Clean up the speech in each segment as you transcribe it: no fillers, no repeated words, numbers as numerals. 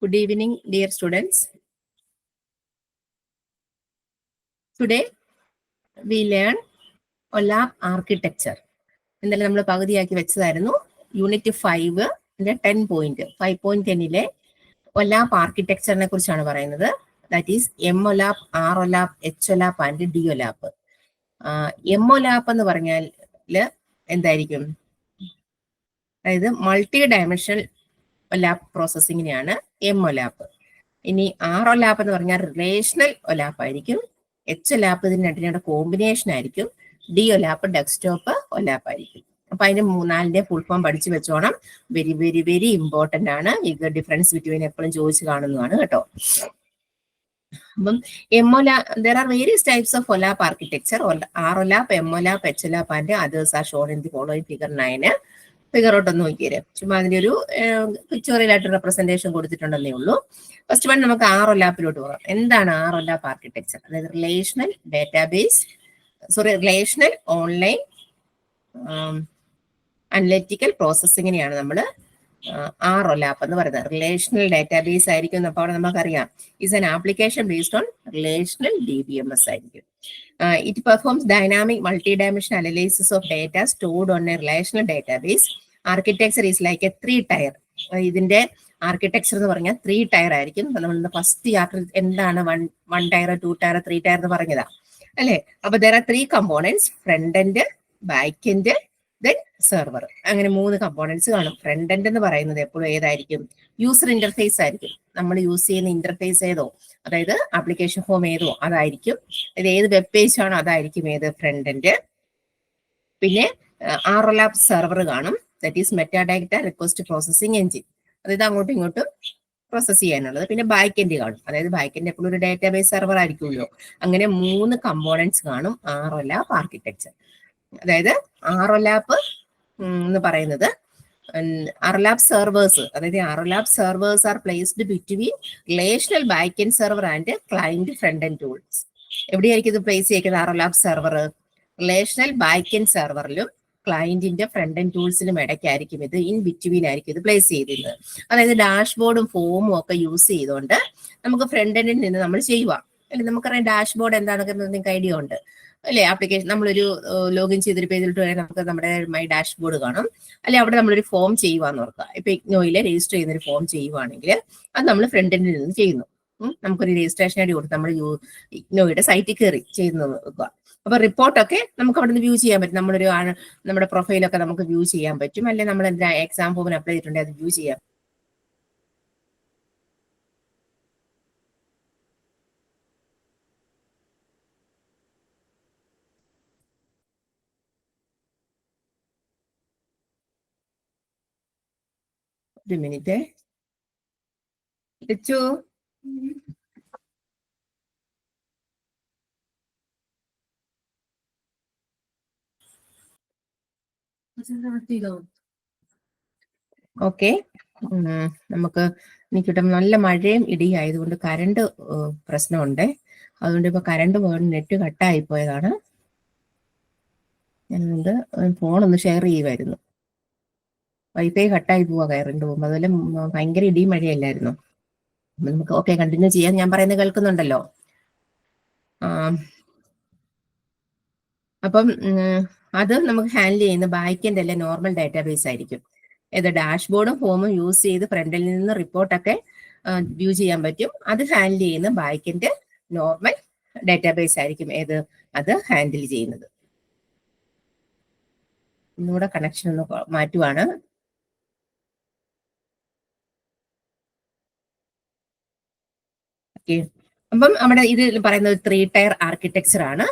Good evening, dear students. Today we learn OLAP architecture. ഇന്നലെ നമ്മൾ പകുതിയാക്കി വെച്ചതായിരുന്നു unit 5 10 point 5.10-ലെ OLAP ആർക്കിടെക്ചറിനെ കുറിച്ചാണ് പറയുന്നത്. That is MOLAP, ROLAP, HOLAP and DOLAP. MOLAP എന്ന് പറഞ്ഞാൽ എന്തായിരിക്കും? അതായത് മൾട്ടി ഡയമെൻഷണൽ OLAP പ്രോസസ്സിങ്ങിനെയാണ് MOLAP. ഇനി ROLAP എന്ന് പറഞ്ഞാൽ റിലേഷണൽ OLAP ആയിരിക്കും. HOLAP ഇതിന് രണ്ടിന്റെ കോമ്പിനേഷൻ ആയിരിക്കും. DOLAP ഡെസ്ക്ടോപ്പ് OLAP ആയിരിക്കും. അപ്പൊ അതിന്റെ 4-ന്റെ ഫുൾ ഫോം പഠിച്ചു വെച്ചോണം. വെരി വെരി വെരി ഇമ്പോർട്ടന്റ് ആണ്. ഇത് ഡിഫറൻസ് ബിറ്റ്വീൻ എപ്പോഴും ചോദിച്ചു കാണുന്നതാണ് കേട്ടോ. അപ്പം there are various types of OLAP architecture. ROLAP, MOLAP, HOLAP and others are shown in the following figure 9. Figure out ഒന്ന് നോക്കിയേ. ചുമ്മാ അതിന്റെ ഒരു പിക്ചോറിയൽ ആയിട്ട് റെപ്രസെന്റേഷൻ കൊടുത്തിട്ടുണ്ടെന്നേ ഉള്ളൂ. ഫസ്റ്റ് വൺ നമുക്ക് ROLAP-ലോട്ട് പോകാം. എന്താണ് ROLAP ആർക്കിടെക്ചർ? അതായത് റിലേഷണൽ ഓൺലൈൻ അനലിറ്റിക്കൽ പ്രോസസ്സിങ്ങിനെയാണ് നമ്മൾ ROLAP എന്ന് പറയുന്നത്. റിലേഷണൽ ഡാറ്റാബേസ് ആയിരിക്കും. അപ്പോൾ അവിടെ നമുക്കറിയാം is an application based on relational DBMS ആയിരിക്കും. It performs dynamic multi-dimensional analysis of data stored on a relational database. Architecture is like a 3-tier. ഇതിന്റെ ആർക്കിടെക്ചർ എന്ന് പറഞ്ഞാൽ 3 ടയർ ആയിരിക്കും. നമ്മൾ ഫസ്റ്റ് എന്താണ് 1 ടയർ, 2 ടയർ, 3 ടയർ എന്ന് പറഞ്ഞതാ അല്ലെ. അപ്പൊ there are 3 components: front end, back end, then server. അങ്ങനെ 3 കമ്പോണൻസ് കാണും. ഫ്രണ്ട് എൻഡ് എന്ന് പറയുന്നത് എപ്പോഴും ഏതായിരിക്കും? യൂസർ ഇന്റർഫേസ് ആയിരിക്കും. നമ്മൾ യൂസ് ചെയ്യുന്ന ഇന്റർഫേസ് ഏതോ, അതായത് ആപ്ലിക്കേഷൻ ഫോം ഏതോ അതായിരിക്കും. ഇത് ഏത് വെബ് പേജ് ആണോ അതായിരിക്കും ഏത് ഫ്രണ്ട് എൻഡ്. പിന്നെ ROLAP സെർവർ കാണും. That is metadata request processing engine. അതായത് അങ്ങോട്ടും ഇങ്ങോട്ടും പ്രോസസ് ചെയ്യാനുള്ളത്. പിന്നെ ബാക്ക് എൻഡ് കാണും. അതായത് ബാക്ക് എൻഡ് എപ്പോഴും ഒരു ഡാറ്റാബേസ് സെർവർ ആയിരിക്കുമല്ലോ. അങ്ങനെ 3 കമ്പോണൻസ് കാണും ROLAP ആർക്കിടെക്ചർ. അതായത് ROLAP എന്ന് പറയുന്നത് ROLAP സെർവേഴ്സ്, അതായത് ROLAP servers are placed between relational back end server and client front end tools. എവിടെയായിരിക്കും ഇത് പ്ലേസ് ചെയ്യുന്നത്? ROLAP server relational back end സെർവറിലും ക്ലയന്റിന്റെ ഫ്രണ്ട് എൻഡ് ടൂൾസിലും ഇടയ്ക്കായിരിക്കും ഇത്, ഇൻ ബിറ്റ്വീൻ ആയിരിക്കും ഇത് പ്ലേസ് ചെയ്തിരുന്നത്. അതായത് ഡാഷ്ബോർഡും ഫോമും ഒക്കെ യൂസ് ചെയ്തുകൊണ്ട് നമുക്ക് ഫ്രണ്ട് എൻഡിൽ നിന്ന് നമ്മൾ ചെയ്യുക. അല്ലെങ്കിൽ നമുക്കറിയാം ഡാഷ്ബോർഡ് എന്താണെന്നൊക്കെ നിങ്ങൾക്ക് ഐഡിയ ഉണ്ട് അല്ലെ. ആപ്ലിക്കേഷൻ നമ്മളൊരു ലോഗിൻ ചെയ്തൊരു പേജിലിട്ട് വരെ നമുക്ക് നമ്മുടെ മൈ ഡാഷ്ബോർഡ് കാണും. അല്ലെ അവിടെ നമ്മളൊരു ഫോം ചെയ്യുവാന്ന് ഓർക്കുക. ഇപ്പൊ ഇഗ്നോയിലെ രജിസ്റ്റർ ചെയ്യുന്നൊരു ഫോം ചെയ്യുവാണെങ്കിൽ അത് നമ്മൾ ഫ്രണ്ട് എൻഡിൽ നിന്ന് ചെയ്യുന്നു. നമുക്കൊരു രജിസ്ട്രേഷൻ ഐഡി കൊടുത്ത് നമ്മൾ ഇഗ്നോയുടെ സൈറ്റിൽ കയറി ചെയ്യുന്നത് നോക്കുക. അപ്പൊ റിപ്പോർട്ടൊക്കെ നമുക്ക് അവിടെ നിന്ന് വ്യൂ ചെയ്യാൻ പറ്റും. നമ്മുടെ പ്രൊഫൈലൊക്കെ നമുക്ക് വ്യൂ ചെയ്യാൻ പറ്റും. അല്ലെങ്കിൽ നമ്മൾ എന്താ എക്സാം ഫോമിന് അപ്ലൈ ചെയ്തിട്ടുണ്ടെങ്കിൽ അത് വ്യൂ ചെയ്യാം. ഒരു മിനിറ്റ് വെച്ചു. ഓക്കെ, നമുക്ക് എനിക്കിവിടെ നല്ല മഴയും ഇടിയും ആയതുകൊണ്ട് കറണ്ട് പ്രശ്നമുണ്ട്. അതുകൊണ്ട് ഇപ്പൊ കറണ്ട് പോയി നെറ്റ് കട്ടായി പോയതാണ്. ഞാനുണ്ട് ഫോണൊന്ന് ഷെയർ ചെയ്യുമായിരുന്നു. വൈഫൈ കട്ടായി പോവാ കറണ്ട് പോകുമ്പോൾ. അതുപോലെ ഭയങ്കര ഇടിയും മഴയല്ലായിരുന്നു. നമുക്ക് ഓക്കെ കണ്ടിന്യൂ ചെയ്യാം. ഞാൻ പറയുന്നത് കേൾക്കുന്നുണ്ടല്ലോ? അപ്പം അത് നമുക്ക് ഹാൻഡിൽ ചെയ്യുന്ന ബാക്ക് എൻഡ് അല്ലെ നോർമൽ ഡാറ്റാബേസ് ആയിരിക്കും. ഏത് ഡാഷ്ബോർഡും ഫോമും യൂസ് ചെയ്ത് ഫ്രണ്ടിൽ നിന്ന് റിപ്പോർട്ടൊക്കെ വ്യൂ ചെയ്യാൻ പറ്റും. അത് ഹാൻഡിൽ ചെയ്യുന്ന ബാക്ക് എൻഡ് നോർമൽ ഡാറ്റാബേസ് ആയിരിക്കും ഏത് അത് ഹാൻഡിൽ ചെയ്യുന്നത്. ഒന്നുകൂടെ കണക്ഷൻ ഒന്ന് മാറ്റുവാണ്. ഓക്കെ, അപ്പം അവിടെ ഇത് പറയുന്നത് 3 ടയർ ആർക്കിടെക്ചർ ആണ്.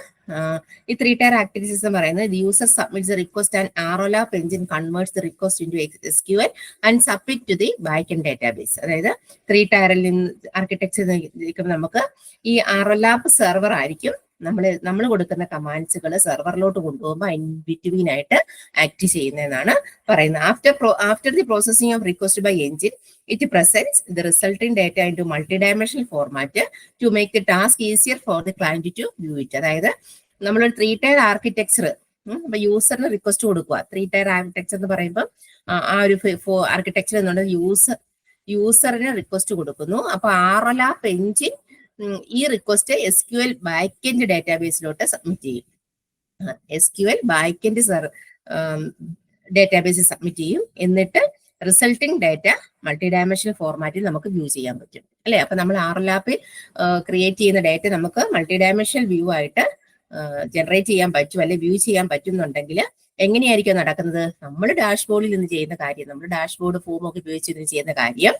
ഈ 3 ടയർ ആർക്കിടെക്ചർ പറയുന്നത് user submits request and ROLAP engine converts the request into SQL and submit to the back end database. അതായത് 3 ടയറിൽ നിന്ന് ആർക്കിടെക്ചർ നമുക്ക് ഈ ROLAP സെർവർ ആയിരിക്കും നമ്മൾ കൊടുക്കുന്ന കമാൻഡ്സുകൾ സെർവറിലോട്ട് കൊണ്ടുപോകുമ്പോൾ ഇൻ ബിറ്റ്വീൻ ആയിട്ട് ആക്ട് ചെയ്യുന്നതെന്നാണ് പറയുന്നത്. After the processing of request by engine it presents the resulting data into multi dimensional format to make the task easier for the client to view it. അതായത് നമ്മളൊരു 3 tier architecture അപ്പൊ യൂസറിന് request കൊടുക്കുക. 3 tier architecture എന്ന് പറയുമ്പോൾ ആ ഒരു architecture എന്നുള്ളത് യൂസറിന് request കൊടുക്കുന്നു. അപ്പൊ RLAP എഞ്ചിൻ ഈ റിക്വസ്റ്റ് SQL ബാക്കെൻഡ് ഡാറ്റാബേസിലോട്ട് സബ്മിറ്റ് ചെയ്യും. SQL ബാക്കെൻഡ് ഡാറ്റാബേസിൽ സബ്മിറ്റ് ചെയ്യും. എന്നിട്ട് റിസൾട്ടിങ് ഡാറ്റ മൾട്ടി ഡയമെൻഷണൽ ഫോർമാറ്റിൽ നമുക്ക് വ്യൂ ചെയ്യാൻ പറ്റും അല്ലെ. അപ്പൊ നമ്മൾ RLAP ക്രിയേറ്റ് ചെയ്യുന്ന ഡാറ്റ നമുക്ക് മൾട്ടി ഡയമെൻഷണൽ വ്യൂ ആയിട്ട് ജനറേറ്റ് ചെയ്യാൻ പറ്റും അല്ലെ വ്യൂ ചെയ്യാൻ പറ്റുന്നുണ്ടെങ്കിൽ എങ്ങനെയായിരിക്കും നടക്കുന്നത്? നമ്മൾ ഡാഷ്ബോർഡിൽ നിന്ന് ചെയ്യുന്ന കാര്യം, നമ്മൾ ഡാഷ്ബോർഡ് ഫോം ഒക്കെ ഉപയോഗിച്ച് ഇതിന് ചെയ്യുന്ന കാര്യം,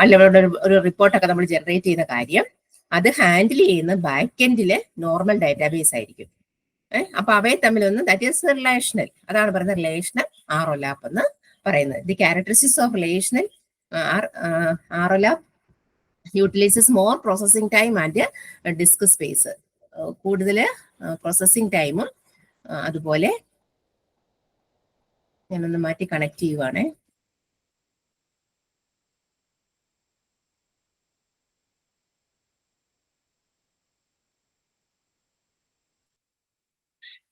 അല്ലെങ്കിൽ ഒരു റിപ്പോർട്ടൊക്കെ നമ്മൾ ജനറേറ്റ് ചെയ്യുന്ന കാര്യം, അത് ഹാൻഡിൽ ചെയ്യുന്ന ബാക്കെൻഡിലെ നോർമൽ ഡാറ്റാബേസ് ആയിരിക്കും. അപ്പൊ അവയെ തമ്മിലൊന്ന് ദാറ്റ് ഈസ് റിലേഷണൽ, അതാണ് പറയുന്നത് റിലേഷണൽ RLAP എന്ന് പറയുന്നത്. The characteristics of relational RLAP utilises more processing time and disk space. കൂടുതൽ പ്രോസസിംഗ് ടൈമും അതുപോലെ ഞാനൊന്ന് മാറ്റി കണക്ട് ചെയ്യുവാണേ.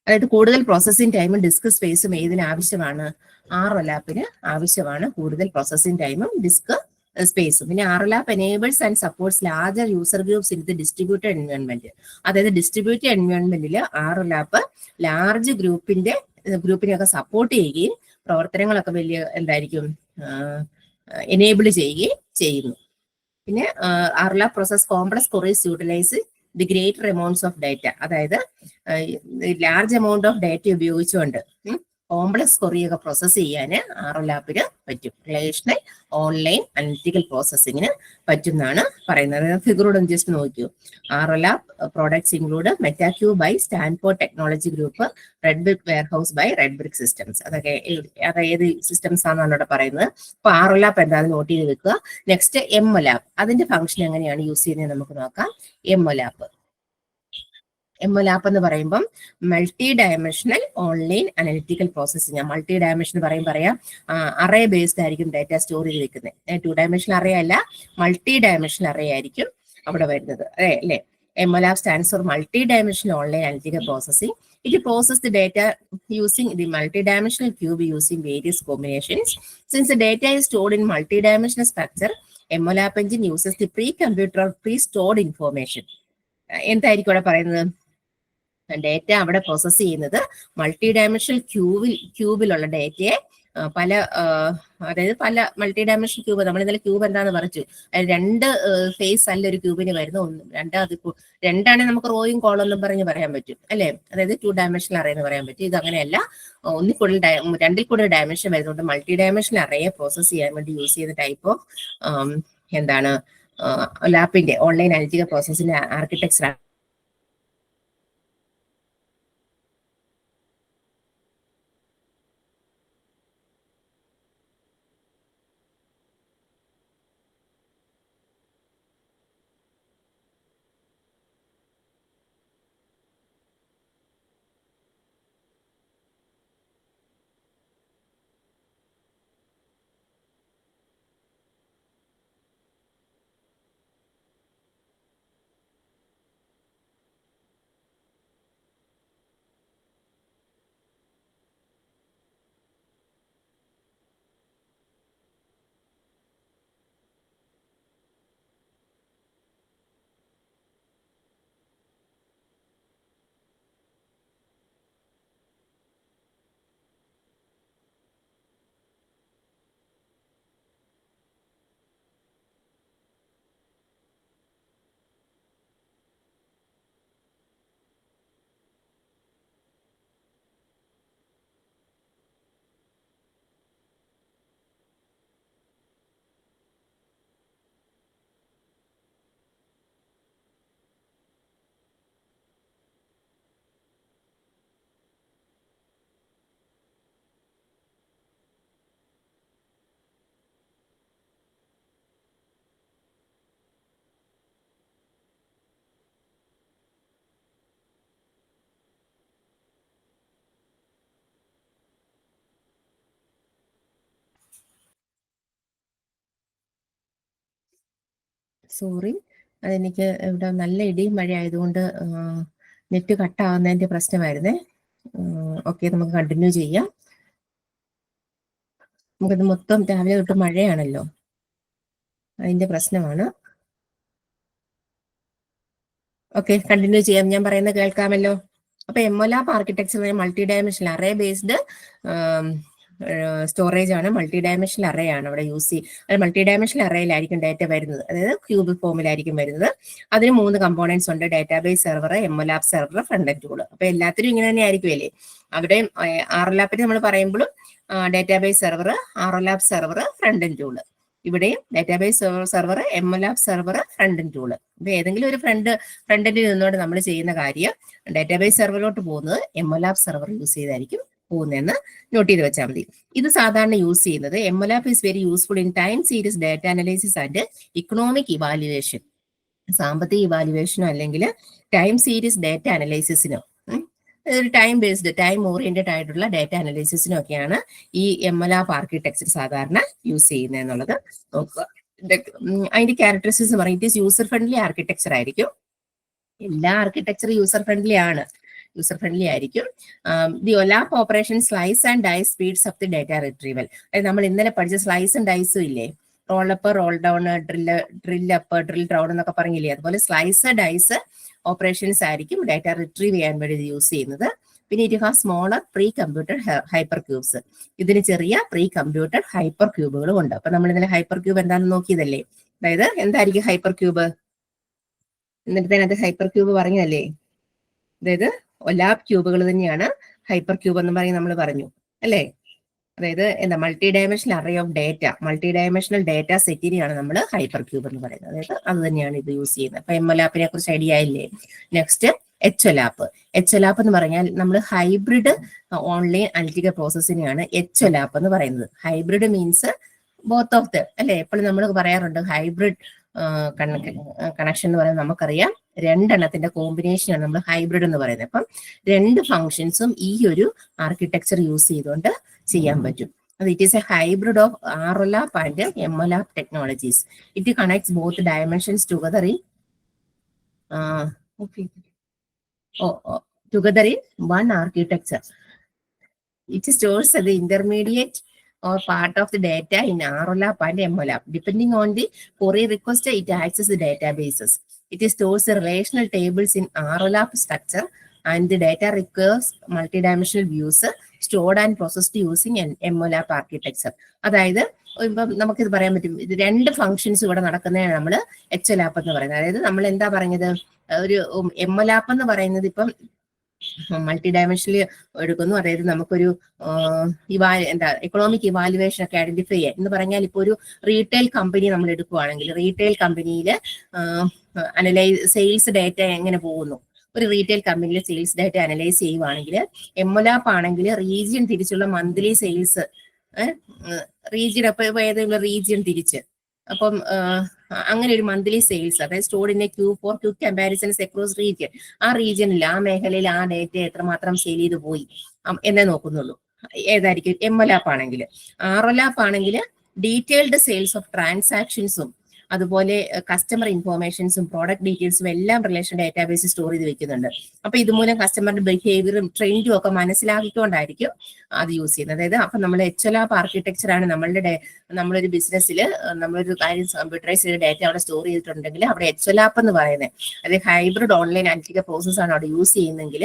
അതായത് കൂടുതൽ പ്രോസസ്സിംഗ് ടൈമും ഡിസ്ക് സ്പേസും ഏതിന് ആവശ്യമാണ്? RLAPന് ആവശ്യമാണ് കൂടുതൽ പ്രോസസ്സിംഗ് ടൈമും ഡിസ്ക് സ്പേസും. പിന്നെ RLAP enables and supports larger user groups in the distributed environment. അതായത് ഡിസ്ട്രിബ്യൂട്ടഡ് എൻവയോൺമെന്റിൽ RLAP ലാർജ് ഗ്രൂപ്പിനെയൊക്കെ സപ്പോർട്ട് ചെയ്യുകയും പ്രവർത്തനങ്ങളൊക്കെ വലിയ എന്തായിരിക്കും എനേബിൾ ചെയ്യുകയും ചെയ്യുന്നു. പിന്നെ RLAP process complex queries utilize the greater amounts of data. അതായത് ലാർജ് എമൗണ്ട് ഓഫ് ഡാറ്റ ഉപയോഗിച്ചുകൊണ്ട് കോംപ്ലക്സ് ക്വറിയൊക്കെ പ്രോസസ് ചെയ്യാൻ RLAPന് പറ്റും. റിലേഷണൽ ഓൺലൈൻ അനലിറ്റിക്കൽ പ്രോസസ്സിങ്ങിന് പറ്റും എന്നാണ് പറയുന്നത്. ഫിഗറോട് ജസ്റ്റ് നോക്കൂ. RLAP products include MetaCube by Stanford Technology Group, Red Brick Warehouse by Red Brick Systems. അതൊക്കെ ഏത് സിസ്റ്റംസ് ആണെന്നാണ് ഇവിടെ പറയുന്നത്. അപ്പൊ RLAP എന്താണെന്ന് നോട്ട് ചെയ്ത് വെക്കുക. നെക്സ്റ്റ് MLAP, അതിന്റെ ഫംഗ്ഷൻ എങ്ങനെയാണ് യൂസ് ചെയ്യുന്നത് നമുക്ക് നോക്കാം. MLAP എന്ന് പറയുമ്പം multi dimensional online analytical processing. Multi dimension പറയാം അറേ ബേസ്ഡ് ആയിരിക്കും ഡാറ്റ സ്റ്റോർ ചെയ്ത് വെക്കുന്നത്. 2 ഡയമെൻഷണൽ അറേ അല്ല, മൾട്ടി ഡയമെൻഷണൽ അറേ ആയിരിക്കും അവിടെ വരുന്നത് അല്ലേ. MLAP stands for multi dimensional online analytical processing. It processes the data using the multidimensional cube using various combinations. Since the data is stored in multidimensional structure, MLAP engine uses the pre-computer or pre-stored information. എന്തായിരിക്കും അവിടെ പറയുന്നത്? Data അവിടെ process ചെയ്യുന്നത് multi dimensional ക്യൂബിലുള്ള ഡേറ്റയെ പല multi dimensional cube. നമ്മൾ ഇന്നലെ cube എന്താണെന്ന് പറഞ്ഞു. രണ്ട് ഫേസ് അല്ല ഒരു ക്യൂബിന് വരുന്ന, രണ്ടാണെങ്കിൽ നമുക്ക് റോയും കോളൊന്നും പറഞ്ഞ് പറയാൻ പറ്റും അല്ലെ. അതായത് 2 ഡയമെൻഷണൽ അറേ എന്ന് പറയാൻ പറ്റും. ഇത് അങ്ങനെയല്ല, രണ്ടിൽ കൂടുതൽ ഡയമെൻഷൻ വരുന്നുണ്ട്. മൾട്ടി ഡയമെൻഷണൽ അറേയെ പ്രോസസ് ചെയ്യാൻ വേണ്ടി യൂസ് ചെയ്യുന്ന ടൈപ്പ് ഓഫ് ലാപ്പിന്റെ ഓൺലൈൻ അനലിറ്റിക്കൽ പ്രോസസ്സിന്റെ ആർക്കിടെക്ചർ. സോറി, അതെനിക്ക് ഇവിടെ നല്ല ഇടിയും മഴ ആയതുകൊണ്ട് നെറ്റ് കട്ടാവുന്നതിന്റെ പ്രശ്നമായിരുന്നേ. ഓക്കെ, നമുക്ക് കണ്ടിന്യൂ ചെയ്യാം. നമുക്കിത് മൊത്തം രാവിലെ തൊട്ട് മഴയാണല്ലോ. അതിന്റെ പ്രശ്നമാണ്. ഓക്കെ, കണ്ടിന്യൂ ചെയ്യാം. ഞാൻ പറയുന്നത് കേൾക്കാമല്ലോ. അപ്പൊ MOLAP architecture multi dimensional array based storage ആണ്, മൾട്ടി ഡയമെൻഷണൽ അറേ ആണ് അവിടെ യൂസ് ചെയ്യുക. മൾട്ടി ഡയമെൻഷണൽ അറേയിലായിരിക്കും ഡാറ്റ വരുന്നത്, അതായത് ക്യൂബ് ഫോമിലായിരിക്കും വരുന്നത്. അതിന് 3 കമ്പോണൻസ് ഉണ്ട്: database server, MOLAP server, front end tool. അപ്പൊ എല്ലാത്തിനും ഇങ്ങനെ തന്നെ ആയിരിക്കുമല്ലേ. അവിടെ ആർഒലാപ്പിന് നമ്മൾ പറയുമ്പോഴും database server, ROLAP server, front end tool. ഇവിടെയും database server, MOLAP server, front end tool. അപ്പൊ ഏതെങ്കിലും ഒരു ഫ്രണ്ട് എൻഡിൽ നിന്നുകൊണ്ട് നമ്മൾ ചെയ്യുന്ന കാര്യം ഡാറ്റാബേസ് സെർവറിലോട്ട് പോകുന്നത് എംഒലാപ്പ് സെർവർ യൂസ് ചെയ്തായിരിക്കും പോകുന്നതെന്ന് നോട്ട് ചെയ്ത് വെച്ചാൽ മതി. ഇത് സാധാരണ യൂസ് ചെയ്യുന്നത് MOLAP is very useful in time series data analysis and economic evaluation. സാമ്പത്തിക ഇവാലുവേഷനോ അല്ലെങ്കിൽ ടൈം സീരീസ് ഡാറ്റ അനലൈസിസിനോ, ഒരു ടൈം ബേസ്ഡ് ടൈം ഓറിയന്റഡ് ആയിട്ടുള്ള ഡാറ്റ അനലൈസിസിനും ഒക്കെയാണ് ഈ എംഒലാപ്പ് ആർക്കിടെക്ചർ സാധാരണ യൂസ് ചെയ്യുന്നത് എന്നുള്ളത് നോക്കുക. അതിന്റെ ക്യാരക്ടറിസ്റ്റിക്സ് പറയും, it is user friendly architecture ആയിരിക്കും. എല്ലാ ആർക്കിടെക്ചർ യൂസർ ഫ്രണ്ട്ലി ആയിരിക്കും. The OLAP operation slice and dice speeds of the data retrieval. അതായത് നമ്മൾ ഇന്നലെ പഠിച്ച സ്ലൈസും ഡൈസും ഇല്ലേ, roll up, roll down, drill up, drill down എന്നൊക്കെ പറഞ്ഞില്ലേ, അതുപോലെ സ്ലൈസ് ഡൈസ് ഓപ്പറേഷൻസ് ആയിരിക്കും ഡാറ്റ റിട്രീവ് ചെയ്യാൻ വേണ്ടി യൂസ് ചെയ്യുന്നത്. പിന്നെ it has smaller precomputed hypercubes. ഇതിന് ചെറിയ പ്രീ കമ്പ്യൂട്ടഡ് ഹൈപ്പർ ക്യൂബുകളും ഉണ്ട്. അപ്പൊ നമ്മൾ ഇന്നലെ ഹൈപ്പർ ക്യൂബ് എന്താണെന്ന് നോക്കിയതല്ലേ. അതായത് എന്തായിരിക്കും ഹൈപ്പർ ക്യൂബ്? എന്നിട്ട് അതിനകത്ത് ഹൈപ്പർ ക്യൂബ് പറഞ്ഞതല്ലേ, അതായത് ഒലാപ്പ് ക്യൂബുകൾ തന്നെയാണ് ഹൈപ്പർ ക്യൂബ് എന്ന് പറയും നമ്മൾ പറഞ്ഞു അല്ലേ. അതായത് എന്താ, multi dimensional array of data, multi dimensional data സെറ്റിനെയാണ് നമ്മൾ ഹൈപ്പർ ക്യൂബ് എന്ന് പറയുന്നത്. അതായത് അത് തന്നെയാണ് ഇത് യൂസ് ചെയ്യുന്നത്. അപ്പൊ എംഒലാപ്പിനെ കുറിച്ച് ഐഡിയ ആയില്ലേ. നെക്സ്റ്റ് എച്ച്ഒലാപ്പ്. എച്ച്ഒലാപ്പ് എന്ന് പറഞ്ഞാൽ നമ്മൾ ഹൈബ്രിഡ് ഓൺലൈൻ അനലിറ്റിക്കൽ പ്രോസസ്സിനെയാണ് എച്ച്ഒലാപ്പ് എന്ന് പറയുന്നത്. Hybrid means both of the അല്ലെ. എപ്പോഴും നമ്മൾ പറയാറുണ്ട് ഹൈബ്രിഡ് കണക്ഷൻ എന്ന് പറയുന്നത് നമുക്കറിയാം, രണ്ടെണ്ണത്തിന്റെ കോമ്പിനേഷനാണ് നമ്മൾ ഹൈബ്രിഡ് എന്ന് പറയുന്നത്. അപ്പം 2 ഫംഗ്ഷൻസും ഈ ഒരു ആർക്കിടെക്ചർ യൂസ് ചെയ്തുകൊണ്ട് ചെയ്യാൻ പറ്റും. It is a hybrid of ROLAP and MOLAP technologies. It connects both dimensions together in one architecture. It stores the intermediate or part of the data in ROLAP and MOLAP. Depending on the query request, it accesses the databases. It stores the relational tables in ROLAP structure, and the data requires multidimensional views stored and processed using an MOLAP architecture. അതായത് ഇപ്പം നമുക്കിത് പറയാൻ പറ്റും, ഇത് 2 functions ഇവിടെ നടക്കുന്നതാണ് നമ്മൾ എച്ച്ഒലാപ്പ് എന്ന് പറയുന്നത്. അതായത് നമ്മൾ എന്താ പറഞ്ഞത്, ഒരു എംഒലാപ്പ് എന്ന് പറയുന്നത് ഇപ്പം മൾട്ടി ഡയമെൻഷനിൽ എടുക്കുന്നു. അതായത് നമുക്കൊരു എക്കണോമിക് ഇവാലുവേഷൻ ഒക്കെ ഐഡന്റിഫൈ ചെയ്യാൻ എന്ന് പറഞ്ഞാൽ, ഇപ്പോൾ ഒരു റീറ്റെയിൽ കമ്പനി നമ്മൾ എടുക്കുവാണെങ്കിൽ റീറ്റെയിൽ കമ്പനിയിൽ സെയിൽസ് ഡാറ്റ എങ്ങനെ പോകുന്നു, ഒരു റീറ്റെയിൽ കമ്പനിയിൽ സെയിൽസ് ഡാറ്റ അനലൈസ് ചെയ്യുവാണെങ്കിൽ, എംഒലാപ്പ് ആണെങ്കിൽ റീജിയൻ തിരിച്ചുള്ള മന്ത്ലി സെയിൽസ്, റീജിയൻ അപ്പൊ ഏതെങ്കിലും റീജിയൻ തിരിച്ച്, അപ്പം അങ്ങനെ ഒരു മന്ത്ലി സെയിൽസ്, അതായത് stored in a queue for quick comparisons across region, ആ റീജിയനിൽ ആ മേഖലയിൽ ആ ഡേറ്റ എത്രമാത്രം സെയിൽ ചെയ്ത് പോയി എന്നേ നോക്കുന്നുള്ളൂ. ഏതായിരിക്കും എംഒലാപ്പ് ആണെങ്കിൽ. ആർഒലാപ്പ് ആണെങ്കിൽ ഡീറ്റെയിൽഡ് സെയിൽസ് ഓഫ് ട്രാൻസാക്ഷൻസും അതുപോലെ കസ്റ്റമർ ഇൻഫോർമേഷൻസും പ്രോഡക്റ്റ് ഡീറ്റെയിൽസും എല്ലാം റിലേഷൻ ഡാറ്റാബേസ് സ്റ്റോർ ചെയ്ത് വെക്കുന്നുണ്ട്. അപ്പൊ ഇതുമൂലം കസ്റ്റമറിന്റെ ബിഹേവിയറും ട്രെൻഡും ഒക്കെ മനസ്സിലാക്കിക്കൊണ്ടായിരിക്കും അത് യൂസ് ചെയ്യുന്നത്. അതായത് അപ്പൊ നമ്മൾ എച്ച്ഒലാപ്പ് ആർക്കിടെക്ചർ ആണ് നമ്മളൊരു ബിസിനസ്സിൽ നമ്മളൊരു കാര്യം കമ്പ്യൂട്ടറൈസ് ചെയ്ത ഡാറ്റ അവിടെ സ്റ്റോർ ചെയ്തിട്ടുണ്ടെങ്കിൽ അവിടെ എച്ച്ഒലാപ്പ് എന്ന് പറയുന്നത്, അതായത് ഹൈബ്രിഡ് ഓൺലൈൻ അനലിറ്റിക്കൽ പ്രോസസ് ആണ് അവിടെ യൂസ് ചെയ്യുന്നെങ്കിൽ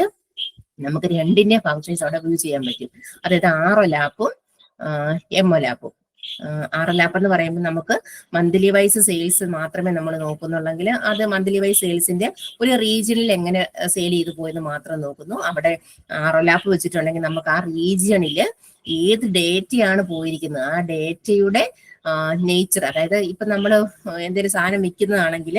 നമുക്ക് 2 ഫംഗ്ഷൻസ് അവിടെ യൂസ് ചെയ്യാൻ പറ്റും. അതായത് ആർഒലാപ്പും എംഒലാപ്പും. ആർഒലാപ്പ് എന്ന് പറയുമ്പോൾ നമുക്ക് മന്ത്ലി വൈസ് സെയിൽസ് മാത്രമേ നമ്മൾ നോക്കുന്നുള്ളെങ്കിൽ അത് മന്ത്ലി വൈസ് സെയിൽസിന്റെ ഒരു റീജിയനിൽ എങ്ങനെ സെയിൽ ചെയ്തു പോയെന്ന് മാത്രം നോക്കുന്നു. അവിടെ ആർഒലാപ്പ് വെച്ചിട്ടുണ്ടെങ്കിൽ നമുക്ക് ആ റീജിയണിൽ ഏത് ഡേറ്റയാണ് പോയിരിക്കുന്നത്, ആ ഡേറ്റയുടെ നേച്ചർ, അതായത് ഇപ്പൊ നമ്മൾ എന്തെങ്കിലും സാധനം വിൽക്കുന്നതാണെങ്കിൽ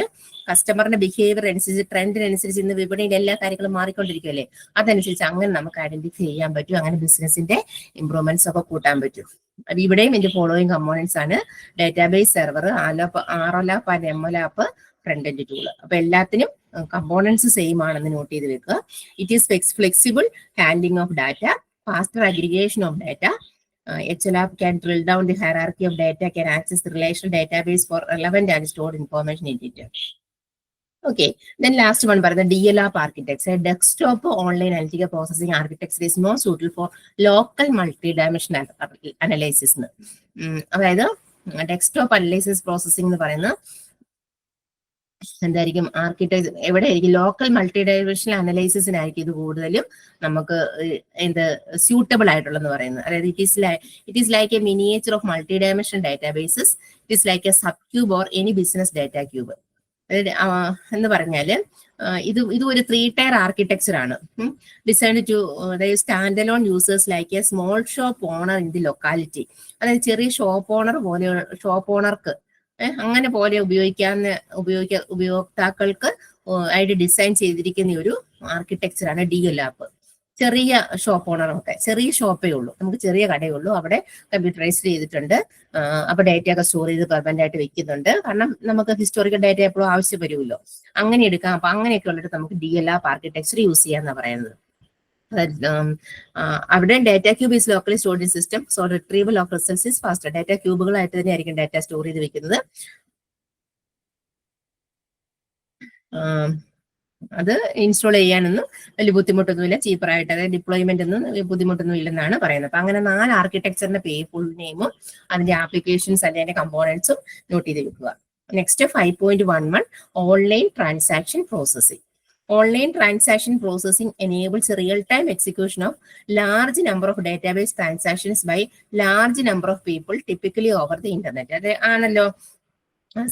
കസ്റ്റമറിന്റെ ബിഹേവിയർ അനുസരിച്ച് ട്രെൻഡിനനുസരിച്ച് ഇന്ന് വിപണിയിൽ എല്ലാ കാര്യങ്ങളും മാറിക്കൊണ്ടിരിക്കുമല്ലേ, അതനുസരിച്ച് അങ്ങനെ നമുക്ക് ഐഡന്റിഫൈ ചെയ്യാൻ പറ്റും. അങ്ങനെ ബിസിനസിന്റെ ഇംപ്രൂവ്മെന്റ്സ് ഒക്കെ കൂട്ടാൻ പറ്റും. അത് ഇവിടെയും ഇതിന്റെ ഫോളോയിങ് കമ്പോണൻസ് ആണ്: database server, ROLAP and MOLAP, front end tool. അപ്പൊ എല്ലാത്തിനും കമ്പോണൻസ് സെയിം ആണെന്ന് നോട്ട് ചെയ്ത് വെക്കുക. It is flexible handling of data, faster aggregation of data. HLAP can drill down the hierarchy of data, can access the relational database for relevant and stored information in it. Okay, then last one, the DLAP architecture, desktop online analytical processing architecture is more suitable for local multi-dimensional analysis. അതായത് desktop analysis processing എന്ന് പറയുന്ന എന്തായിരിക്കും architecture എവിടെ ആയിരിക്കും local multi dimensional അനലൈസിസിനായിരിക്കും ഇത് കൂടുതലും നമുക്ക് എന്ത് സ്യൂട്ടബിൾ ആയിട്ടുള്ളതെന്ന് പറയുന്നത്. അതായത് it is like a miniature of multi dimensional databases. It is like a sub cube or any business data cube. അതായത് എന്ന് പറഞ്ഞാല് ഇത് ഒരു 3 ടയർ ആർക്കിടെക്ചർ ആണ്. ഡിസൈൻഡ് ടു അതായത് stand alone users like a small shop owner in the locality. അതായത് ചെറിയ shop ഓണർക്ക് അങ്ങനെ പോലെ ഉപയോക്താക്കൾക്ക് ആയിട്ട് ഡിസൈൻ ചെയ്തിരിക്കുന്ന ഒരു ആർക്കിടെക്ചറാണ് DL ആപ്പ്. ചെറിയ ഷോപ്പ് ഓണറൊക്കെ ചെറിയ ഷോപ്പേ ഉള്ളൂ, നമുക്ക് ചെറിയ കടയേ ഉള്ളൂ, അവിടെ കമ്പ്യൂട്ടറൈസ് ചെയ്തിട്ടുണ്ട്. അപ്പൊ ഡേറ്റ ഒക്കെ സ്റ്റോർ ചെയ്ത് പെർമനന്റ് ആയിട്ട് വെക്കുന്നുണ്ട്. കാരണം നമുക്ക് ഹിസ്റ്റോറിക്കൽ ഡേറ്റ എപ്പോഴും ആവശ്യം വരുമല്ലോ, അങ്ങനെ എടുക്കാം. അപ്പൊ അങ്ങനെയൊക്കെ ഉള്ളിട്ട് നമുക്ക് DL ആപ്പ് ആർക്കിടെക്ചർ യൂസ് ചെയ്യാന്നാ പറയുന്നത്. അവിടെ data cube is locally stored in system, so retrieval of results is faster. Data ക്യൂബുകളായിട്ട് തന്നെ ആയിരിക്കും ഡാറ്റ സ്റ്റോർ ചെയ്ത് വെക്കുന്നത്. അത് ഇൻസ്റ്റാൾ ചെയ്യാനൊന്നും വലിയ ബുദ്ധിമുട്ടൊന്നുമില്ല, ചീപ്പറായിട്ട്, അതായത് ഡിപ്ലോയ്മെന്റ് ഒന്നും ബുദ്ധിമുട്ടൊന്നും ഇല്ലെന്നാണ് പറയുന്നത്. അപ്പൊ അങ്ങനെ 4 ആർക്കിടെക്ചറിന്റെ ഫുൾ നെയിമും അതിന്റെ ആപ്ലിക്കേഷൻസ് അതിന്റെ കമ്പോണൻസും നോട്ട് ചെയ്ത് വെക്കുക. Next 5.11 online transaction processing. Online transaction processing enables real-time execution of large number of database transactions by large number of people, typically over the internet. അത് ആണല്ലോ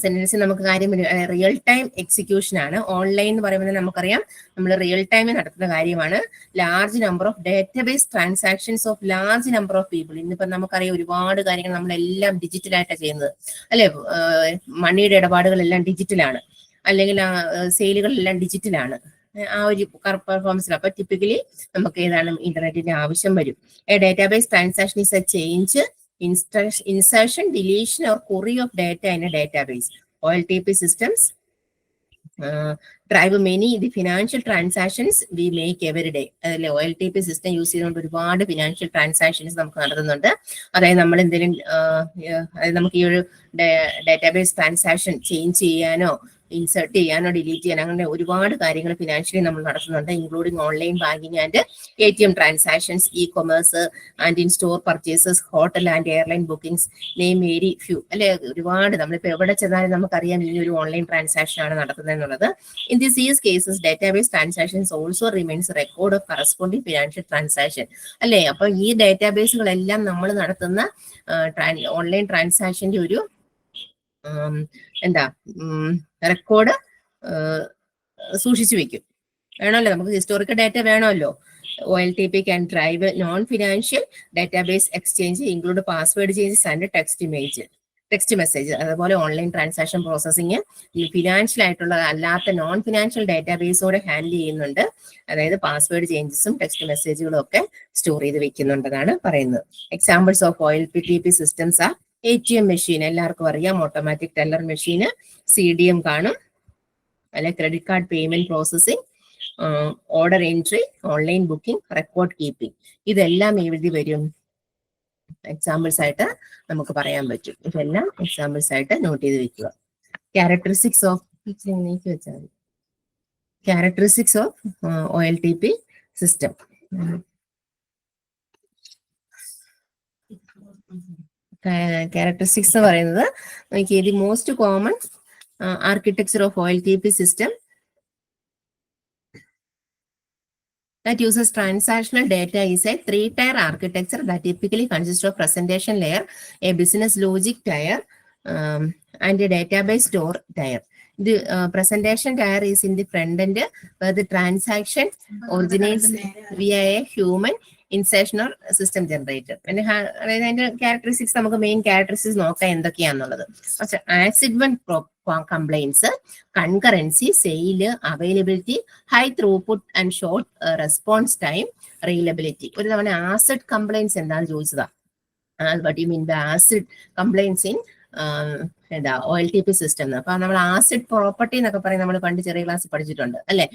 സെന്റൻസ് നമുക്ക് കാര്യം റിയൽ ടൈം എക്സിക്യൂഷൻ ആണ്. Online എന്ന് പറയുന്നത് നമുക്കറിയാം നമ്മൾ റിയൽ ടൈമിൽ നടത്തുന്ന കാര്യമാണ്. Large number of database transactions of large number of people. ഇന്നിപ്പോ നമുക്കറിയാം ഒരുപാട് കാര്യങ്ങൾ നമ്മളെല്ലാം ഡിജിറ്റലായിട്ടാണ് ചെയ്യുന്നത് അല്ലെ. മണിയുടെ ഇടപാടുകളെല്ലാം ഡിജിറ്റലാണ്, അല്ലെങ്കിൽ സെയിലുകളെല്ലാം ഡിജിറ്റലാണ്. ആ ഒരു പെർഫോമൻസിൽ അപ്പൊ ടിപ്പിക്കലി നമുക്ക് ഏതാണ് ഇന്റർനെറ്റിന്റെ ആവശ്യം വരും. A database transaction is A change, insertion, deletion or query of data in a database. OLTP systems drive many the financial transactions we make every day. അതല്ലേ OLTP സിസ്റ്റം യൂസ് ചെയ്തുകൊണ്ട് ഒരുപാട് ഫിനാൻഷ്യൽ ട്രാൻസാക്ഷൻസ് നമുക്ക് നടത്തുന്നുണ്ട്. അതായത് നമ്മൾ എന്തെങ്കിലും അതായത് നമുക്ക് ഈ ഒരു ഡേറ്റാബേസ് ട്രാൻസാക്ഷൻ ചേഞ്ച് ചെയ്യാനോ ഇൻസേർട്ട് ചെയ്യാനോ ഡിലീറ്റ് ചെയ്യാനോ അങ്ങനെ ഒരുപാട് കാര്യങ്ങൾ ഫിനാൻഷ്യലി നമ്മൾ നടത്തുന്നുണ്ട്, including online banking and ATM transactions, E commerce and in store purchases, hotel and airline bookings, name very few അല്ലെ. ഒരുപാട് നമ്മളിപ്പോൾ എവിടെ ചെന്നാലും നമുക്കറിയാം ഈ ഒരു ഓൺലൈൻ ട്രാൻസാക്ഷൻ ആണ് നടത്തുന്നത് എന്നുള്ളത്. In these cases database transactions also remains record of corresponding financial transaction അല്ലെ. അപ്പൊ ഈ ഡേറ്റാബേസുകളെല്ലാം നമ്മൾ നടത്തുന്ന ഓൺലൈൻ ട്രാൻസാക്ഷന്റെ ഒരു റെക്കോർഡ് സൂക്ഷിച്ചു വെക്കും. വേണമല്ലോ, നമുക്ക് ഹിസ്റ്റോറിക്കൽ ഡാറ്റ വേണമല്ലോ. OLTP can drive non-financial database exchange, include password changes and text message. അതുപോലെ ഓൺലൈൻ ട്രാൻസാക്ഷൻ പ്രോസസ്സിങ് ഫിനാൻഷ്യൽ ആയിട്ടുള്ള അല്ലാത്ത നോൺ ഫിനാൻഷ്യൽ ഡാറ്റാബേസോടെ ഹാൻഡിൽ ചെയ്യുന്നുണ്ട്. അതായത് പാസ്വേഡ് ചേഞ്ചസും ടെക്സ്റ്റ് മെസ്സേജുകളും ഒക്കെ സ്റ്റോർ ചെയ്ത് വെക്കുന്നുണ്ടെന്നാണ് പറയുന്നത്. എക്സാമ്പിൾസ് ഓഫ് OLTP സിസ്റ്റംസ് ആ ATM മെഷീൻ എല്ലാവർക്കും അറിയാം, ഓട്ടോമാറ്റിക് ടെല്ലർ മെഷീന്, CDM കാണും, അല്ലെ credit card payment processing, order entry, online booking, record keeping. ഇതെല്ലാം എഴുതി വരും, എക്സാമ്പിൾസ് ആയിട്ട് നമുക്ക് പറയാൻ പറ്റും. ഇതെല്ലാം എക്സാമ്പിൾസ് ആയിട്ട് നോട്ട് ചെയ്ത് വെക്കുക. Characteristics of OLTP system. Characteristics എന്ന് പറയുന്നത് നമുക്ക് the most common architecture of OLTP system that uses transactional data is a 3-tier architecture that typically consists of presentation layer, a business logic tier, and a database store tier. The presentation tier is in the front end where the transaction originates via a human insertion or system generator. അതായത് അതിന്റെ ക്യാരക്ടറിസ്റ്റിക്സ് നമുക്ക് main characteristics നോക്കാം എന്തൊക്കെയാന്നുള്ളത്. പക്ഷെ ACID one compliance, concurrency, sale, availability, high throughput and short response time, reliability. ഒരു തവണ acid complaints എന്താണെന്ന് ചോദിച്ചതാ. what you mean by acid complaints in OLTP system. അപ്പൊ നമ്മൾ ആസിഡ് പ്രോപ്പർട്ടി എന്നൊക്കെ പറയും, നമ്മൾ പണ്ട് ചെറിയ ക്ലാസ് പഠിച്ചിട്ടുണ്ട് അല്ലെ.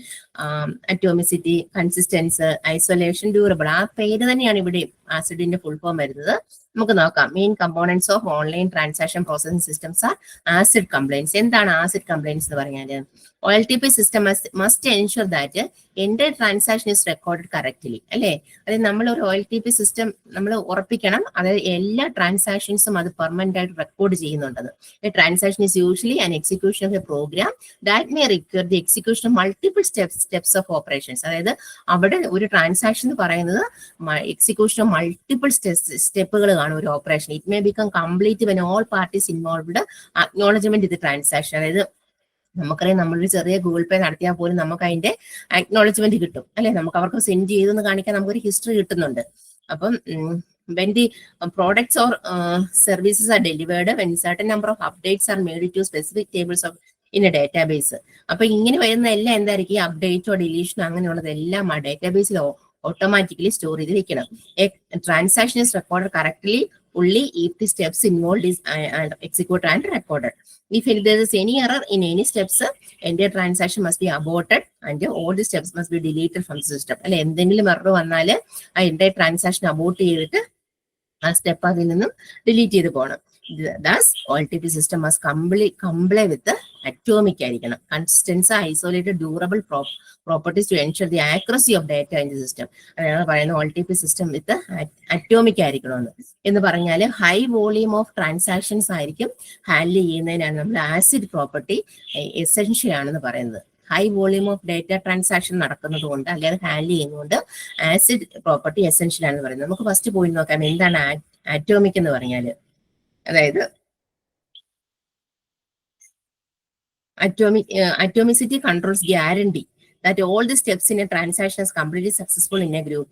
Atomicity, consistence, isolation, durable. ആ പേര് തന്നെയാണ് ഇവിടെ ആസിഡിന്റെ ഫുൾ ഫോം വരുന്നത്. നമുക്ക് നോക്കാം. Main components of online transaction processing systems are acid compliance. എന്താണ് ആസിഡ് കംപ്ലൈൻസ് എന്ന് പറഞ്ഞാൽ, OLTP system must ensure that എന്റെ ട്രാൻസാക്ഷൻ ഇസ് റെക്കോർഡ് കറക്റ്റ്ലി, അല്ലേ? അതായത് നമ്മൾ ഒരു OLTP സിസ്റ്റം നമ്മൾ ഉറപ്പിക്കണം, അതായത് എല്ലാ ട്രാൻസാക്ഷൻസും അത് പെർമനന്റ് ആയിട്ട് റെക്കോർഡ് ചെയ്യുന്നുണ്ടെന്ന്. Transaction is usually an execution of a program that may require the execution of multiple steps of operations. അതായത് അവിടെ ഒരു ട്രാൻസാക്ഷൻ എന്ന് പറയുന്നത് എക്സിക്യൂഷൻ ഓഫ് മൾട്ടിപ്പിൾ സ്റ്റെപ്പുകൾ കാണും ഒരു operation. It may become complete when all parties involved acknowledgement ഇത് transaction. അതായത് നമുക്കറിയാം, നമ്മളൊരു ചെറിയ ഗൂഗിൾ പേ നടത്തിയാൽ പോലും നമുക്ക് അതിന്റെ അക്നോളജ്മെന്റ് കിട്ടും, അല്ലെ? നമുക്ക് അവർക്ക് സെൻഡ് ചെയ്തെന്ന് കാണിക്കാൻ നമുക്കൊരു ഹിസ്റ്ററി കിട്ടുന്നുണ്ട്. അപ്പം when the products or services are delivered, when certain number of updates are made to specific tables of in a database. അപ്പൊ ഇങ്ങനെ വരുന്ന എല്ലാം എന്തായിരിക്കും, അപ്ഡേറ്റോ ഡിലീഷനോ അങ്ങനെയുള്ളതെല്ലാം ആ ഡേറ്റാബേസിൽ ഓട്ടോമാറ്റിക്കലി സ്റ്റോർ ചെയ്ത് വെക്കണം. Transaction is record correctly only if the steps involved is executed and recorded. If there is any error in any steps, entire transaction must be aborted and all the steps must be deleted from the system. അല്ലെ, എന്തെങ്കിലും error വന്നാൽ ആ entire transaction abort ചെയ്തിട്ട് ആ step അതിൽ നിന്നും delete ചെയ്ത് പോകണം. Thus, OLTP system must comply with the atomic ആയിരിക്കണം. Consistency, isolated, durable properties to ensure the accuracy of data in the system. അതാണ് പറയുന്നത് OLTP system with atomic ആയിരിക്കണമെന്ന്. എന്ന് പറഞ്ഞാൽ ഹൈ വോളിയം ഓഫ് ട്രാൻസാക്ഷൻസ് ആയിരിക്കും ഹാൻഡിൽ ചെയ്യുന്നതിനാണ് നമ്മൾ ആസിഡ് പ്രോപ്പർട്ടി എസെൻഷ്യൽ ആണെന്ന് പറയുന്നത്. High volume of data transaction നടക്കുന്നത് കൊണ്ട്, അല്ലെങ്കിൽ ഹാൻഡിൽ ചെയ്യുന്നതുകൊണ്ട് ആസിഡ് പ്രോപ്പർട്ടി എസെൻഷ്യൽ ആണെന്ന് പറയുന്നത്. നമുക്ക് ഫസ്റ്റ് പോയി നോക്കാം എന്താണ് ആറ്റോമിക് എന്ന് പറഞ്ഞാൽ. അതായത് atomicity controls guarantee that all the steps in a transaction is completely successful in a group.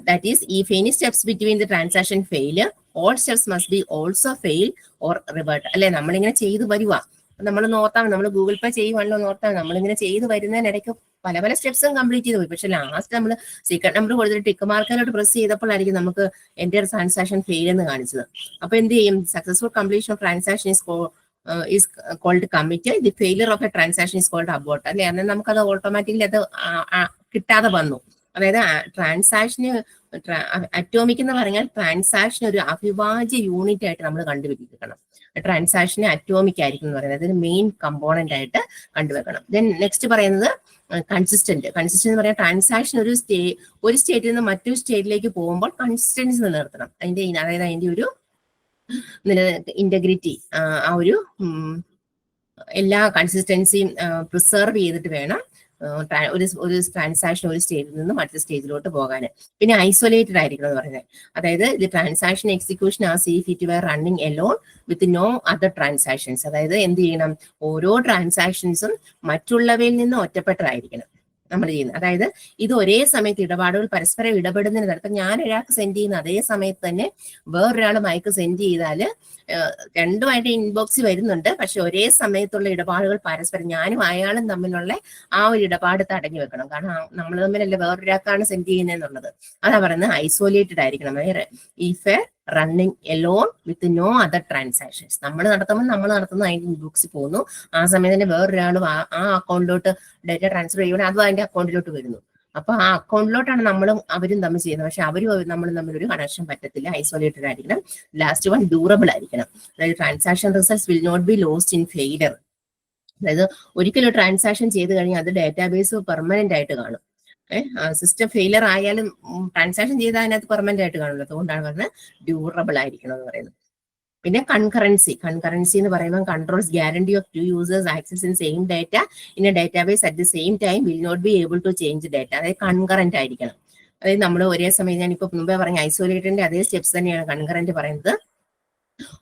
That is, if any steps between the transaction fail, all steps must be also fail or revert. അല്ലെ, നമ്മളിങ്ങനെ ചെയ്ത് വരുക, നമ്മൾ നോർത്താണ്, നമ്മൾ Google പേ ചെയ്യുവാണല്ലോ നോർത്താണ്, നമ്മളിങ്ങനെ ചെയ്ത് വരുന്നതിനിടയ്ക്ക് പല പല സ്റ്റെപ്സും കംപ്ലീറ്റ് ചെയ്ത് പോയി. പക്ഷെ ലാസ്റ്റ് നമ്മൾ സീക്രട്ട് നമ്പർ കൊടുത്തിട്ട് ടിക്ക് മാർക്കിലോട്ട് പ്രസ് ചെയ്തപ്പോഴായിരിക്കും നമുക്ക് എൻ്റെ ട്രാൻസാക്ഷൻ ഫെയിൽ എന്ന് കാണിച്ചത്. അപ്പൊ എന്ത് ചെയ്യും? Successful completion of transaction is called commit. The failure of a transaction is called abort. അല്ലെ, എന്നാൽ നമുക്കത് ഓട്ടോമാറ്റിക്കലി അത് കിട്ടാതെ വന്നു. അതായത് ട്രാൻസാക്ഷന് അറ്റോമിക് എന്ന് പറഞ്ഞാൽ ട്രാൻസാക്ഷൻ ഒരു അവിഭാജ്യ യൂണിറ്റ് ആയിട്ട് നമ്മൾ കണ്ടുപിടിക്കണം. ട്രാൻസാക്ഷന് അറ്റോമിക് ആയിരിക്കും എന്ന് പറയുന്നത്, അതിന് മെയിൻ കമ്പോണന്റ് ആയിട്ട് കണ്ടുവെക്കണം. ദെൻ നെക്സ്റ്റ് പറയുന്നത് കൺസിസ്റ്റന്റ്. കൺസിസ്റ്റന്റ് എന്ന് പറയാൻ ട്രാൻസാക്ഷൻ ഒരു സ്റ്റേറ്റിൽ നിന്ന് മറ്റൊരു സ്റ്റേറ്റിലേക്ക് പോകുമ്പോൾ കൺസിസ്റ്റൻസി നിലനിർത്തണം. അതായത് അതിന്റെ ഒരു ഇന്റഗ്രിറ്റി, ആ ഒരു എല്ലാ കൺസിസ്റ്റൻസിയും പ്രിസർവ് ചെയ്തിട്ട് വേണം ഒരു ട്രാൻസാക്ഷൻ ഒരു സ്റ്റേജിൽ നിന്ന് മറ്റൊരു സ്റ്റേജിലോട്ട് പോകാൻ. പിന്നെ ഐസൊലേറ്റഡ് ആയിരിക്കണം എന്ന് പറയുന്നത്, അതായത് ഇത് ട്രാൻസാക്ഷൻ എക്സിക്യൂഷൻ ആ see it were running alone with no other transactions. അതായത് എന്ത് ചെയ്യണം, ഓരോ ട്രാൻസാക്ഷൻസും മറ്റുള്ളവയിൽ നിന്ന് ഒറ്റപ്പെട്ടതായിരിക്കണം നമ്മൾ ചെയ്യുന്നത്. അതായത് ഇത് ഒരേ സമയത്ത് ഇടപാടുകൾ പരസ്പരം ഇടപെടുന്നതിന് തരത്തിൽ ഞാൻ ഒരാൾക്ക് സെൻഡ് ചെയ്യുന്ന അതേ സമയത്ത് തന്നെ വേറൊരാൾ മൈക്ക് സെൻഡ് ചെയ്താൽ രണ്ടുമായിട്ട് ഇൻബോക്സിൽ വരുന്നുണ്ട്, പക്ഷെ ഒരേ സമയത്തുള്ള ഇടപാടുകൾ പരസ്പരം ഞാനും അയാളും തമ്മിലുള്ള ആ ഒരു ഇടപാട് തടഞ്ഞു വെക്കണം. കാരണം നമ്മൾ തമ്മിലല്ല വേറൊരാൾക്കാണ് സെൻഡ് ചെയ്യുന്നതെന്നുള്ളത്. അതാ പറയുന്നത് ഐസോലേറ്റഡ് ആയിരിക്കണം. If a running alone with no other transactions. നമ്മൾ നടത്തുന്ന അതിന്റെ ഇൻബോക്സിൽ പോകുന്നു, ആ സമയത്ത് തന്നെ വേറൊരാളും ആ അക്കൗണ്ടിലോട്ട് ഡേറ്റ ട്രാൻസ്ഫർ ചെയ്യുമ്പോൾ അതും അതിന്റെ അക്കൗണ്ടിലോട്ട് വരുന്നു. അപ്പൊ ആ അക്കൗണ്ടിലോട്ടാണ് നമ്മളും അവരും തമ്മിൽ ചെയ്യുന്നത്, പക്ഷെ അവരും നമ്മളും തമ്മിൽ ഒരു കണക്ഷൻ പറ്റത്തില്ല. ഐസോലേറ്റഡ് ആയിരിക്കണം. ലാസ്റ്റ് വൺ ഡ്യൂറബിൾ ആയിരിക്കണം. അതായത് transaction results will not be lost in failure. അതായത് ഒരിക്കലും ട്രാൻസാക്ഷൻ ചെയ്ത് കഴിഞ്ഞാൽ അത് ഡേറ്റാബേസ് പെർമനന്റ് ആയിട്ട് കാണും. സിസ്റ്റം ഫെയിലർ ആയാലും ട്രാൻസാക്ഷൻ ചെയ്താൽ അതിനകത്ത് പെർമനന്റ് ആയിട്ട് കാണുമല്ലോ. അതുകൊണ്ടാണ് പറഞ്ഞത് ഡ്യൂറബിൾ ആയിരിക്കണം എന്ന് പറയുന്നത്. പിന്നെ കൺകറൻസി എന്ന് പറയുമ്പോൾ controls guarantee of two users access in same data in a database at the same time will not be able to change data. അതായത് കൺകറന്റ് ആയിരിക്കണം. അതായത് നമ്മൾ ഒരേ സമയം, ഞാനിപ്പോ മുമ്പേ പറഞ്ഞ ഐസോലേറ്റഡിന്റെ അതേ സ്റ്റെപ്സ് തന്നെയാണ് കൺകറന്റ് പറയുന്നത്.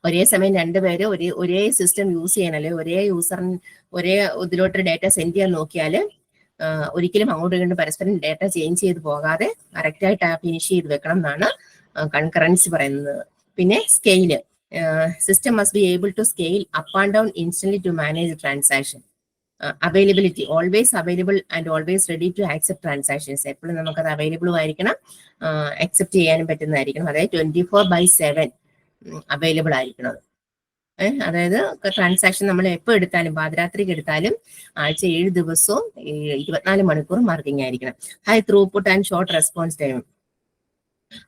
ഒരേ സമയം രണ്ടുപേര് ഒരേ സിസ്റ്റം യൂസ് ചെയ്യാൻ, അല്ലെങ്കിൽ ഒരേ ഇതിലോട്ട് ഡാറ്റ സെൻഡ് ചെയ്യാൻ നോക്കിയാൽ ഒരിക്കലും അങ്ങോട്ടും ഇങ്ങോട്ടും പരസ്പരം ഡാറ്റ ചേഞ്ച് ചെയ്ത് പോകാതെ കറക്റ്റായിട്ട് ആപ്പ് ഫിനിഷ് ചെയ്ത് വെക്കണം എന്നാണ് കൺകറൻസി പറയുന്നത്. പിന്നെ scale, system must be able to scale up and down instantly to manage transaction. Availability, always available and always ready to accept transactions. എപ്പോഴും നമുക്കത് അവൈലബിളും ആയിരിക്കണം, അക്സെപ്റ്റ് ചെയ്യാനും പറ്റുന്നതായിരിക്കണം. അതായത് 24/7 അവൈലബിൾ ആയിരിക്കണം. അതായത് ട്രാൻസാക്ഷൻ നമ്മൾ എപ്പോൾ എടുത്താലും, പാതിരാത്രിക്ക് എടുത്താലും ആഴ്ച 7 ദിവസവും 24 മണിക്കൂർ മാർക്കിംഗ് ആയിരിക്കണം. High throughput and short response time.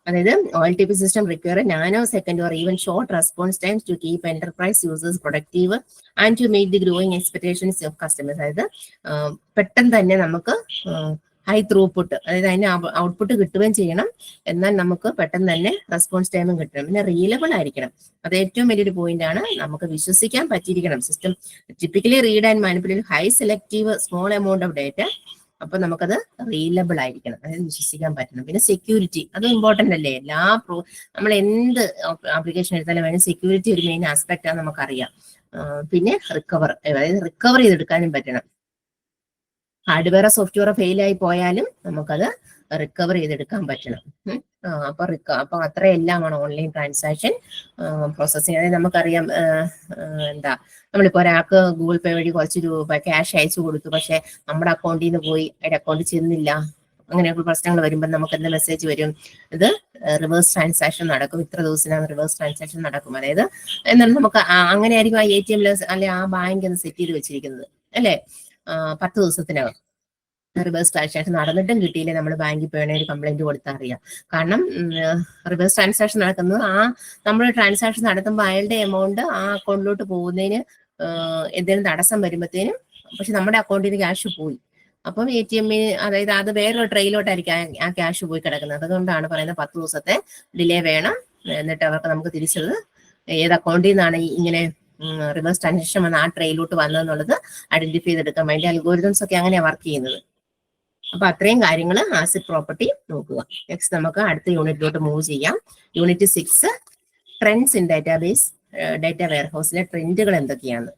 അതായത് OLTP system require nanosecond or even short response times to keep enterprise users productive and to meet the growing expectations of customers. അതായത് പെട്ടെന്ന് തന്നെ നമുക്ക് ഹൈ ത്രൂപുട്ട്, അതായത് അതിന് output കിട്ടുകയും ചെയ്യണം, എന്നാൽ നമുക്ക് പെട്ടെന്ന് തന്നെ റെസ്പോൺസ് ടൈമും കിട്ടണം, പിന്നെ റിയലബിൾ ആയിരിക്കണം. അത് ഏറ്റവും വലിയൊരു പോയിന്റ് ആണ്. നമുക്ക് വിശ്വസിക്കാൻ പറ്റിയിരിക്കണം. System typically read and manipulate high selective small amount of data. അപ്പൊ നമുക്കത് റീലബിൾ ആയിരിക്കണം, അതായത് വിശ്വസിക്കാൻ പറ്റണം. പിന്നെ സെക്യൂരിറ്റി, അത് ഇമ്പോർട്ടന്റ് അല്ലേ. നമ്മൾ എന്ത് ആപ്ലിക്കേഷൻ എടുത്താലും അതിന് സെക്യൂരിറ്റി ഒരു മെയിൻ ആസ്പെക്ട് ആണ്, നമുക്കറിയാം. പിന്നെ അതായത് റിക്കവർ ചെയ്തെടുക്കാനും പറ്റണം. ഹാർഡ്വെയറോ സോഫ്റ്റ്വെയറോ ഫെയിൽ ആയി പോയാലും നമുക്കത് റിക്കവർ ചെയ്തെടുക്കാൻ പറ്റണം. അപ്പൊ അത്രയെല്ലാമാണ് ഓൺലൈൻ ട്രാൻസാക്ഷൻ പ്രോസസ്സിങ്. അതായത് നമുക്കറിയാം, എന്താ, നമ്മളിപ്പോ ഒരാൾക്ക് ഗൂഗിൾ പേ വഴി കുറച്ച് രൂപ ക്യാഷ് അയച്ചു കൊടുത്തു, പക്ഷെ നമ്മുടെ അക്കൗണ്ടിൽ നിന്ന് പോയി അതിന്റെ അക്കൗണ്ടിൽ ചെന്നില്ല. അങ്ങനെയൊക്കെ പ്രശ്നങ്ങൾ വരുമ്പോൾ നമുക്ക് എന്താ മെസ്സേജ് വരും? ഇത് റിവേഴ്സ് ട്രാൻസാക്ഷൻ നടക്കും, ഇത്ര ദിവസത്തിനകം റിവേഴ്സ് ട്രാൻസാക്ഷൻ നടക്കും. അതായത് എന്നാൽ നമുക്ക് അങ്ങനെയായിരിക്കും ആ ATM അല്ലെ ആ ബാങ്ക് എന്ന് സെറ്റ് ചെയ്ത് വെച്ചിരിക്കുന്നത്, അല്ലെ? 10 ദിവസത്തിനകം റിവേഴ്സ് ട്രാൻസാക്ഷൻ നടന്നിട്ടും കിട്ടിയില്ലേ, നമ്മൾ ബാങ്കിൽ പോയണ ഒരു കംപ്ലൈന്റ് കൊടുത്താൽ അറിയാം. കാരണം റിവേഴ്സ് ട്രാൻസാക്ഷൻ നടക്കുന്നത് നമ്മൾ ട്രാൻസാക്ഷൻ നടത്തുമ്പോൾ അയാളുടെ എമൗണ്ട് ആ അക്കൗണ്ടിലോട്ട് പോകുന്നതിന് എന്തെങ്കിലും തടസ്സം വരുമ്പോഴത്തേനും, പക്ഷെ നമ്മുടെ അക്കൗണ്ടിൽ നിന്ന് ക്യാഷ് പോയി. അപ്പം ATM, അതായത് അത് വേറൊരു ട്രെയിലോട്ടായിരിക്കും ആ ക്യാഷ് പോയി കിടക്കുന്നത്. അതുകൊണ്ടാണ് പറയുന്നത് 10 ദിവസത്തെ ഡിലേ വേണം, എന്നിട്ട് അവർക്ക് നമുക്ക് തിരിച്ചത് ഏത് അക്കൗണ്ടിൽ നിന്നാണ് ഇങ്ങനെ റിവേഴ്സ് ട്രാൻസാക്ഷൻ വന്ന് ആ ട്രെയിലോട്ട് വന്നതെന്നുള്ളത് ഐഡന്റിഫൈ ചെയ്തെടുക്കാൻ വേണ്ടി അൽഗോരിതംസ് ഒക്കെ അങ്ങനെയാണ് വർക്ക് ചെയ്യുന്നത്. അപ്പൊ അത്രയും കാര്യങ്ങൾ ആസിഡ് പ്രോപ്പർട്ടി നോക്കുക. നെക്സ്റ്റ് നമുക്ക് അടുത്ത യൂണിറ്റിലോട്ട് മൂവ് ചെയ്യാം. Unit 6, trends in database data വെയർഹൗസിലെ ട്രെൻഡുകൾ എന്തൊക്കെയാണ്?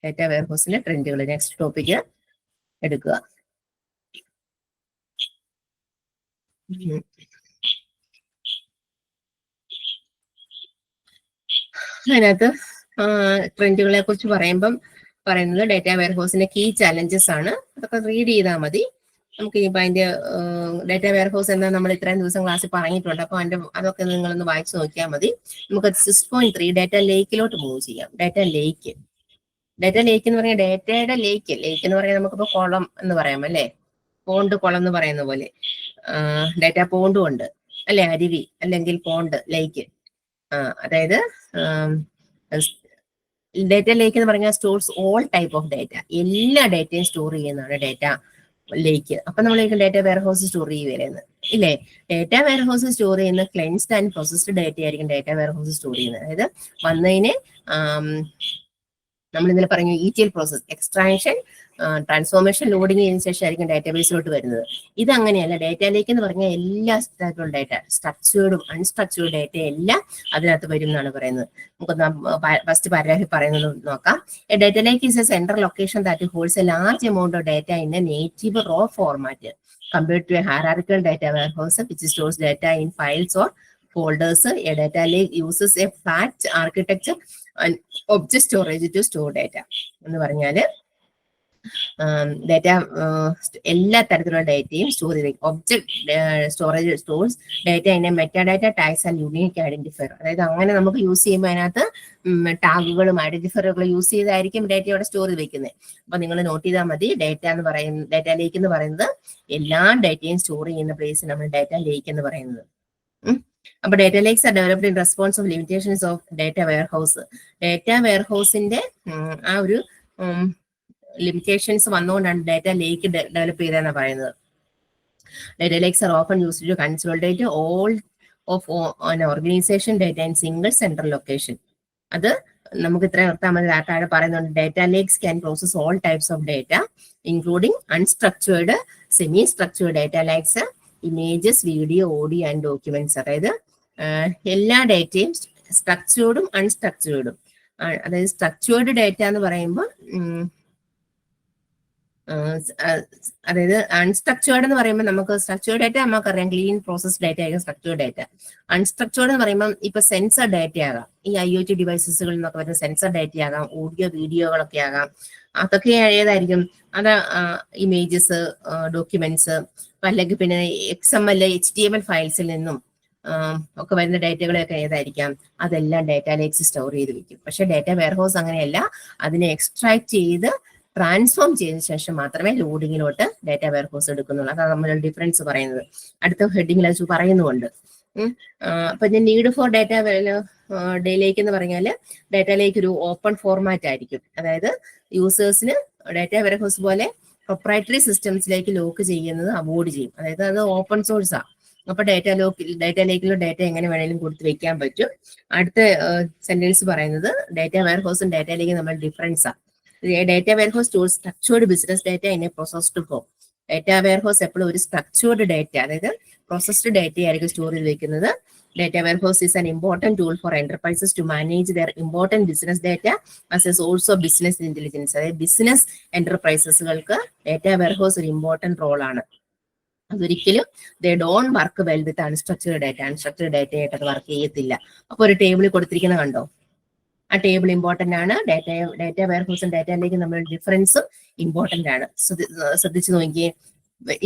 ഡാറ്റ വെയർഹൗസിലെ ട്രെൻഡുകൾ നെക്സ്റ്റ് ടോപ്പിക്ക് എടുക്കുക. അതിനകത്ത് ട്രെൻഡുകളെ കുറിച്ച് പറയുന്നത് ഡാറ്റ വെയർഹൗസിന്റെ കീ ചാലഞ്ചസ് ആണ്. അതൊക്കെ റീഡ് ചെയ്താൽ മതി. നമുക്ക് ഇനിയിപ്പോൾ അതിന്റെ ഡാറ്റ വെയർഹൗസ് എന്താ നമ്മൾ ഇത്രയും ദിവസം ക്ലാസ്സിൽ പറഞ്ഞിട്ടുണ്ട്. അപ്പൊ അതൊക്കെ നിങ്ങളൊന്ന് വായിച്ചു നോക്കിയാൽ മതി. നമുക്ക് 6.3 ഡാറ്റ ലേക്കിലോട്ട് മൂവ് ചെയ്യാം. ഡാറ്റ ലേക്ക് എന്ന് പറഞ്ഞാൽ ഡാറ്റയുടെ ലേക്ക് എന്ന് പറയാൻ നമുക്കിപ്പോ കുളം എന്ന് പറയാം, അല്ലെ? പോണ്ട്, കുളം എന്ന് പറയുന്ന പോലെ ഡാറ്റ പോണ്ടും ഉണ്ട്, അല്ലെ? അരുവി അല്ലെങ്കിൽ പോണ്ട്, ലേക്ക്. അതായത് ഡാറ്റ ലേക്ക് എന്ന് പറഞ്ഞാൽ stores all type of data, എല്ലാ ഡാറ്റയും സ്റ്റോർ ചെയ്യുന്നതാണ് ഡാറ്റ ലേക്ക്. അപ്പൊ നമ്മൾ ഡാറ്റ വെയർഹൗസ് സ്റ്റോർ ചെയ്യുകയായിരുന്നു, ഇല്ലേ? ഡാറ്റ വെയർഹൗസ് സ്റ്റോർ ചെയ്യുന്ന ക്ലെൻസ്ഡ് ആൻഡ് പ്രോസസ്ഡ് ഡാറ്റ ആയിരിക്കും ഡാറ്റ വെയർഹൗസ് സ്റ്റോർ ചെയ്യുന്നത്. അതായത് വന്നതിനെ നമ്മൾ ഇന്നലെ പറഞ്ഞു ETL process, extraction, transformation, loading ചെയ്തതിനു ശേഷം ആയിരിക്കും ഡാറ്റാബേസിലോട്ട് വരുന്നത്. ഇത് അങ്ങനെയല്ല. ഡാറ്റ ലേക്ക് എന്ന് പറഞ്ഞാൽ എല്ലാ തരത്തിലുള്ള ഡാറ്റ, സ്ട്രക്ചേർഡും അൺസ്ട്രക്ചേർഡ് ഡാറ്റ എല്ലാം അതിനകത്ത് വരും എന്നാണ് പറയുന്നത്. നമുക്ക് ഫസ്റ്റ് പാരഗ്രാഫിൽ പറയുന്നത് നോക്കാം. A data lake is a central location that holds a large amount of data in a native raw format compared to a hierarchical data warehouse which stores data in files or folders. A data lake uses a flat architecture and object storage to store data. എന്ന് പറഞ്ഞാല് data എല്ലാ തരത്തിലുള്ള ഡാറ്റയും store ചെയ്ത് object storage stores data in metadata tags and unique identifier. അതായത് അങ്ങനെ നമുക്ക് use ചെയ്യുമ്പോൾ അതിനകത്ത് ടാഗുകളും ഐഡന്റിഫയറുകളും യൂസ് ചെയ്തായിരിക്കും ഡാറ്റയോടെ സ്റ്റോർ ചെയ്ത് വെക്കുന്നത്. അപ്പൊ നിങ്ങൾ നോട്ട് ചെയ്താൽ മതി. ഡാറ്റ ലേക്ക് എന്ന് പറയുന്നത് എല്ലാ ഡാറ്റയും സ്റ്റോർ ചെയ്യുന്ന പ്ലേസ് നമ്മൾ ഡാറ്റ ലേക്ക് എന്ന് പറയുന്നത്. അപ്പൊ data lakes are developed in response of limitations of data warehouse. Data വെയർഹൗസിന്റെ ആ ഒരു ലിമിറ്റേഷൻസ് വന്നുകൊണ്ടാണ് ഡാറ്റ ലേക്ക് ഡെവലപ്പ് ചെയ്തതെന്ന് പറയുന്നത്. Data lakes are often used to consolidate all of an organization data in single central location. അത് നമുക്ക് ഇത്രയും ഓർത്താൽ മതി. താഴെ പറയുന്നുണ്ട് data lakes can process all types of data including unstructured, semi structured data lakes, images, video, audio and documents. അതായത് എല്ലാ ഡാറ്റയും സ്ട്രക്ചേർഡും അൺസ്ട്രക്ചേർഡും. അതായത് സ്ട്രക്ചേർഡ് ഡാറ്റ എന്ന് പറയുമ്പോൾ അതായത് അൺസ്ട്രക്ചേർഡ് എന്ന് പറയുമ്പോൾ നമുക്ക് സ്ട്രക്ചേർഡ് ഡാറ്റ നമുക്കറിയാം, ക്ലീൻ പ്രോസസ് ഡാറ്റ ആയിരിക്കും സ്ട്രക്ചേർഡ് ഡാറ്റ. അൺസ്ട്രക്ചേർഡ് എന്ന് പറയുമ്പോൾ ഇപ്പൊ സെൻസർ ഡാറ്റ ആകാം, ഈ IoT ഡിവൈസസുകളിൽ നിന്നൊക്കെ വരുന്ന സെൻസർ ഡാറ്റ ആകാം, ഓഡിയോ വീഡിയോകളൊക്കെ ആകാം. അതൊക്കെ ഏതായിരിക്കും? അത് ഇമേജസ്, ഡോക്യുമെന്റ്സ്, അല്ലെങ്കിൽ പിന്നെ XML, HTML ഫയൽസിൽ നിന്നും ഒക്കെ വരുന്ന ഡാറ്റകളൊക്കെ ഏതായിരിക്കാം? അതെല്ലാം ഡാറ്റ ലേക്സ് സ്റ്റോർ ചെയ്ത് വെക്കും. പക്ഷെ ഡാറ്റ വെയർഹൗസ് അങ്ങനെയല്ല. അതിനെ എക്സ്ട്രാക്ട് ചെയ്ത് ട്രാൻസ്ഫോം ചെയ്ത ശേഷം മാത്രമേ ലോഡിങ്ങിലോട്ട് ഡാറ്റ വെയർഹൗസ് എടുക്കുന്നുള്ളൂ. അതാണ് നമ്മൾ ഡിഫറൻസ് പറയുന്നത്. അടുത്ത ഹെഡിങ്ങിൽ അത് പറയുന്നുണ്ട്. അപ്പൊ നീഡ് ഫോർ ഡാറ്റ ഡേ ലേക്ക് എന്ന് പറഞ്ഞാൽ ഡാറ്റ ലേക്ക് ഒരു ഓപ്പൺ ഫോർമാറ്റ് ആയിരിക്കും. അതായത് യൂസേഴ്സിന് ഡാറ്റ വെയർഹൗസ് പോലെ പ്രൊപ്രൈറ്ററി സിസ്റ്റംസിലേക്ക് ലോക്ക് ചെയ്യുന്നത് അവോയ്ഡ് ചെയ്യും. അതായത് അത് ഓപ്പൺ സോഴ്സ് ആണ്. അപ്പൊ ഡാറ്റ ലേക്കിലോ ഡാറ്റ എങ്ങനെ വേണമെങ്കിലും കൊടുത്ത് വെക്കാൻ പറ്റും. അടുത്ത സെന്റൻസ് പറയുന്നത് ഡാറ്റ വെയർഹൗസും ഡാറ്റ ലേക്ക് നമ്മൾ ഡിഫറൻസ് ആണ്. Data warehouse store structured business data in A processed form. Data warehouse എപ്പോഴും ഒരു സ്ട്രക്ചേർഡ് ഡാറ്റ, അതായത് പ്രോസസ്ഡ് ഡാറ്റ ആയിരിക്കും സ്റ്റോർ ചെയ്ത് വെക്കുന്നത്. Data warehouse is an important tool for enterprises to manage their important business data as a source of business intelligence. അതായത് business എന്റർപ്രൈസസുകൾക്ക് data warehouse ഒരു important role ആണ്. അതൊരിക്കലും they don't work well with unstructured data. Unstructured data ആയിട്ട് അത് work ചെയ്യത്തില്ല. അപ്പൊ ഒരു ടേബിളിൽ കൊടുത്തിരിക്കുന്നത് കണ്ടോ, ആ ടേബിൾ ഇമ്പോർട്ടന്റ് ആണ്. ഡാറ്റ വെയർഹൗസും ഡാറ്റയിലേക്ക് നമ്മൾ ഡിഫറൻസും ഇമ്പോർട്ടന്റ് ആണ്. ശ്രദ്ധിച്ചു നോക്കിയേ,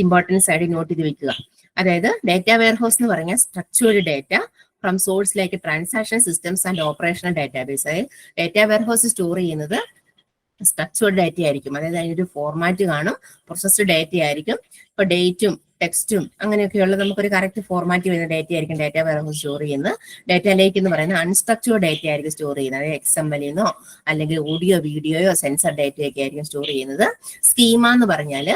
ഇമ്പോർട്ടൻസ് ആയിട്ട് നോട്ട് ചെയ്ത് വെക്കുക. അതായത് ഡാറ്റ വെയർഹൗസ് എന്ന് പറഞ്ഞാൽ structured data from source like transaction systems and operational database. അതായത് ഡാറ്റ വെയർഹൗസ് സ്റ്റോർ ചെയ്യുന്നത് സ്ട്രക്ചേർഡ് ഡാറ്റ ആയിരിക്കും. അതായത് അതിനൊരു ഫോർമാറ്റ് കാണും, പ്രൊസസ്ഡ് ഡാറ്റ ആയിരിക്കും. ഇപ്പൊ ഡേറ്റും ടെക്സ്റ്റും അങ്ങനെയൊക്കെയുള്ള നമുക്കൊരു കറക്റ്റ് ഫോർമാറ്റ് വരുന്ന ഡാറ്റ ആയിരിക്കും ഡാറ്റ വെയർഹൗസ് സ്റ്റോർ ചെയ്യുന്നത്. ഡാറ്റ ലേക്ക് എന്ന് പറയുന്നത് അൺസ്ട്രക്ചേർഡ് ഡാറ്റ ആയിരിക്കും സ്റ്റോർ ചെയ്യുന്നത്. അതായത് XML നിന്നോ അല്ലെങ്കിൽ ഓഡിയോ വീഡിയോയോ സെൻസർ ഡാറ്റയൊക്കെ ആയിരിക്കും സ്റ്റോർ ചെയ്യുന്നത്. സ്കീമ എന്ന് പറഞ്ഞാൽ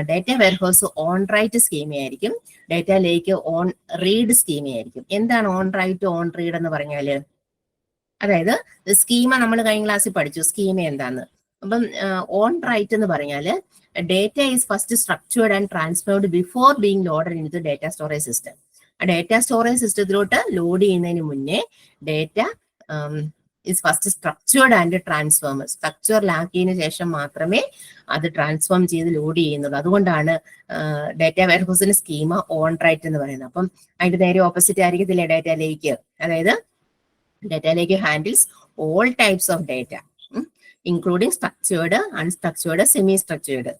ഡാറ്റ വെയർഹൗസ് ഓൺ റൈറ്റ് സ്കീമയായിരിക്കും, ഡാറ്റ ലേക്ക് ഓൺ റീഡ് സ്കീമയായിരിക്കും. എന്താണ് ഓൺ റൈറ്റ് ഓൺ റീഡ് എന്ന് പറഞ്ഞാല്? അതായത് സ്കീമ നമ്മൾ കഴിഞ്ഞ ക്ലാസ്സിൽ പഠിച്ചു സ്കീമ എന്താന്ന്. അപ്പം ഓൺ റൈറ്റ് എന്ന് പറഞ്ഞാല് data is first structured and transferred before being loaded into data storage system. ആ ഡാറ്റ സ്റ്റോറേജ് സിസ്റ്റത്തിലോട്ട് ലോഡ് ചെയ്യുന്നതിന് മുന്നേ data is first structured and transformed. സ്ട്രക്ചറിലാക്കിയതിനു ശേഷം മാത്രമേ അത് ട്രാൻസ്ഫോം ചെയ്ത് ലോഡ് ചെയ്യുന്നുള്ളൂ. അതുകൊണ്ടാണ് ഡാറ്റ വെയർഹൗസിന് സ്കീമ ഓൺ റൈറ്റ് എന്ന് പറയുന്നത്. അപ്പം അതിന്റെ നേരെ ഓപ്പോസിറ്റ് ആയിരിക്കത്തില്ലേ ഡാറ്റ ലേക്ക്. അതായത് data lake handles all types of data including structured, unstructured, semi structured.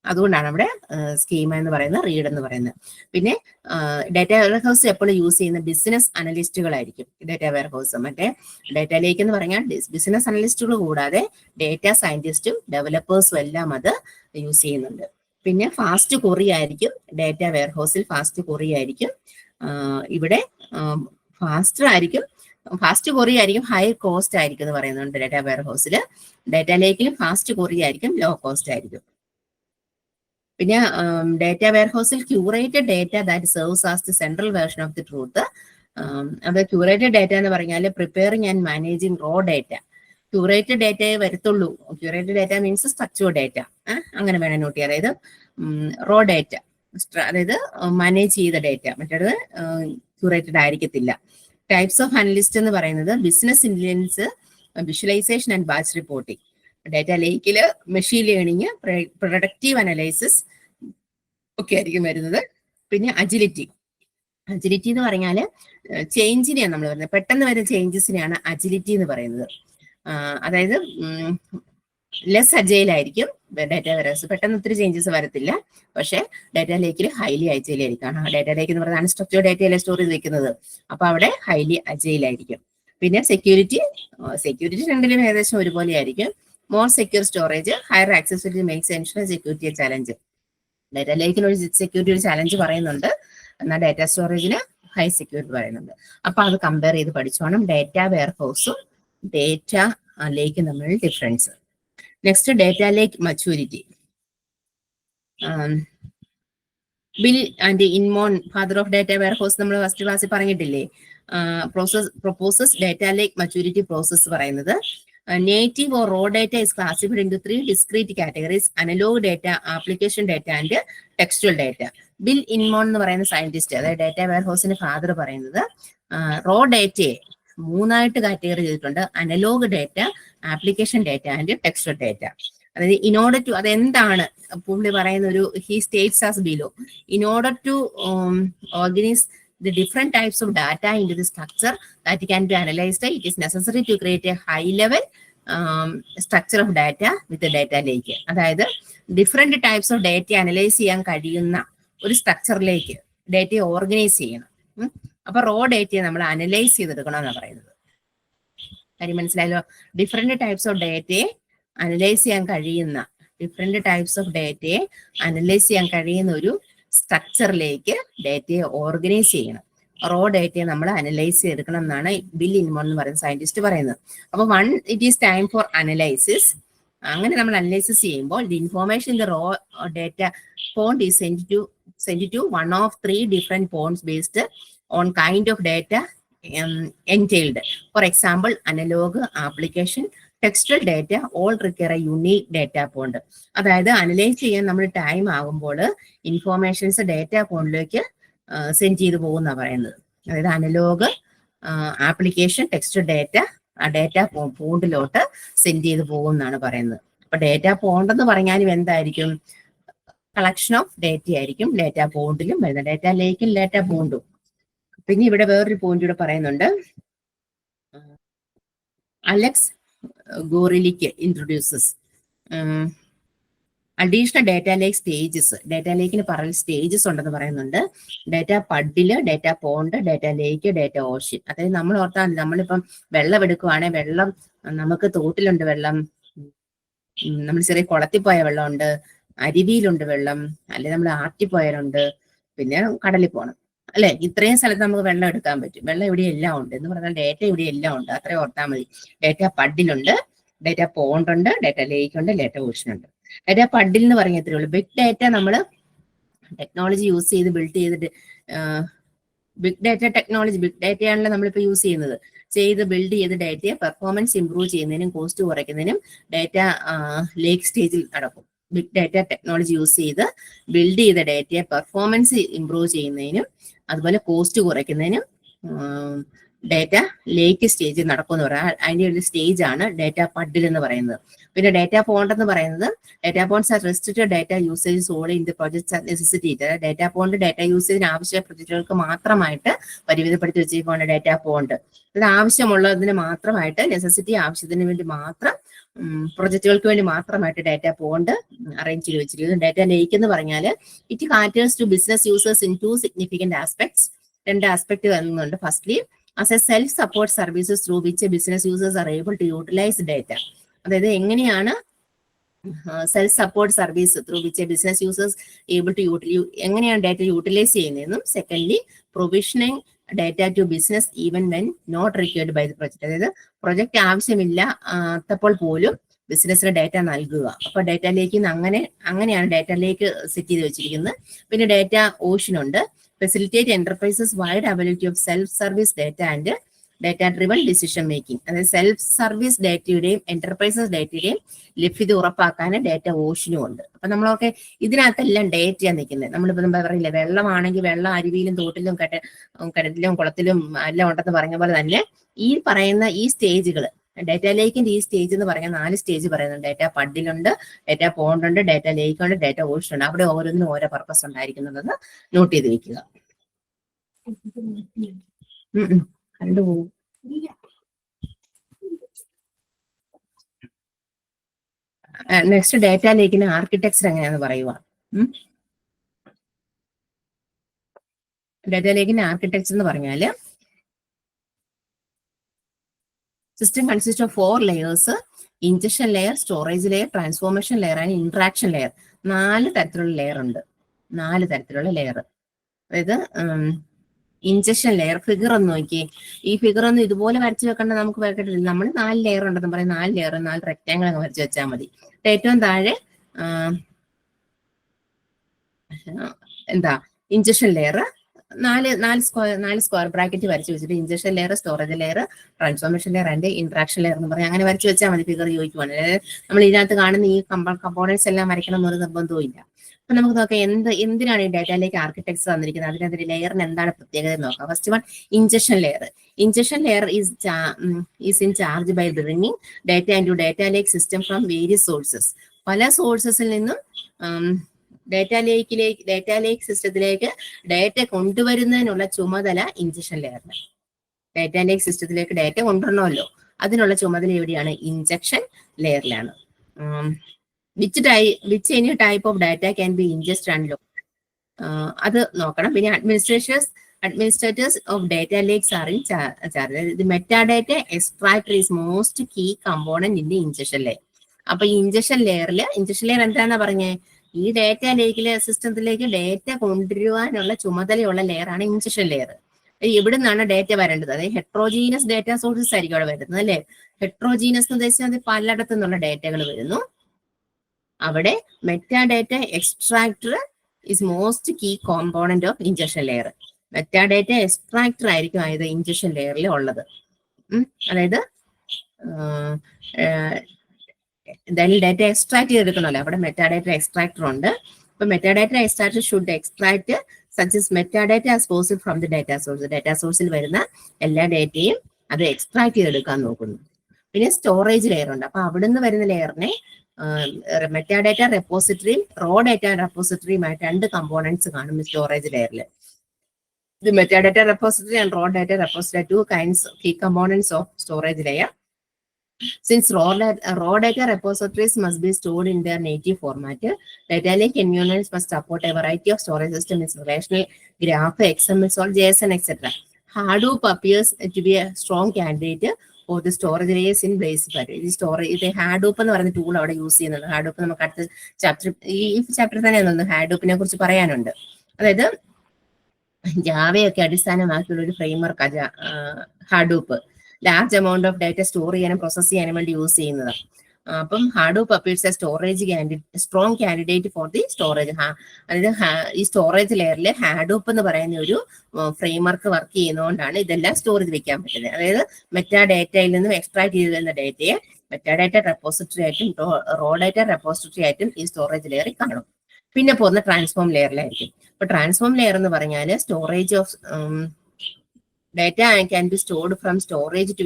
അതുകൊണ്ടാണ് അവിടെ സ്കീമ എന്ന് പറയുന്നത്, റീഡ് എന്ന് പറയുന്നത്. പിന്നെ ഡാറ്റ വെയർഹൗസ് എപ്പോഴും യൂസ് ചെയ്യുന്ന ബിസിനസ് അനലിസ്റ്റുകളായിരിക്കും ഡാറ്റ വെയർഹൗസ്. മറ്റേ ഡാറ്റ ലേക്ക് എന്ന് പറഞ്ഞാൽ ബിസിനസ് അനലിസ്റ്റുകൾ കൂടാതെ ഡാറ്റ സയന്റിസ്റ്റും ഡെവലപ്പേഴ്സും എല്ലാം അത് യൂസ് ചെയ്യുന്നുണ്ട്. പിന്നെ ഫാസ്റ്റ് കൊറി ആയിരിക്കും ഡാറ്റ വെയർഹൗസിൽ, ഫാസ്റ്റ് കൊറി ആയിരിക്കും. ഇവിടെ ഫാസ്റ്റർ ആയിരിക്കും, ഫാസ്റ്റ് കൊറി ആയിരിക്കും, ഹൈ കോസ്റ്റ് ആയിരിക്കും എന്ന് പറയുന്നുണ്ട് ഡാറ്റ വെയർഹൗസിൽ. ഡാറ്റ ലേക്കിലും ഫാസ്റ്റ് കൊറി ആയിരിക്കും, ലോ കോസ്റ്റ് ആയിരിക്കും. പിന്നെ ഡാറ്റ വെയർഹൗസിൽ curated data that serves as the central version of the truth. അത് ക്യൂറേറ്റഡ് ഡാറ്റ എന്ന് പറഞ്ഞാൽ preparing and managing raw data. ക്യൂറേറ്റഡ് ഡാറ്റയെ വരത്തുള്ളൂ. Curated data means structured data, അങ്ങനെ വേണം നോട്ട് ചെയ്യാം. അതായത് റോ ഡാറ്റ, അതായത് മാനേജ് ചെയ്ത ഡാറ്റ, മറ്റേത് ക്യൂറേറ്റഡ് ആയിരിക്കത്തില്ല. ടൈപ്സ് ഓഫ് അനലിസ്റ്റ് എന്ന് പറയുന്നത് business intelligence, visualisation and batch reporting. Data ലേക്കില് മെഷീൻ ലേണിംഗ്, പ്രൊഡക്റ്റീവ് അനലൈസിസ് ഒക്കെ ആയിരിക്കും വരുന്നത്. പിന്നെ അജിലിറ്റി. അജിലിറ്റി എന്ന് പറഞ്ഞാൽ ചേഞ്ചിനെയാണ് നമ്മൾ പറയുന്നത്, പെട്ടെന്ന് വരുന്ന ചേഞ്ചസിനെയാണ് അജിലിറ്റി എന്ന് പറയുന്നത്. അതായത് ലെസ് അജൈൽ ആയിരിക്കും ഡാറ്റ വെയർഹൗസ്, പെട്ടെന്ന് ഒത്തിരി ചേഞ്ചസ് വരത്തില്ല. പക്ഷെ ഡാറ്റ ലേക്കിൽ ഹൈലി അജൈൽ ആയിരിക്കും. ഡാറ്റ ലേക്ക് എന്ന് പറയുന്നത് അൺസ്ട്രക്ചേർഡ് ഡാറ്റയല്ലേ സ്റ്റോർ ചെയ്ത് വെക്കുന്നത്, അപ്പൊ അവിടെ ഹൈലി അജൈൽ ആയിരിക്കും. പിന്നെ സെക്യൂരിറ്റി രണ്ടിലും ഏകദേശം ഒരുപോലെ ആയിരിക്കും. More secure storage, higher accessibility makes ensure security a challenge. Data ലേക്കിന് ഒരു സെക്യൂരിറ്റി ഒരു ചാലഞ്ച് പറയുന്നുണ്ട്, എന്നാൽ ഡാറ്റ സ്റ്റോറേജിന് ഹൈ സെക്യൂരിറ്റി പറയുന്നുണ്ട്. അപ്പൊ അത് കമ്പയർ ചെയ്ത് പഠിച്ചോണം ഡാറ്റ വെയർഹൗസും ഡാറ്റ ലേക്കും തമ്മിലുള്ള difference. Next data lake maturity. Bill and Inmon, father of data warehouse, നമ്മൾ ഫസ്റ്റ് ക്ലാസ്സിൽ പറഞ്ഞിട്ടില്ലേ. Proposes data lake maturity process പറയുന്നത് native or raw data is classified into 3 discrete categories: analog data, application data and textual data. Bill Inmon എന്ന് പറയുന്ന scientist, അതായത് data വെയർഹൗസിന്റെ father പറയുന്നത് raw ഡാറ്റയെ 3 കാറ്റഗറി ചെയ്തിട്ടുണ്ട്: analogue data, application data and textual data. അതായത് in order to, അതെന്താണ് പുള്ളി പറയുന്ന ഒരു he states as below. In order to organise the different types of data into the structure that can be analyzed, it is necessary to create a high level structure of data with the data lake. അതായത് different types of data analyse ചെയ്യാൻ കഴിയുന്ന ഒരു സ്ട്രക്ചറിലേക്ക് ഡാറ്റയെ organise ചെയ്യണം. അപ്പൊ raw ഡാറ്റയെ നമ്മൾ analyse ചെയ്തെടുക്കണം എന്നാണ് പറയുന്നത്. കാര്യം മനസ്സിലായല്ലോ. ഡിഫറെന്റ് ടൈപ്സ് ഓഫ് ഡാറ്റയെ അനലൈസ് ചെയ്യാൻ കഴിയുന്ന ഡിഫറെന്റ് ടൈപ്സ് ഓഫ് ഡേറ്റയെ അനലൈസ് ചെയ്യാൻ കഴിയുന്ന ഒരു സ്ട്രക്ചറിലേക്ക് ഡേറ്റയെ ഓർഗനൈസ് ചെയ്യണം. റോ ഡേറ്റയെ നമ്മൾ അനലൈസ് ചെയ്തെടുക്കണം എന്നാണ് ബിൽ ഇൻമോൺ എന്ന് പറയുന്ന സയന്റിസ്റ്റ് പറയുന്നത്. അപ്പൊ it is time for analysis. അങ്ങനെ നമ്മൾ അനലൈസിസ് ചെയ്യുമ്പോൾ the information in the raw data pond is send to one of 3 different ponds based on kind of data entailed. For example, analog, application, textual data all require a unique data pond. അതായത് analyse ചെയ്യാൻ നമ്മൾ time ആകുമ്പോൾ informations data പോണ്ടിലേക്ക് send ചെയ്ത് പോകുന്ന പറയുന്നത്. അതായത് analogue, application, textual data ആ data പോണ്ടിലോട്ട് send ചെയ്ത് പോകും എന്നാണ് പറയുന്നത്. അപ്പൊ ഡേറ്റ പോണ്ട് എന്ന് പറഞ്ഞാലും എന്തായിരിക്കും? കളക്ഷൻ ഓഫ് ഡേറ്റ ആയിരിക്കും ഡേറ്റ പോണ്ടിലും വരുന്നത്. ഡേറ്റ ലേക്കും ഡേറ്റ പോണ്ടും. പിന്നെ ഇവിടെ വേറൊരു പോയിന്റ് കൂടെ പറയുന്നുണ്ട്. അലക്സ് ഗോറിലിക്ക് ഇൻട്രൊഡ്യൂസസ് അഡീഷണൽ ഡേറ്റ ലേക്ക് സ്റ്റേജസ്. ഡേറ്റ ലേക്കിന് പറയുന്ന സ്റ്റേജസ് ഉണ്ടെന്ന് പറയുന്നുണ്ട്. ഡേറ്റ പഡില്, ഡേറ്റ പോണ്ട്, ഡേറ്റ ലേക്ക്, ഡേറ്റ ഓഷ്യൻ. അതായത് നമ്മൾ ഓർത്താൽ നമ്മളിപ്പം വെള്ളം എടുക്കുവാണെങ്കിൽ വെള്ളം നമുക്ക് തോട്ടിലുണ്ട് വെള്ളം, നമ്മൾ ചെറിയ കുളത്തിൽ പോയ വെള്ളമുണ്ട്, അരുവിയിലുണ്ട് വെള്ളം, അല്ലെങ്കിൽ നമ്മൾ ആറ്റിൽ പോയാലുണ്ട്, പിന്നെ കടലിൽ പോകണം അല്ലെ. ഇത്രയും സ്ഥലത്ത് നമുക്ക് വെള്ളം എടുക്കാൻ പറ്റും. വെള്ളം ഇവിടെ എല്ലാം ഉണ്ട് എന്ന് പറഞ്ഞാൽ ഡേറ്റ ഇവിടെ എല്ലാം ഉണ്ട്. അത്രയും ഓർത്താൽ മതി. ഡേറ്റ പഡിലുണ്ട്, ഡേറ്റ പോണ്ട് ഉണ്ട്, ഡേറ്റ ലേക്ക് ഉണ്ട്, ഡേറ്റ ഓഷ്യൻ ഉണ്ട്. ഡേറ്റ പഡിൽ എന്ന് പറഞ്ഞാൽ എത്രയേ ഉള്ളൂ. ബിഗ് ഡേറ്റ നമ്മൾ ടെക്നോളജി യൂസ് ചെയ്ത് ബിൽഡ് ചെയ്തിട്ട്, ബിഗ് ഡേറ്റ ടെക്നോളജി, ബിഗ് ഡേറ്റയാണല്ലോ നമ്മളിപ്പോൾ യൂസ് ചെയ്യുന്നത്, ചെയ്ത് ബിൽഡ് ചെയ്ത് ഡേറ്റയെ പെർഫോമൻസ് ഇംപ്രൂവ് ചെയ്യുന്നതിനും കോസ്റ്റ് കുറയ്ക്കുന്നതിനും ഡേറ്റ ലേക്ക് സ്റ്റേജിൽ നടക്കും. ബിഗ് ഡേറ്റ ടെക്നോളജി യൂസ് ചെയ്ത് ബിൽഡ് ചെയ്ത ഡേറ്റയെ പെർഫോമൻസ് ഇംപ്രൂവ് ചെയ്യുന്നതിനും അതുപോലെ കോസ്റ്റ് കുറയ്ക്കുന്നതിനും ഡേറ്റ ലേക്ക് സ്റ്റേജിൽ നടക്കുമെന്ന് പറയാം. അതിന്റെ ഒരു സ്റ്റേജ് ആണ് ഡേറ്റ പഡിൽ എന്ന് പറയുന്നത്. പിന്നെ ഡേറ്റ പോണ്ട് എന്ന് പറയുന്നത് data ponds are restricted data usage sold in the projects necessity. Data pond data യൂസേജിന് ആവശ്യ പ്രൊജക്റ്റുകൾക്ക് മാത്രമായിട്ട് പരിമിതപ്പെടുത്തി വെച്ചിരിക്കുകയാണ് ഡേറ്റ പോണ്ട്. അത് ആവശ്യമുള്ളതിന് മാത്രമായിട്ട്, നെസസിറ്റി ആവശ്യത്തിന് വേണ്ടി മാത്രം, പ്രൊജക്റ്റുകൾക്ക് വേണ്ടി മാത്രമായിട്ട് ഡേറ്റ പോണ്ട് അറേഞ്ച് ചെയ്ത് വെച്ചിരിക്കുന്നു. ഡേറ്റ ലേക്ക് എന്ന് പറഞ്ഞാൽ it caters to business users in 2 significant aspects. 2 aspect വരുന്നുണ്ട്. Firstly as a self-support services through which business users are able to utilize data. അതായത് എങ്ങനെയാണ് self support service through which business users able to എങ്ങനെയാണ് data utilize ചെയ്യുന്നതെന്നും. Secondly provisioning data to business even when not required by the project. അതായത് project ആവശ്യമില്ലാത്തപ്പോൾ പോലും ബിസിനസ്സിന് data നൽകുക. അപ്പൊ ഡേറ്റയിലേക്ക് അങ്ങനെയാണ് ഡേറ്റയിലേക്ക് സെറ്റ് ചെയ്ത് വെച്ചിരിക്കുന്നത്. പിന്നെ ഡേറ്റ ഓഷ്യൻ ഉണ്ട്. Facilitate enterprises wide availability of self service data and data driven decision making. അതായത് സെൽഫ് സർവീസ് ഡേറ്റയുടെയും എന്റർപ്രൈസസ് ഡേറ്റയുടെയും ലഭ്യത ഉറപ്പാക്കാൻ ഡേറ്റ ഓഷ്യനും ഉണ്ട്. അപ്പൊ നമ്മളൊക്കെ ഇതിനകത്തെല്ലാം ഡേറ്റയാണ് നിൽക്കുന്നത്. നമ്മളിപ്പോ പറയില്ല, വെള്ളമാണെങ്കിൽ വെള്ളം അരുവിയിലും തോട്ടിലും കിണറ്റിലും കുളത്തിലും എല്ലാം ഉണ്ടെന്ന് പറഞ്ഞ പോലെ തന്നെ ഈ പറയുന്ന ഈ സ്റ്റേജുകൾ, ഡേറ്റ ലേക്കിന്റെ ഈ സ്റ്റേജ് എന്ന് പറഞ്ഞാൽ 4 സ്റ്റേജ് പറയുന്നുണ്ട്. ഡേറ്റ പഡിലുണ്ട്, ഡേറ്റ പോണ്ട് ഉണ്ട്, ഡേറ്റ ലേക്ക് ഉണ്ട്, ഡേറ്റ ഓഷ്യൻ ഉണ്ട്. അവിടെ ഓരോന്നിനും ഓരോ പർപ്പസ് ഉണ്ടായിരിക്കുന്നതെന്ന് നോട്ട് ചെയ്ത് വെക്കുക. കണ്ടുപോകും. നെക്സ്റ്റ് ഡേറ്റ ലേക്കിന് ആർക്കിടെക്ചർ എങ്ങനെയാന്ന് പറയുക. ഡേറ്റ ലേക്കിന്റെ ആർക്കിടെക്ചർ എന്ന് പറഞ്ഞാല് system consists of 4 layers: ingestion layer, storage layer, transformation layer and interaction layer. 4 തരത്തിലുള്ള ലെയർ ഉണ്ട്. 4 തരത്തിലുള്ള ലെയർ. അതായത് ഇൻജക്ഷൻ ലെയർ ഫിഗർ ഒന്ന് നോക്കി. ഈ ഫിഗർ ഒന്ന് ഇതുപോലെ വരച്ചു വെക്കേണ്ട നമുക്ക് വെക്കട്ടില്ല. നമ്മൾ 4 ലെയർ ഉണ്ടെന്ന് പറയും. 4 ലെയർ 4 റെക്ടാങ്കിൾ അങ്ങ് വരച്ചു വെച്ചാൽ മതി. ഏറ്റവും താഴെ എന്താ ഇൻജക്ഷൻ ലെയർ 4 സ്ക്വയർ ബ്രാക്കറ്റ് വരച്ചു വെച്ചിട്ട് injection layer, storage layer, transformation layer and interaction layer എന്ന് പറഞ്ഞാൽ അങ്ങനെ വരച്ചു വെച്ചാൽ മതി. ഫിഗർ ചോദിക്കുവാണ്. അതായത് നമ്മൾ ഇതിനകത്ത് കാണുന്ന ഈ കമ്പോണൻസ് എല്ലാം വരയ്ക്കണം എന്നൊരു നിർബന്ധവും ഇല്ല. അപ്പൊ നമുക്ക് നോക്കാം എന്തിനാണ് ഈ ഡേറ്റയിലേക്ക് ആർക്കിടെക്ചർ തന്നിരിക്കുന്നത്, അതിനകത്ത് ലെയറിന് എന്താണ് പ്രത്യേകത നോക്കാം. First one, injection layer. Injection layer is in charge by bringing data into data lake system from various sources. പല സോഴ്സസിൽ നിന്നും ഡേറ്റ ലേക്ക് സിസ്റ്റത്തിലേക്ക് ഡേറ്റ കൊണ്ടുവരുന്നതിനുള്ള ചുമതല ഇൻജക്ഷൻ ലെയറിന്. ഡേറ്റ ലേക്ക് സിസ്റ്റത്തിലേക്ക് ഡേറ്റ കൊണ്ടുവരണമല്ലോ, അതിനുള്ള ചുമതല എവിടെയാണ്? ഇൻജക്ഷൻ ലെയറിലാണ്. Which any type of data can be ingest and load, അത് നോക്കണം. പിന്നെ administrators of data lakes are in charge. Metadata extractor is most key component in the injection layer. അപ്പൊ ഈ ഇഞ്ചക്ഷൻ ലെയർ എന്താന്നാ പറഞ്ഞേ, ഈ ഡേറ്റ ലേക്കിലെ സിസ്റ്റത്തിലേക്ക് ഡേറ്റ കൊണ്ടുവരുവാനുള്ള ചുമതലയുള്ള ലെയറാണ് ഇഞ്ചക്ഷൻ ലെയർ. എവിടെ നിന്നാണ് ഡേറ്റ വരേണ്ടത്? അതായത് ഹെട്രോജീനസ് ഡേറ്റ സോഴ്സസ് ആയിരിക്കും അവിടെ വരുന്നത് അല്ലെ. ഹെട്രോജീനസ് എന്ന് ഉദ്ദേശിച്ചത് പലയിടത്തു നിന്നുള്ള ഡേറ്റകൾ വരുന്നു. അവിടെ metadata extractor is most key component of injection layer. Metadata extractor ആയിരിക്കും ഇത് ഇഞ്ചക്ഷൻ ലെയറിൽ ഉള്ളത്. അതായത് എന്തായാലും ഡേറ്റ എക്സ്ട്രാക്ട് ചെയ്തെടുക്കണമല്ലോ, അവിടെ മെറ്റാഡേറ്റ എക്സ്ട്രാക്ടർ ഉണ്ട്. അപ്പൊ metadata extractor should extract such metadata as possible from the data source. Data സോഴ്സിൽ വരുന്ന എല്ലാ ഡേറ്റയും അത് എക്സ്ട്രാക്ട് ചെയ്തെടുക്കാൻ നോക്കുന്നു. പിന്നെ സ്റ്റോറേജ് ലെയർ ഉണ്ട്. അപ്പൊ അവിടുന്ന് വരുന്ന ലെയറിനെ മെറ്റാഡേറ്റ റെപ്പോസിറ്ററിയും റോ ഡേറ്റ റെപ്പോസിറ്ററിയുമായിട്ട് രണ്ട് കമ്പോണൻസ് കാണും സ്റ്റോറേജ് ലെയറിൽ. The metadata repository and raw data repository are two kinds of key components of storage layer. Since raw data repositories must be stored in their native format, data lake environments must support a variety of storage systems, relational, graph, XML, JSON, etc. Hadoop appears to be a strong candidate for the storage layers in Blazor. This storage, Hadoop എന്ന് പറയുന്ന tool അവിടെ use ചെയ്യുന്നത്. ഹാഡൂപ്പ് നമുക്ക് അടുത്ത chapter തന്നെ ഹാഡൂപ്പിനെ കുറിച്ച് പറയാനുണ്ട്. അതായത് ജാവയൊക്കെ അടിസ്ഥാനമാക്കിയുള്ള ഒരു framework Hadoop. Large amount of data store ചെയ്യാനും പ്രോസസ് ചെയ്യാനും വേണ്ടി യൂസ് ചെയ്യുന്നത്. അപ്പം Hadoop appears a storage strong candidate for the storage. അതായത് ഈ സ്റ്റോറേജ് ലെയറിൽ ഹാഡൂപ്പ് എന്ന് പറയുന്ന ഒരു ഫ്രെയിംവർക്ക് വർക്ക് ചെയ്യുന്നതുകൊണ്ടാണ് ഇതെല്ലാം സ്റ്റോർ ചെയ്ത് വെക്കാൻ പറ്റുന്നത്. അതായത് മെറ്റാ ഡേറ്റയിൽ നിന്നും എക്സ്ട്രാക്ട് ചെയ്ത് വരുന്ന ഡേറ്റയെ മെറ്റാഡേറ്റ റെപ്പോസിറ്ററി ആയിട്ടും റോ ഡേറ്റ റെപ്പോസിറ്ററി ആയിട്ടും ഈ സ്റ്റോറേജ് ലെയറിൽ കാണും. പിന്നെ പോകുന്ന ട്രാൻസ്ഫോം ലെയറിലായിരിക്കും. അപ്പൊ ട്രാൻസ്ഫോം ലെയർ എന്ന് പറഞ്ഞാൽ storage of data can be stored from storage to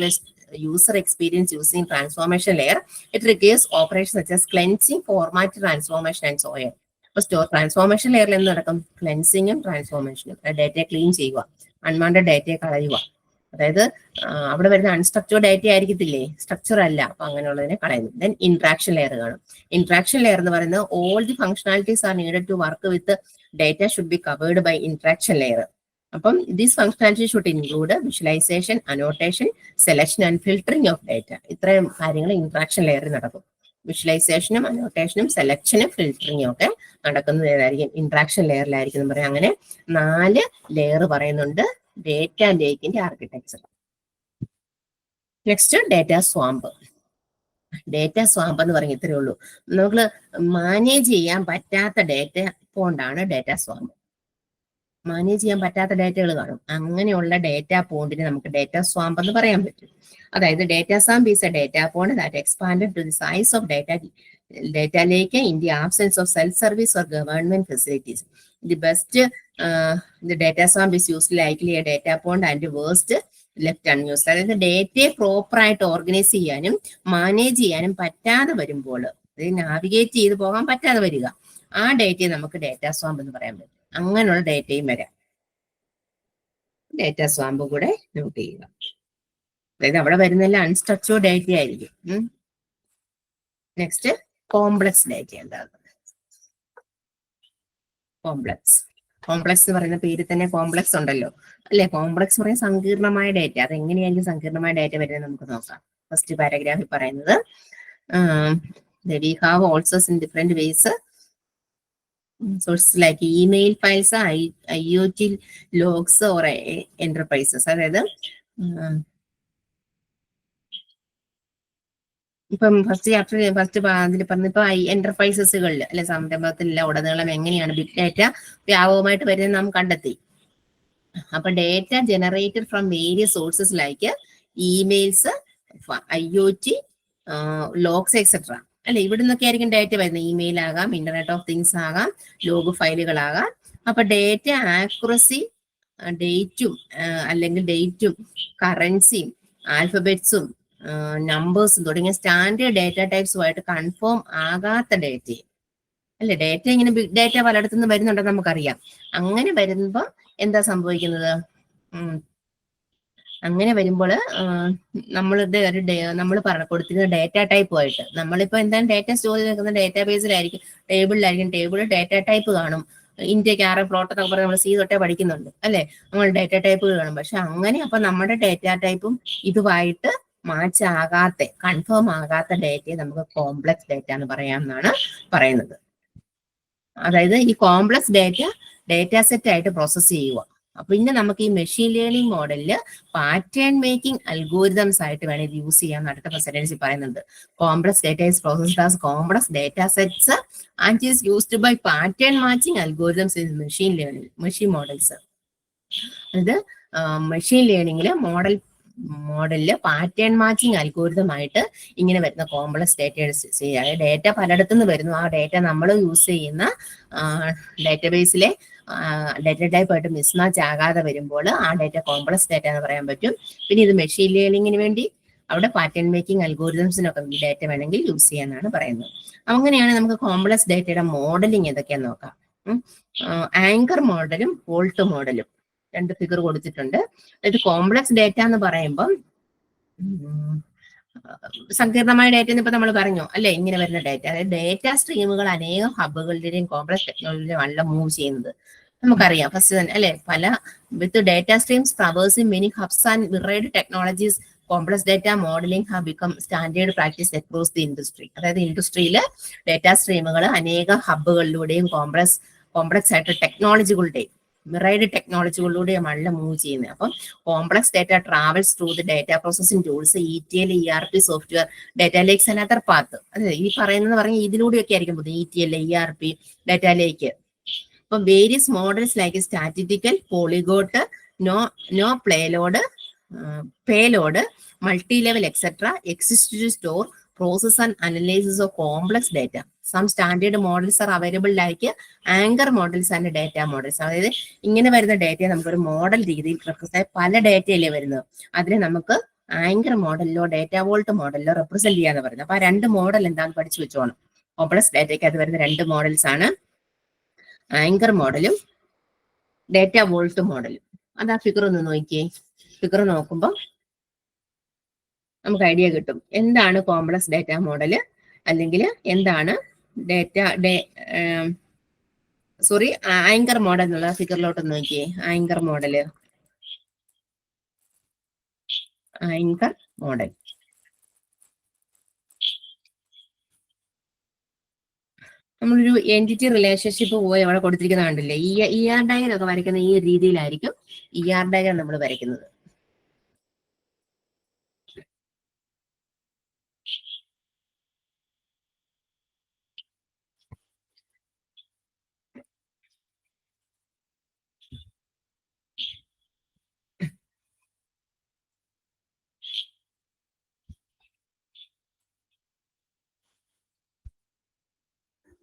user experience using transformation layer. It requires operations such as cleansing, format, transformation, and so on. അപ്പൊ ട്രാൻസ്ഫോർമേഷൻ ലെയറിൽ എന്ത് നടക്കും? ക്ലെൻസിങ്ങും ട്രാൻസ്ഫോർമേഷനും. ഡേറ്റയെ ക്ലീൻ ചെയ്യുക, അൺവാണ്ടഡ് ഡേറ്റയെ കളയുക. അതായത് അവിടെ വരുന്ന അൺസ്ട്രക്ചർഡ് ഡേറ്റ ആയിരിക്കത്തില്ലേ, സ്ട്രക്ചർ അല്ല, അപ്പൊ അങ്ങനെയുള്ളതിനെ കളയുന്നു. ദെൻ ഇന്ററാക്ഷൻ ലെയർ കാണും. ഇന്ററാക്ഷൻ ലെയർ എന്ന് പറയുന്നത് all the functionalities are needed to work with data should be covered by interaction layer. അപ്പം this functionality should include visualisation, annotation, selection and filtering of data. ഇത്രയും കാര്യങ്ങൾ interaction ലെയറിൽ നടക്കും. വിഷ്വലൈസേഷനും അനോട്ടേഷനും സെലക്ഷനും ഫിൽട്ടറിംഗും ഒക്കെ നടക്കുന്നത് ഏതായിരിക്കും? ഇന്ററാക്ഷൻ ലെയറിലായിരിക്കും എന്ന് പറയാം. അങ്ങനെ 4 ലെയർ പറയുന്നുണ്ട് ഡേറ്റ ലേക്കിന്റെ architecture. Next data swamp. Data swamp എന്ന് പറഞ്ഞ ഇത്രയേ ഉള്ളൂ. നമുക്ക് മാനേജ് ചെയ്യാൻ പറ്റാത്ത ഡേറ്റ പോണ്ടാണ് ഡേറ്റ സ്വാമ്പ്. മാനേജ് ചെയ്യാൻ പറ്റാത്ത ഡേറ്റകൾ കാണും. അങ്ങനെയുള്ള ഡേറ്റ പോണ്ടിന് നമുക്ക് ഡേറ്റ സ്വാമ്പ് എന്ന് പറയാൻ പറ്റും. അതായത് data swamp is a data pond that expanded to the size of data lake in the absence of self service or government facilities. The best the data swamp is used likely a data pond and worst left unused. അതായത് ഡേറ്റയെ പ്രോപ്പറായിട്ട് organise ചെയ്യാനും manage ചെയ്യാനും പറ്റാതെ വരുമ്പോൾ, അതായത് navigate ചെയ്ത് പോകാൻ പറ്റാതെ വരിക, ആ ഡേറ്റയെ നമുക്ക് ഡേറ്റ സ്വാമ്പ് എന്ന് പറയാൻ പറ്റും. അങ്ങനെയുള്ള ഡേറ്റയും വരാം. ഡേറ്റ സ്വാമ്പ് കൂടെ നോട്ട് ചെയ്യുക. അതായത് അവിടെ വരുന്നതെല്ലാം അൺസ്ട്രക്ചർഡ് ഡേറ്റ ആയിരിക്കും. Next complex data. എന്താണ് കോംപ്ലക്സ്? കോംപ്ലക്സ് എന്ന് പറയുന്ന പേര് തന്നെ കോംപ്ലക്സ് ഉണ്ടല്ലോ അല്ലെ. കോംപ്ലക്സ് പറയുന്ന സങ്കീർണമായ ഡേറ്റ. അതെങ്ങനെയായിരിക്കും സങ്കീർണമായ ഡേറ്റ വരുന്നത് നമുക്ക് നോക്കാം. ഫസ്റ്റ് പാരഗ്രാഫിൽ പറയുന്നത് we have also in different ways sources like email files, IoT logs or enterprises. അതായത് ഇപ്പം ഫസ്റ്റ് അതിൽ പറഞ്ഞിപ്പോ എന്റർപ്രൈസസുകളിൽ അല്ലെ, സംരംഭത്തിലുള്ള ഉടനീളം എങ്ങനെയാണ് ബിഗ് ഡേറ്റ വ്യാപകമായിട്ട് വരുന്നത് നാം കണ്ടെത്തി. അപ്പൊ data generated from various sources like emails, IoT, logs etcetera അല്ലെ. ഇവിടെ നിന്നൊക്കെ ആയിരിക്കും ഡേറ്റ വരുന്നത്. ഇമെയിൽ ആകാം, ഇന്റർനെറ്റ് ഓഫ് തിങ്സ് ആകാം, ലോഗ് ഫയലുകളാകാം. അപ്പൊ ഡേറ്റ ആക്യുറസി, ഡേറ്റും അല്ലെങ്കിൽ ഡേറ്റും കറൻസിയും ആൽഫബറ്റ്സും നമ്പേഴ്സും തുടങ്ങിയ സ്റ്റാൻഡേർഡ് ഡേറ്റ ടൈപ്സുമായിട്ട് കൺഫേം ആകാത്ത ഡേറ്റ അല്ലെ. ഡേറ്റ ഇങ്ങനെ ബിഗ് ഡേറ്റ പലയിടത്തു നിന്ന് വരുന്നുണ്ടെന്ന് നമുക്കറിയാം. അങ്ങനെ വരുമ്പോൾ എന്താ സംഭവിക്കുന്നത്? അങ്ങനെ വരുമ്പോൾ നമ്മളുടെ നമ്മൾ കൊടുത്തിരുന്ന ഡേറ്റ ടൈപ്പുമായിട്ട്, നമ്മളിപ്പോ എന്താണ് ഡേറ്റ സ്റ്റോർ ചെയ്ത് വെക്കുന്ന ഡേറ്റാബേസിലായിരിക്കും, ടേബിളിലായിരിക്കും. ടേബിളിൽ ഡേറ്റ ടൈപ്പ് കാണും. ഇൻറ്റേക്ക്, ആറ്, പ്ലോട്ട് എന്നൊക്കെ പറഞ്ഞ് നമ്മൾ തൊട്ടേ പഠിക്കുന്നുണ്ട് അല്ലെ. നമ്മൾ ഡേറ്റ ടൈപ്പുകൾ കാണും. പക്ഷെ അങ്ങനെ അപ്പൊ നമ്മുടെ ഡേറ്റ ടൈപ്പും ഇതുമായിട്ട് മാച്ച് ആകാത്ത കൺഫേം ആകാത്ത ഡേറ്റയെ നമുക്ക് കോംപ്ലക്സ് ഡേറ്റ എന്ന് പറയാമെന്നാണ് പറയുന്നത്. അതായത് ഈ കോംപ്ലക്സ് ഡേറ്റ സെറ്റ് ആയിട്ട് പ്രോസസ് ചെയ്യുക. പിന്നെ നമുക്ക് ഈ മെഷീൻ ലേണിംഗ് മോഡലില് പാറ്റേൺ മേക്കിംഗ് അൽഗോരിതംസ് ആയിട്ട് വേണം ഇത് യൂസ് ചെയ്യാൻ അടുത്ത പ്രസന്റൻസി പറയുന്നുണ്ട്. Complex data is processed as complex data sets and is used by pattern matching algorithms in machine models. അതായത് മെഷീൻ ലേണിംഗില് മോഡലില് പാറ്റേൺ മാച്ചിങ് അൽഗോരിതം ആയിട്ട് ഇങ്ങനെ വരുന്ന കോംപ്ലക്സ് ഡേറ്റ ചെയ്യാം. ഡേറ്റ പലയിടത്തുനിന്ന് വരുന്നു. ആ ഡേറ്റ നമ്മൾ യൂസ് ചെയ്യുന്ന ഡേറ്റാബേസിലെ ഡേറ്റ ടൈപ്പ് ആയിട്ട് മിസ്മാച്ച് ആകാതെ വരുമ്പോൾ ആ ഡേറ്റ കോംപ്ലക്സ് ഡേറ്റ എന്ന് പറയാൻ പറ്റും. പിന്നെ ഇത് മെഷീൻ ലേണിംഗിന് വേണ്ടി അവിടെ പാറ്റേൺ മേക്കിംഗ് അൽഗോരിതംസിനൊക്കെ ഈ ഡേറ്റ വേണമെങ്കിൽ യൂസ് ചെയ്യാനാണ് പറയുന്നത്. അങ്ങനെയാണ് നമുക്ക് കോംപ്ലക്സ് ഡേറ്റയുടെ മോഡലിംഗ് എന്തൊക്കെയാന്ന് നോക്കാം. ആങ്കർ മോഡലും വോൾട്ട് മോഡലും 2 ഫിഗർ കൊടുത്തിട്ടുണ്ട്. അതായത് കോംപ്ലക്സ് ഡേറ്റ എന്ന് പറയുമ്പം സങ്കീർണമായ ഡേറ്റ എന്ന് ഇപ്പൊ നമ്മൾ പറഞ്ഞു അല്ലെ, ഇങ്ങനെ വരുന്ന ഡേറ്റ, അതായത് ഡേറ്റ സ്ട്രീമുകൾ അനേകം ഹബുകളുടെയും കോംപ്ലക്സ് ടെക്നോളജിയുടെയും അല്ല മൂവ് ചെയ്യുന്നത് നമുക്കറിയാം. ഫസ്റ്റ് തന്നെ അല്ലെ, പല with data streams traversing many hubs and myriad technologies complex data modelling have become standard practice across the industry. അതായത് ഇൻഡസ്ട്രിയിൽ ഡേറ്റ സ്ട്രീമുകൾ അനേകം ഹബ്ബുകളിലൂടെയും കോംപ്ലക്സ് ആയിട്ട് ടെക്നോളജികളുടെയും മിറൈഡ് ടെക്നോളജികളിലൂടെയുമല്ല മൂവ് ചെയ്യുന്നത്. അപ്പം complex data travels through the data processing tools, ETL, ERP software, data lakes and other path. അതെ, ഈ പറയുന്നത് പറഞ്ഞ ഇതിലൂടെയൊക്കെ ആയിരിക്കും പോകുന്നത്, ETL, ERP, ഡേറ്റ ലേക്ക്. അപ്പം various models like statistical, polyglot, no payload, multi level etcetera exist to store, process and analysis of complex data. Some standard models are available like anchor models and data models. അതായത് ഇങ്ങനെ വരുന്ന ഡേറ്റയെ നമുക്കൊരു model രീതിയിൽ represent, പല ഡേറ്റയല്ലേ വരുന്നത്, അതിനെ നമുക്ക് ആങ്കർ മോഡലിലോ ഡേറ്റ വോൾട്ട് മോഡലിലോ റെപ്രസെന്റ് ചെയ്യാന്ന് പറയുന്നത്. അപ്പൊ ആ 2 മോഡൽ എന്താണെന്ന് പഠിച്ചു വെച്ചോണം. കോംപ്ലക്സ് ഡേറ്റയ്ക്ക് അത് വരുന്ന 2 മോഡൽസ് ആണ് ആങ്കർ മോഡലും ഡേറ്റ വോൾട്ട് മോഡലും. അതാ ഫിഗർ ഒന്ന് നോക്കിയേ. ഫിഗർ നോക്കുമ്പോൾ നമുക്ക് ഐഡിയ കിട്ടും എന്താണ് കോംപ്ലക്സ് ഡേറ്റ മോഡല്, അല്ലെങ്കിൽ എന്താണ് ആങ്കർ മോഡൽ എന്നുള്ള ഫിഗറിലോട്ട് നോക്കിയേ. ആങ്കർ മോഡൽ നമ്മളൊരു എൻറ്റിറ്റി റിലേഷൻഷിപ്പ് പോയി അവിടെ കൊടുത്തിരിക്കുന്ന കണ്ടില്ലേ, ER ഡയഗ്രം ഒക്കെ വരയ്ക്കുന്ന ഈ രീതിയിലായിരിക്കും ER ഡയഗ്രം നമ്മൾ വരയ്ക്കുന്നത്.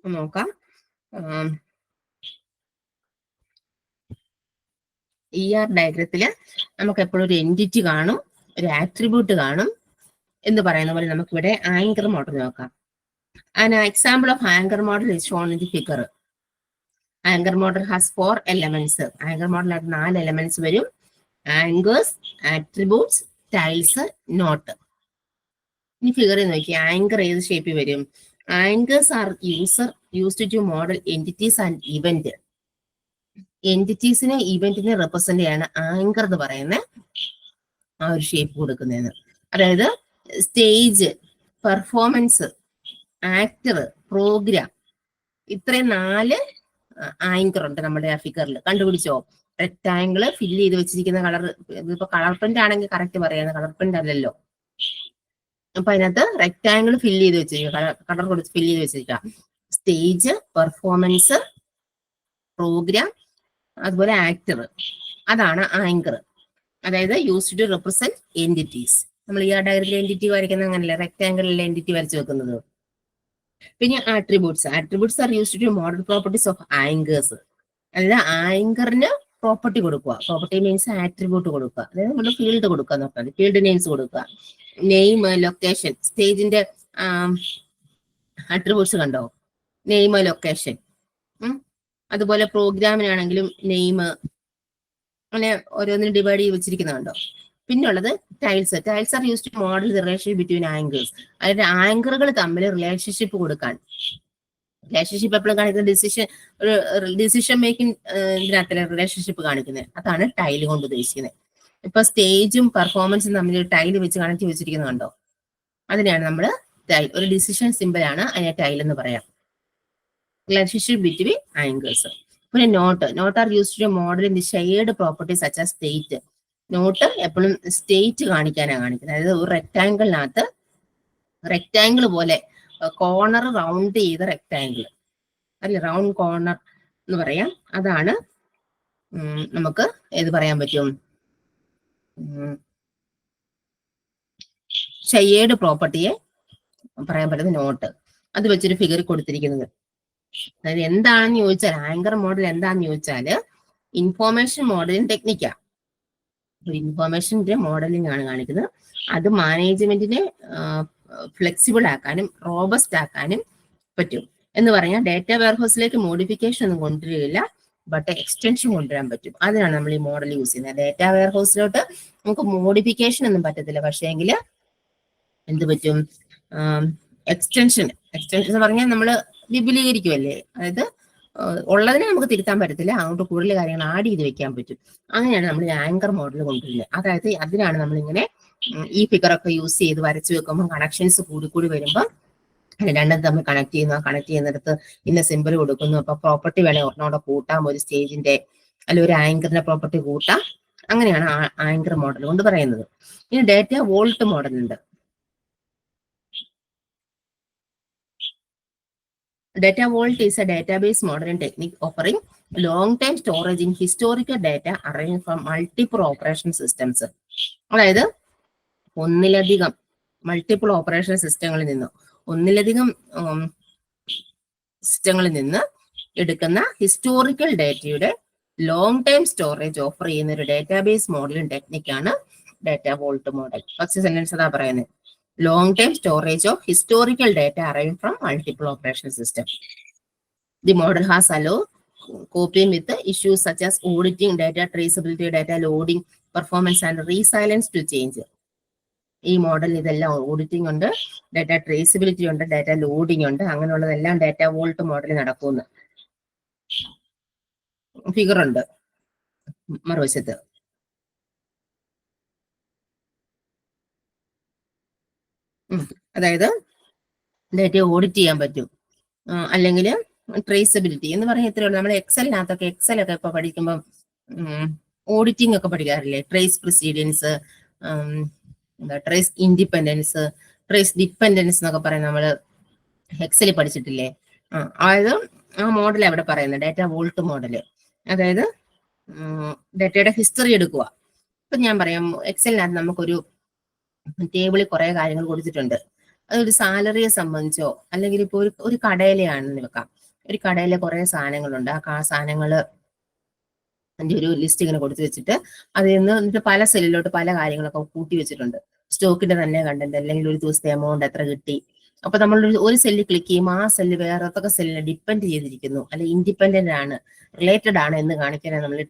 നോക്കാം. ER ഡയഗ്രത്തില് നമുക്ക് എപ്പോഴും ഒരു എൻറ്റിറ്റി കാണും, ഒരു ആട്രിബ്യൂട്ട് കാണും എന്ന് പറയുന്ന പോലെ നമുക്ക് ഇവിടെ ആങ്കർ മോഡൽ നോക്കാം. An example of anchor model is shown in the figure. Anchor model has 4 elements. Anchor model ആയിട്ട് 4 elements വരും. Anchors, attributes, styles, note. ഈ ഫിഗറിൽ നോക്കി ആങ്കർ ഏത് ഷേപ്പിൽ വരും. Anchors are used to model entities and event. എന്റിറ്റീസിനെ ഇവന്റിനെ റെപ്രസെന്റ് ചെയ്യാണ് ആങ്കർ എന്ന് പറയുന്ന ആ ഒരു ഷേപ്പ് കൊടുക്കുന്നതിന്. അതായത് സ്റ്റേജ്, പെർഫോമൻസ്, ആക്ടർ, പ്രോഗ്രാം, ഇത്രയും 4 ആങ്കർ ഉണ്ട് നമ്മുടെ ആ ഫിഗറിൽ. കണ്ടുപിടിച്ചോ? റെക്ടാങ്കിള് ഫില്ല് ചെയ്ത് വെച്ചിരിക്കുന്ന കളർ, ഇതിപ്പോ കളർ പ്രിന്റ് ആണെങ്കിൽ കറക്റ്റ് പറയുന്നത്, കളർ പ്രിന്റ് അല്ലല്ലോ. അപ്പൊ അതിനകത്ത് റെക്ടാങ്കിൾ ഫില്ല് ചെയ്ത് വെച്ചിരിക്കുക, കളർ കൊടുത്ത് ഫില്ല് ചെയ്ത് വെച്ചിരിക്കുക. സ്റ്റേജ്, പെർഫോമൻസ്, പ്രോഗ്രാം, അതുപോലെ ആക്ടർ, അതാണ് ആങ്കർ. അതായത് യൂസ്ഡ് ടു റെപ്രസെന്റ് എന്റിറ്റീസ്. നമ്മൾ ഈ ഡയഗ്രത്തിൽ എൻറ്റിറ്റി വരയ്ക്കുന്ന അങ്ങനല്ല, റെക്ടാങ്കിളിലെ എൻറ്റിറ്റി വരച്ച് വെക്കുന്നത്. പിന്നെ attributes are used to model properties of anchors. അതായത് ആങ്കറിന് പ്രോപ്പർട്ടി കൊടുക്കുക. പ്രോപ്പർട്ടി മീൻസ് ആട്രിബ്യൂട്ട് കൊടുക്കുക. അതായത് നമ്മൾ ഫീൽഡ് കൊടുക്കുക നോക്കാം, ഫീൽഡ് നെയിംസ് കൊടുക്കുക. നെയിം, ലൊക്കേഷൻ, സ്റ്റേജിന്റെ ആട്രിബ്യൂട്ട്സ് കണ്ടോ, നെയിം, ലൊക്കേഷൻ. അതുപോലെ പ്രോഗ്രാമിനാണെങ്കിലും നെയിം, അങ്ങനെ ഓരോന്നിനും ഡിവൈഡ് ചെയ്ത് വെച്ചിരിക്കുന്നുണ്ടോ. പിന്നുള്ളത് tiles are use to model the relationship between anchors. അതായത് ആങ്കറുകൾ തമ്മിൽ റിലേഷൻഷിപ്പ് കൊടുക്കാൻ. റിലേഷൻഷിപ്പ് എപ്പോഴും കാണിക്കുന്ന ഡിസിഷൻ മേക്കിംഗ് ഇതിനകത്തല്ലേ റിലേഷൻഷിപ്പ് കാണിക്കുന്നത്. അതാണ് ടൈൽ കൊണ്ട് ഉദ്ദേശിക്കുന്നത്. ഇപ്പൊ സ്റ്റേജും പെർഫോമൻസും തമ്മിൽ ഒരു ടൈൽ വെച്ച് കണക്ട് വെച്ചിരിക്കുന്നുണ്ടോ? അതിനെയാണ് നമ്മൾ ടൈൽ, ഒരു ഡിസിഷൻ സിമ്പിൾ ആണ്, അതിനെ ടൈൽ എന്ന് പറയാം. Relationship between angles. പിന്നെ knot are used to model in the shared properties such as state. Knot എപ്പോഴും സ്റ്റേറ്റ് കാണിക്കാനാണ് കാണിക്കുന്നത്. അതായത് ഒരു റെക്ടാങ്കിളിനകത്ത് റെക്ടാങ്കിൾ പോലെ കോർണർ റൗണ്ട് ചെയ്ത റെക്ടാങ്കിൾ അല്ലെ, റൗണ്ട് കോർണർ എന്ന് പറയാം. അതാണ് നമുക്ക് ഏത് പറയാൻ പറ്റും, ഷെയർഡ് പ്രോപ്പർട്ടിയെ പറയാൻ പറ്റുന്ന നോട്ട്. അത് വെച്ചൊരു ഫിഗർ കൊടുത്തിരിക്കുന്നത്. അതായത് എന്താണെന്ന് ചോദിച്ചാൽ ആങ്കർ മോഡൽ എന്താണെന്ന് ചോദിച്ചാല് ഇൻഫോർമേഷൻ മോഡലിംഗ് ടെക്നിക്കാ. ഒരു ഇൻഫോർമേഷന്റെ മോഡലിംഗ് ആണ് കാണിക്കുന്നത്. അത് മാനേജ്മെന്റിനെ ഫ്ലെക്സിബിൾ ആക്കാനും റോബസ്റ്റ് ആക്കാനും പറ്റും. എന്ന് പറഞ്ഞാൽ ഡേറ്റ വെയർഹൗസിലേക്ക് മോഡിഫിക്കേഷൻ ഒന്നും കൊണ്ടുവരികയില്ല, ബട്ട് എക്സ്റ്റൻഷൻ കൊണ്ടുവരാൻ പറ്റും. അതിനാണ് നമ്മൾ ഈ മോഡൽ യൂസ് ചെയ്യുന്നത്. ഡേറ്റ വെയർഹൗസിലോട്ട് നമുക്ക് മോഡിഫിക്കേഷൻ ഒന്നും പറ്റത്തില്ല, പക്ഷേ എങ്കിൽ എന്ത് പറ്റും, എക്സ്റ്റൻഷൻ എന്ന് പറഞ്ഞാൽ നമ്മൾ വിപുലീകരിക്കുമല്ലേ. അതായത് ഉള്ളതിനെ നമുക്ക് തിരുത്താൻ പറ്റത്തില്ല, അങ്ങോട്ട് കൂടുതൽ കാര്യങ്ങൾ ആഡ് ചെയ്ത് വെക്കാൻ പറ്റും. അങ്ങനെയാണ് നമ്മൾ ആങ്കർ മോഡൽ കൊണ്ടുവരുന്നത്. അതായത് അതിനാണ് നമ്മളിങ്ങനെ ഈ ഫിഗറൊക്കെ യൂസ് ചെയ്ത് വരച്ചു വെക്കുമ്പോൾ കണക്ഷൻസ് കൂടി വരുമ്പോൾ രണ്ടും തമ്മിൽ കണക്ട് ചെയ്യുന്നിടത്ത് ഇന്ന സിമ്പിൾ കൊടുക്കുന്നു. അപ്പൊ പ്രോപ്പർട്ടി വേണേൽ ഒരെണ്ണോടെ കൂട്ടാം, ഒരു സ്റ്റേജിന്റെ അല്ലെങ്കിൽ ഒരു ആങ്കറിന്റെ പ്രോപ്പർട്ടി കൂട്ടാം. അങ്ങനെയാണ് ആങ്കർ മോഡൽ കൊണ്ട് പറയുന്നത്. ഇനി ഡേറ്റ വോൾട്ട് മോഡൽ ഉണ്ട്. Data vault is a database modeling technique offering long-term storage in historical data arranged from multiple operation systems. അതായത് ഒന്നിലധികം മൾട്ടിപ്പിൾ ഓപ്പറേഷൻ സിസ്റ്റങ്ങളിൽ നിന്ന് എടുക്കുന്ന ഹിസ്റ്റോറിക്കൽ ഡേറ്റയുടെ ലോങ് ടൈം സ്റ്റോറേജ് ഓഫർ ചെയ്യുന്ന ഒരു ഡേറ്റാബേസ് മോഡലിംഗ് ടെക്നിക്കാണ് data vault model. First sentence അതാ പറയുന്നത്, long-term storage of historical data arrived from multiple operation systems. The model has allowed coping with the issues such as auditing, data traceability, data loading, performance and resilience to change. ഈ model ഇതെല്ലാം auditing ഉണ്ട്, data traceability ഉണ്ട്, data loading ഉണ്ട്. അങ്ങനെയുള്ളതെല്ലാം data volt മോഡലിൽ നടക്കുന്നു. Figure ഉണ്ട് മറുവശത്ത്. അതായത് ഡേറ്റ ഓഡിറ്റ് ചെയ്യാൻ പറ്റും, അല്ലെങ്കിൽ ട്രേസബിലിറ്റി എന്ന് പറഞ്ഞാൽ ഇത്രയേ ഉള്ളൂ. നമ്മൾ എക്സലിനകത്തൊക്കെ ഇപ്പൊ പഠിക്കുമ്പോൾ ഓഡിറ്റിംഗ് ഒക്കെ പഠിക്കാറില്ലേ, trace precedence, trace independence, trace dependence എന്നൊക്കെ പറയാൻ നമ്മൾ എക്സലിൽ പഠിച്ചിട്ടില്ലേ. അതായത് ആ മോഡൽ അവിടെ പറയുന്നത് ഡേറ്റ വോൾട്ട് മോഡല്. അതായത് ഡേറ്റയുടെ ഹിസ്റ്ററി എടുക്കുക. ഇപ്പൊ ഞാൻ പറയാം, എക്സലിനകത്ത് നമുക്കൊരു ടേബിളിൽ കുറെ കാര്യങ്ങൾ കൊടുത്തിട്ടുണ്ട്. അതൊരു സാലറിയെ സംബന്ധിച്ചോ അല്ലെങ്കിൽ ഇപ്പൊ ഒരു കടയിലെയാണെന്ന് വെക്കാം. ഒരു കടയിലെ കുറെ സാധനങ്ങളുണ്ട്. ആ സാധനങ്ങള് അതിന്റെ ഒരു ലിസ്റ്റ് ഇങ്ങനെ കൊടുത്തു വെച്ചിട്ട് അതിൽ നിന്ന് എന്നിട്ട് പല സെല്ലിലോട്ട് പല കാര്യങ്ങളൊക്കെ കൂട്ടി വെച്ചിട്ടുണ്ട്. സ്റ്റോക്കിന്റെ തന്നെ കണ്ടന്റ്, അല്ലെങ്കിൽ ഒരു ദിവസത്തെ എമൗണ്ട് എത്ര കിട്ടി. അപ്പൊ നമ്മൾ ഒരു സെല്ലിൽ ക്ലിക്ക് ചെയ്യുമ്പോൾ ആ സെല്ല് വേറൊക്കെ സെല്ലിനെ ഡിപ്പെൻഡ് ചെയ്തിരിക്കുന്നു, അല്ലെങ്കിൽ ഇൻഡിപെൻഡന്റ് ആണ്, റിലേറ്റഡ് ആണ് എന്ന് കാണിക്കാനാണ് നമ്മൾ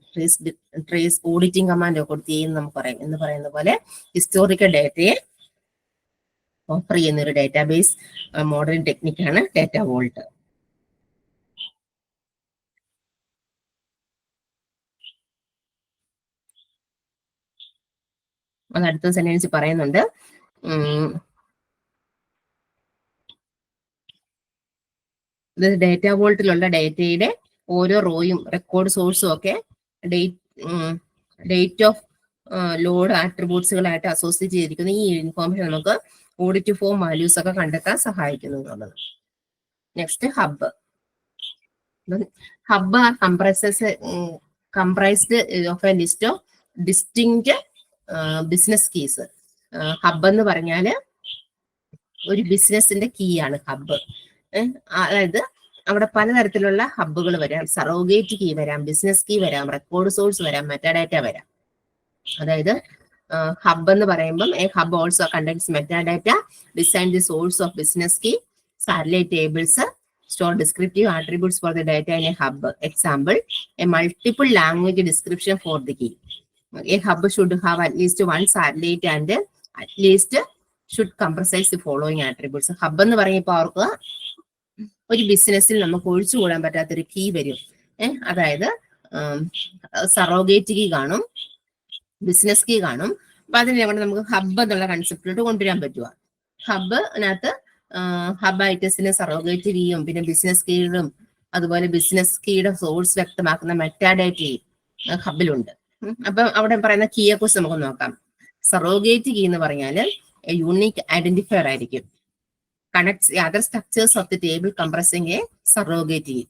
ട്രേസ് ഓഡിറ്റിംഗ് കമാൻഡ് കൊടുത്ത് ചെയ്യുന്ന നമുക്ക് പറയും. എന്ന് പറയുന്ന പോലെ ഹിസ്റ്റോറിക്കൽ ഡേറ്റയെ ഓഫർ ചെയ്യുന്ന ഒരു ഡേറ്റാബേസ് മോഡലിംഗ് ടെക്നിക്കാണ് ഡേറ്റ വോൾട്ട്. അത് അടുത്ത സെന്റൻസ് പറയുന്നുണ്ട്. ഡേറ്റ വോൾട്ടിലുള്ള ഡേറ്റയുടെ ഓരോ റോയും റെക്കോർഡ് സോഴ്സും ഒക്കെ ഡേറ്റ് ഓഫ് ലോഡ് ആട്രിബ്യൂട്ട്സുകളായിട്ട് അസോസിയേറ്റ് ചെയ്തിരിക്കുന്ന ഈ ഇൻഫോർമേഷൻ നമുക്ക് ഓഡിറ്റ് ഫോം വാല്യൂസ് ഒക്കെ കണ്ടെത്താൻ സഹായിക്കുന്നു എന്നുള്ളത്. Next hub. Hub are comprised of a list of distinct business keys. Hub എന്ന് പറഞ്ഞാല് ഒരു ബിസിനസിന്റെ കീ ആണ് ഹബ്ബ്. അതായത് അവിടെ പലതരത്തിലുള്ള ഹബ്ബുകൾ വരാം. സറോഗേറ്റ് കീ വരാം, ബിസിനസ് കീ വരാം, റെക്കോർഡ് സോഴ്സ് വരാം, മെറ്റാഡാറ്റ വരാം. അതായത് ഹബ്ബ് എന്ന് പറയുമ്പം a hub also contains metadata, design the source of business key, satellite tables, store descriptive attributes for the data in a hub. Example, a multiple language description for the key. A hub should have at least one satellite and at least should comprise the following attributes. Hub എന്ന് പറയുമ്പോൾ അവർക്ക് ഒരു ബിസിനസ്സിൽ നമുക്ക് ഒഴിച്ചുകൂടാൻ പറ്റാത്തൊരു key വരും. അതായത് സറോഗേറ്റ് കീ കാണും, ബിസിനസ് കീ കാണും. അപ്പൊ അതിനെ കൊണ്ട് നമുക്ക് ഹബ്ബ് എന്നുള്ള കൺസെപ്റ്റിലോട്ട് കൊണ്ടുവരാൻ പറ്റുക. ഹബ്ബിനകത്ത് ഹബ് ഐറ്റംസിന് സറോഗേറ്റ് കീയും പിന്നെ ബിസിനസ് കീകളും അതുപോലെ ബിസിനസ് കീയുടെ സോഴ്സ് വ്യക്തമാക്കുന്ന മെറ്റാഡേറ്റയും ഹബിലുണ്ട്. അപ്പൊ അവിടെ പറയുന്ന കീയെ കുറിച്ച് നമുക്ക് നോക്കാം. സറോഗേറ്റ് കീ എന്ന് പറഞ്ഞാൽ യൂണിക് ഐഡന്റിഫയർ ആയിരിക്കും. Connects other structures of the table comprising a surrogate key.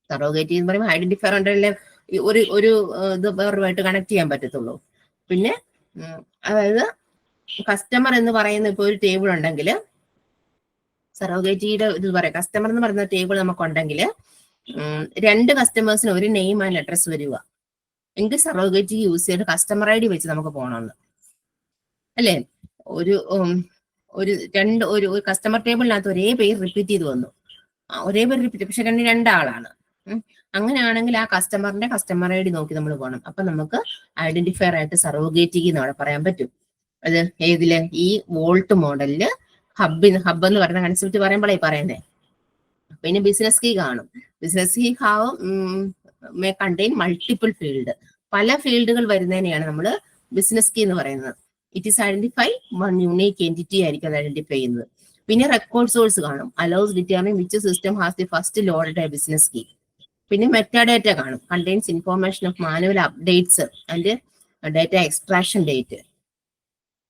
Surrogate എന്ന് പറയുമ്പോൾ ഐഡന്റിഫയർ ഉണ്ടല്ലേ ഒരു ഇത് വേറുമായിട്ട് കണക്ട് ചെയ്യാൻ പറ്റത്തുള്ളൂ. പിന്നെ അതായത് കസ്റ്റമർ എന്ന് പറയുന്ന ഇപ്പൊ ഒരു ടേബിൾ ഉണ്ടെങ്കിൽ സറോഗേറ്റിയുടെ ഇത് പറയാം. കസ്റ്റമർ എന്ന് പറയുന്ന ടേബിൾ നമുക്കുണ്ടെങ്കിൽ 2 കസ്റ്റമേഴ്സിന് ഒരു നെയിം ആൻഡ് അഡ്രസ് വരിക എങ്കിൽ സറോഗേറ്റി യൂസ് ചെയ്ത് കസ്റ്റമർ ഐ ഡി വെച്ച് നമുക്ക് പോകണമെന്ന് അല്ലേ. ഒരു കസ്റ്റമർ ടേബിളിനകത്ത് ഒരേ പേര് റിപ്പീറ്റ് ചെയ്ത് വന്നു, ഒരേ പേര് റിപ്പീറ്റ്, പക്ഷെ രണ്ടാളാണ്. അങ്ങനെയാണെങ്കിൽ ആ കസ്റ്റമറിന്റെ കസ്റ്റമർ ഐ ഡി നോക്കി നമ്മൾ പോകണം. അപ്പൊ നമുക്ക് ഐഡന്റിഫയർ ആയിട്ട് സറോഗേറ്റ് എന്ന് അവിടെ പറയാൻ പറ്റും. അത് ഏതില് ഈ വോൾട്ട് മോഡലില് ഹബ് എന്ന് പറയുന്ന കൺസെപ്റ്റ് പറയുമ്പോഴേ പറയുന്നേ. പിന്നെ ബിസിനസ് കീ കാണും. Business key may contain multiple field. പല ഫീൽഡുകൾ വരുന്നതിനെയാണ് നമ്മൾ ബിസിനസ് കീ എന്ന് പറയുന്നത്. It is identify one unique entity ആയിരിക്കും അത് ഐഡന്റിഫൈ ചെയ്യുന്നത്. പിന്നെ റെക്കോർഡ് സോഴ്സ് കാണും. Allows determine which system has the first loaded a business key. പിന്നെ മെറ്റാഡേറ്റ കാണും. Contains information of manual updates and data extraction date.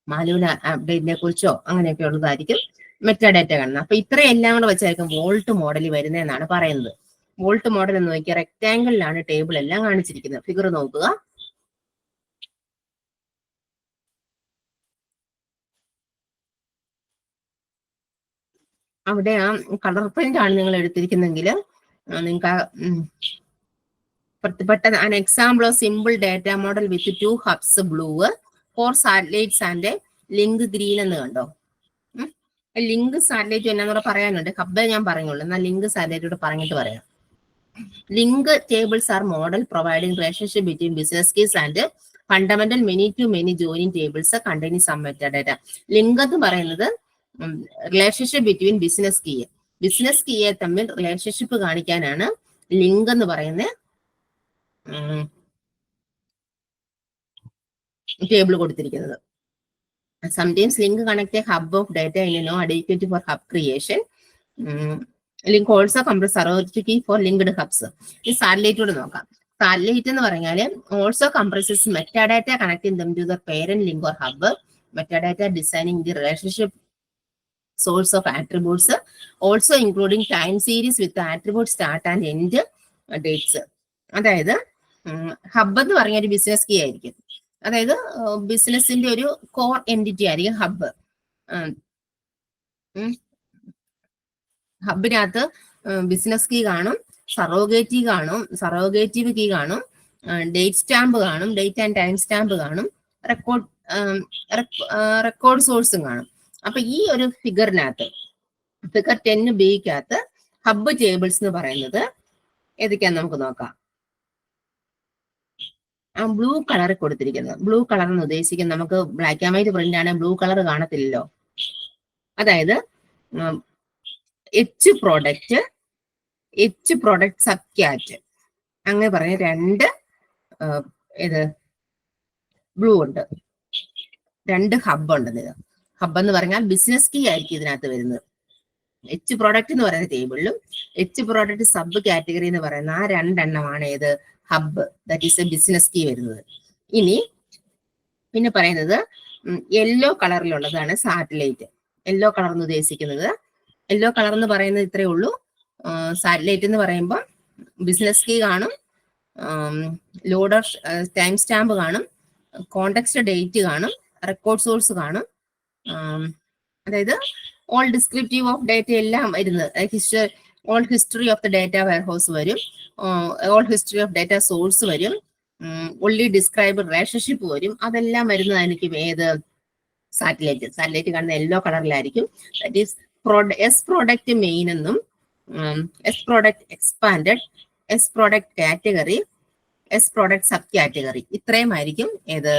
Manual അപ്ഡേറ്റിനെ കുറിച്ചോ അങ്ങനെയൊക്കെ ഉള്ളതായിരിക്കും മെറ്റാഡേറ്റ കാണുന്നത്. അപ്പൊ ഇത്രയും എല്ലാം കൂടെ വെച്ചായിരിക്കും വോൾട്ട് മോഡൽ വരുന്നതെന്നാണ് പറയുന്നത്. വോൾട്ട് മോഡൽ എന്ന് നോക്കിയാൽ റെക്ടാങ്കിളിലാണ് ടേബിൾ എല്ലാം കാണിച്ചിരിക്കുന്നത്. ഫിഗർ നോക്കുക. അവിടെ ആ കളർ പ്രിന്റ് ആണ് നിങ്ങൾ എടുത്തിരിക്കുന്നെങ്കിൽ നിങ്ങൾക്ക് an example of simple data model with 2 hubs blue, 4 satellites and link green എന്ന് കണ്ടോ. ലിങ്ക് സാറ്റലൈറ്റ് എന്നാന്നൂടെ പറയാനുണ്ട്. ഹബ്ബ് ഞാൻ പറഞ്ഞോളൂ, എന്നാൽ ലിങ്ക് സാറ്റലൈറ്റോട് പറഞ്ഞിട്ട് പറയാം. Link tables are model providing relationship between business keys and fundamental many to many joining tables containing some metadata. Link എന്ന് പറയുന്നത് റിലേഷൻഷിപ്പ് ബിറ്റ്വീൻ ബിസിനസ് കീയെ തമ്മിൽ റിലേഷൻഷിപ്പ് കാണിക്കാനാണ് ലിങ്ക് എന്ന് പറയുന്ന ടേബിൾ കൊടുത്തിരിക്കുന്നത്. Sometimes link connect a hub of data in adequate for hub creation. Link also comprises sorogory key for linked hubs. ഈ സാറ്റലൈറ്റോട് നോക്കാം. Satellite എന്ന് പറഞ്ഞാൽ also comprises metadata connecting them to the parent link or hub. Metadata designing the relationship source of attributes, also including time series with the attribute start and end dates. അതായത് hub എന്ന് പറഞ്ഞ ഒരു business key ആയിരിക്കും. അതായത് ബിസിനസിന്റെ ഒരു core entity ആയിരിക്കും hub. ഹബിനകത്ത് business key കാണും, സറോഗേറ്റീവ് കീ കാണും, ഡേറ്റ് സ്റ്റാമ്പ് കാണും, ഡേറ്റ് ആൻഡ് ടൈം സ്റ്റാമ്പ് കാണും, റെക്കോർഡ് സോഴ്സും കാണും. അപ്പൊ ഈ ഒരു ഫിഗറിനകത്ത് ഫിഗർ 10B ഹബ്ബ് ടേബിൾസ് എന്ന് പറയുന്നത് ഏതൊക്കെയാന്ന് നമുക്ക് നോക്കാം. ആ ബ്ലൂ കളർ കൊടുത്തിരിക്കുന്നത്, ബ്ലൂ കളർ എന്ന് ഉദ്ദേശിക്കുന്നത് നമുക്ക് ബ്ലാക്ക് ആൻഡ് വൈറ്റ് പ്രിന്റ് ആണ്, ബ്ലൂ കളർ കാണത്തില്ലല്ലോ. അതായത് എച്ച് പ്രോഡക്റ്റ് സബ് ക്യാറ്റ് അങ്ങനെ പറഞ്ഞ 2 ബ്ലൂ ഉണ്ട്, 2 ഹബ്ബ് ഉണ്ട്. ഹബ്ബ് എന്ന് പറഞ്ഞാൽ ബിസിനസ് കീ ആയിരിക്കും ഇതിനകത്ത് വരുന്നത്. എച്ച് പ്രോഡക്റ്റ് എന്ന് പറയുന്ന ടേബിളിലും എച്ച് പ്രോഡക്റ്റ് സബ് കാറ്റഗറി എന്ന് പറയുന്ന ആ 2 എണ്ണമാണ് ഏത് hub, that is a business key വരുന്നത്. ഇനി പിന്നെ പറയുന്നത് യെല്ലോ കളറിലുള്ളതാണ് സാറ്റലൈറ്റ്. യെല്ലോ കളർ എന്ന് ഉദ്ദേശിക്കുന്നത്, യെല്ലോ കളർ എന്ന് പറയുന്നത് ഇത്രയേ ഉള്ളൂ. സാറ്റലൈറ്റ് എന്ന് പറയുമ്പോൾ ബിസിനസ് കീ കാണും, ലോഡർ ടൈം സ്റ്റാമ്പ് കാണും, കോണ്ടെക്സ്റ്റ് ഡേറ്റ് കാണും, റെക്കോർഡ് സോഴ്സ് കാണും. അതായത് ഓൾ ഡിസ്ക്രിപ്റ്റീവ് ഓഫ് ഡേറ്റ എല്ലാം വരുന്നത്, all history of the data warehouse വരും, all history of data source വരും, ഒൺലി ഡിസ്ക്രൈബ് റിലേഷൻഷിപ്പ് വരും. അതെല്ലാം വരുന്നതായിരിക്കും ഏത് സാറ്റലൈറ്റ് കാണുന്ന യെല്ലോ കളറിലായിരിക്കും. That is S product main എന്നും S product expanded, S product category, S product sub category, ഇത്രയും ആയിരിക്കും ഏത്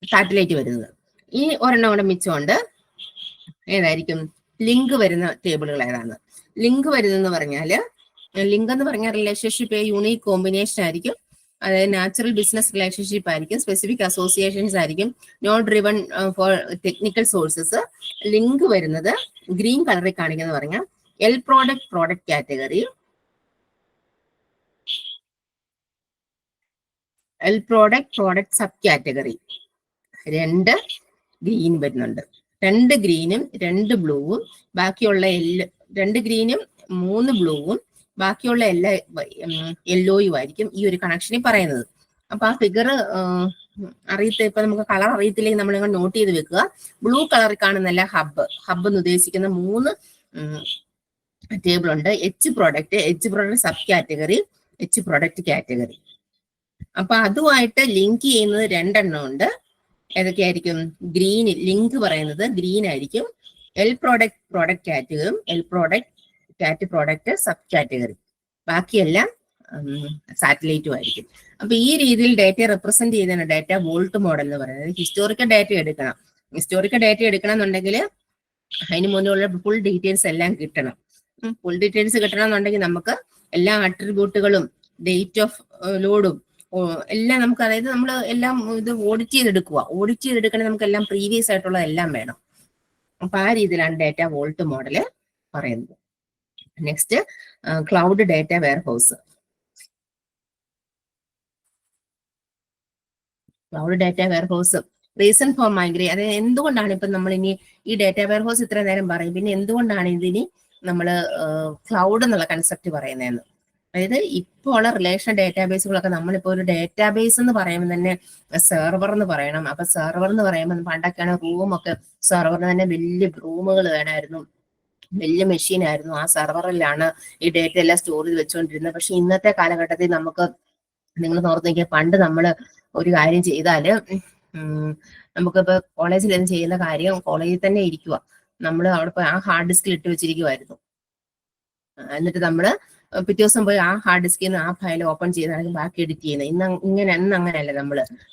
സാറ്റലൈറ്റ് വരുന്നത്. ഈ ഒരെണ്ണം കൂടെ മിച്ചമുണ്ട്, ഏതായിരിക്കും ലിങ്ക് വരുന്ന ടേബിളുകൾ ഏതാണ്? ലിങ്ക് വരുന്നതെന്ന് പറഞ്ഞാൽ ലിങ്ക് എന്ന് പറഞ്ഞാൽ റിലേഷൻഷിപ്പ് യൂണീക് കോമ്പിനേഷൻ ആയിരിക്കും. അതായത് നാച്ചുറൽ ബിസിനസ് റിലേഷൻഷിപ്പ് ആയിരിക്കും, സ്പെസിഫിക് അസോസിയേഷൻസ് ആയിരിക്കും, not driven for technical sources. Link വരുന്നത് ഗ്രീൻ കളറിൽ കാണിക്കുന്നത് പറഞ്ഞാൽ L product product category, L product product sub category. 2 green വരുന്നുണ്ട്, 2 ഗ്രീനും 2 ബ്ലൂവും, ബാക്കിയുള്ള 2 ഗ്രീനും 3 ബ്ലൂവും, ബാക്കിയുള്ള എല്ലാ യെല്ലോയും ആയിരിക്കും ഈ ഒരു കണക്ഷനിൽ പറയുന്നത്. അപ്പൊ ആ ഫിഗർ ഇപ്പൊ നമുക്ക് കളർ അറിയത്തില്ലെങ്കിൽ നമ്മൾ നോട്ട് ചെയ്ത് വെക്കുക. ബ്ലൂ കളറിൽ കാണുന്നല്ല ഹബ്ബ് എന്ന് ഉദ്ദേശിക്കുന്ന 3 ടേബിൾ ഉണ്ട്. H product sub category, H product category. അപ്പൊ അതുമായിട്ട് ലിങ്ക് ചെയ്യുന്നത് 2 എണ്ണം ഉണ്ട്. ഏതൊക്കെയായിരിക്കും? ഗ്രീൻ ലിങ്ക് പറയുന്നത് ഗ്രീൻ ആയിരിക്കും, എൽ പ്രോഡക്റ്റ് കാറ്റഗറിയും എൽ പ്രോഡക്റ്റ് സബ് കാറ്റഗറി, ബാക്കിയെല്ലാം സാറ്റലൈറ്റും ആയിരിക്കും. അപ്പൊ ഈ രീതിയിൽ ഡാറ്റ റെപ്രസെന്റ് ചെയ്യുന്നതാണ് ഡാറ്റ വോൾട്ട് മോഡൽ എന്ന് പറയുന്നത്. ഹിസ്റ്റോറിക്കൽ ഡാറ്റ എടുക്കണം. ഹിസ്റ്റോറിക്കൽ ഡാറ്റ എടുക്കണം എന്നുണ്ടെങ്കിൽ അതിന് മുന്നിലുള്ള ഫുൾ ഡീറ്റെയിൽസ് എല്ലാം കിട്ടണം. ഫുൾ ഡീറ്റെയിൽസ് കിട്ടണം എന്നുണ്ടെങ്കിൽ നമുക്ക് എല്ലാ അട്രിബ്യൂട്ടുകളും ഡേറ്റ് ഓഫ് ലോഡും എല്ലാം നമുക്ക്, അതായത് നമ്മൾ എല്ലാം ഇത് ഓഡിറ്റ് ചെയ്തെടുക്കണേ നമുക്ക് എല്ലാം പ്രീവിയസ് ആയിട്ടുള്ള എല്ലാം വേണം. അപ്പൊ ആ രീതിയിലാണ് ഡാറ്റ വോൾട്ട് മോഡല് പറയുന്നത്. Next cloud data warehouse. Cloud data warehouse reason for migrate, അതായത് എന്തുകൊണ്ടാണ് ഇപ്പൊ നമ്മൾ ഇനി ഈ ഡാറ്റ വെയർഹൗസ് ഇത്ര നേരം പറയും, പിന്നെ എന്തുകൊണ്ടാണ് ഇതിന് നമ്മൾ ക്ലൗഡ് എന്നുള്ള കൺസെപ്റ്റ് പറയുന്നതെന്ന്. അതായത് ഇപ്പോൾ ഉള്ള റിലേഷൻ ഡാറ്റാബേസുകളൊക്കെ നമ്മളിപ്പോ ഒരു ഡാറ്റാബേസ് എന്ന് പറയുമ്പോൾ തന്നെ സെർവർ എന്ന് പറയണം. അപ്പൊ സെർവർ എന്ന് പറയുമ്പോൾ പണ്ടൊക്കെയാണ് റൂമൊക്കെ സെർവറിന് തന്നെ വലിയ റൂമുകൾ വേണമായിരുന്നു, വലിയ മെഷീൻ ആയിരുന്നു. ആ സെർവറിലാണ് ഈ ഡേറ്റ എല്ലാം സ്റ്റോർ ചെയ്ത് വെച്ചുകൊണ്ടിരുന്നത്. പക്ഷെ ഇന്നത്തെ കാലഘട്ടത്തിൽ നമുക്ക്, നിങ്ങൾ ഓർത്ത് നോക്കിയാൽ പണ്ട് നമ്മൾ ഒരു കാര്യം ചെയ്താല് നമുക്കിപ്പോ കോളേജിൽ ചെയ്യുന്ന കാര്യം കോളേജിൽ തന്നെ ഇരിക്കുക, നമ്മൾ അവിടെ പോയി ആ ഹാർഡ് ഡിസ്കിൽ ഇട്ട് വെച്ചിരിക്കുമായിരുന്നു. എന്നിട്ട് നമ്മള് പിറ്റേ ദിവസം പോയി ആ ഹാർഡ് ഡിസ്കിൽ നിന്ന് ആ ഫയൽ ഓപ്പൺ ചെയ്താണ് ബാക്കി എഡിറ്റ് ചെയ്യുന്നത്. ഇന്ന് അങ്ങനെയല്ല,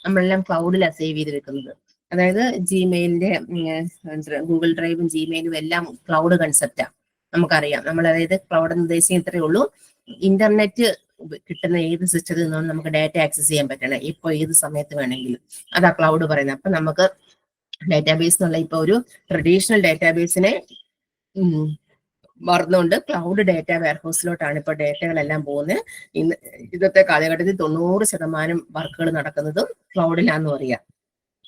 നമ്മളെല്ലാം ക്ലൗഡിലാണ് സേവ് ചെയ്ത് വെക്കുന്നത്. അതായത് ജിമെയിലിന്റെ ഗൂഗിൾ ഡ്രൈവും ജിമെയിലും എല്ലാം ക്ലൗഡ് കൺസെപ്റ്റാ. നമുക്കറിയാം, നമ്മൾ അതായത് ക്ലൗഡ് എന്ന് ഉദ്ദേശിക്കുന്നത് ഇത്രയേ ഉള്ളൂ, ഇന്റർനെറ്റ് കിട്ടുന്ന ഏത് സിസ്റ്റത്തിൽ നിന്നും നമുക്ക് ഡാറ്റ ആക്സസ് ചെയ്യാൻ പറ്റണം, ഇപ്പൊ ഏത് സമയത്ത് വേണമെങ്കിലും. അതാ ക്ലൗഡ് പറയുന്നത്. അപ്പൊ നമുക്ക് ഡാറ്റാബേസ് എന്നുള്ള ഇപ്പൊ ഒരു ട്രഡീഷണൽ ഡാറ്റാബേസിനെ മറന്നുകൊണ്ട് ക്ലൗഡ് ഡാറ്റ വെയർഹൗസിലോട്ടാണ് ഇപ്പൊ ഡാറ്റകളെല്ലാം പോകുന്നത്. ഇന്നത്തെ കാലഘട്ടത്തിൽ 90% വർക്കുകൾ നടക്കുന്നതും ക്ലൗഡിലാന്ന് പറയാം.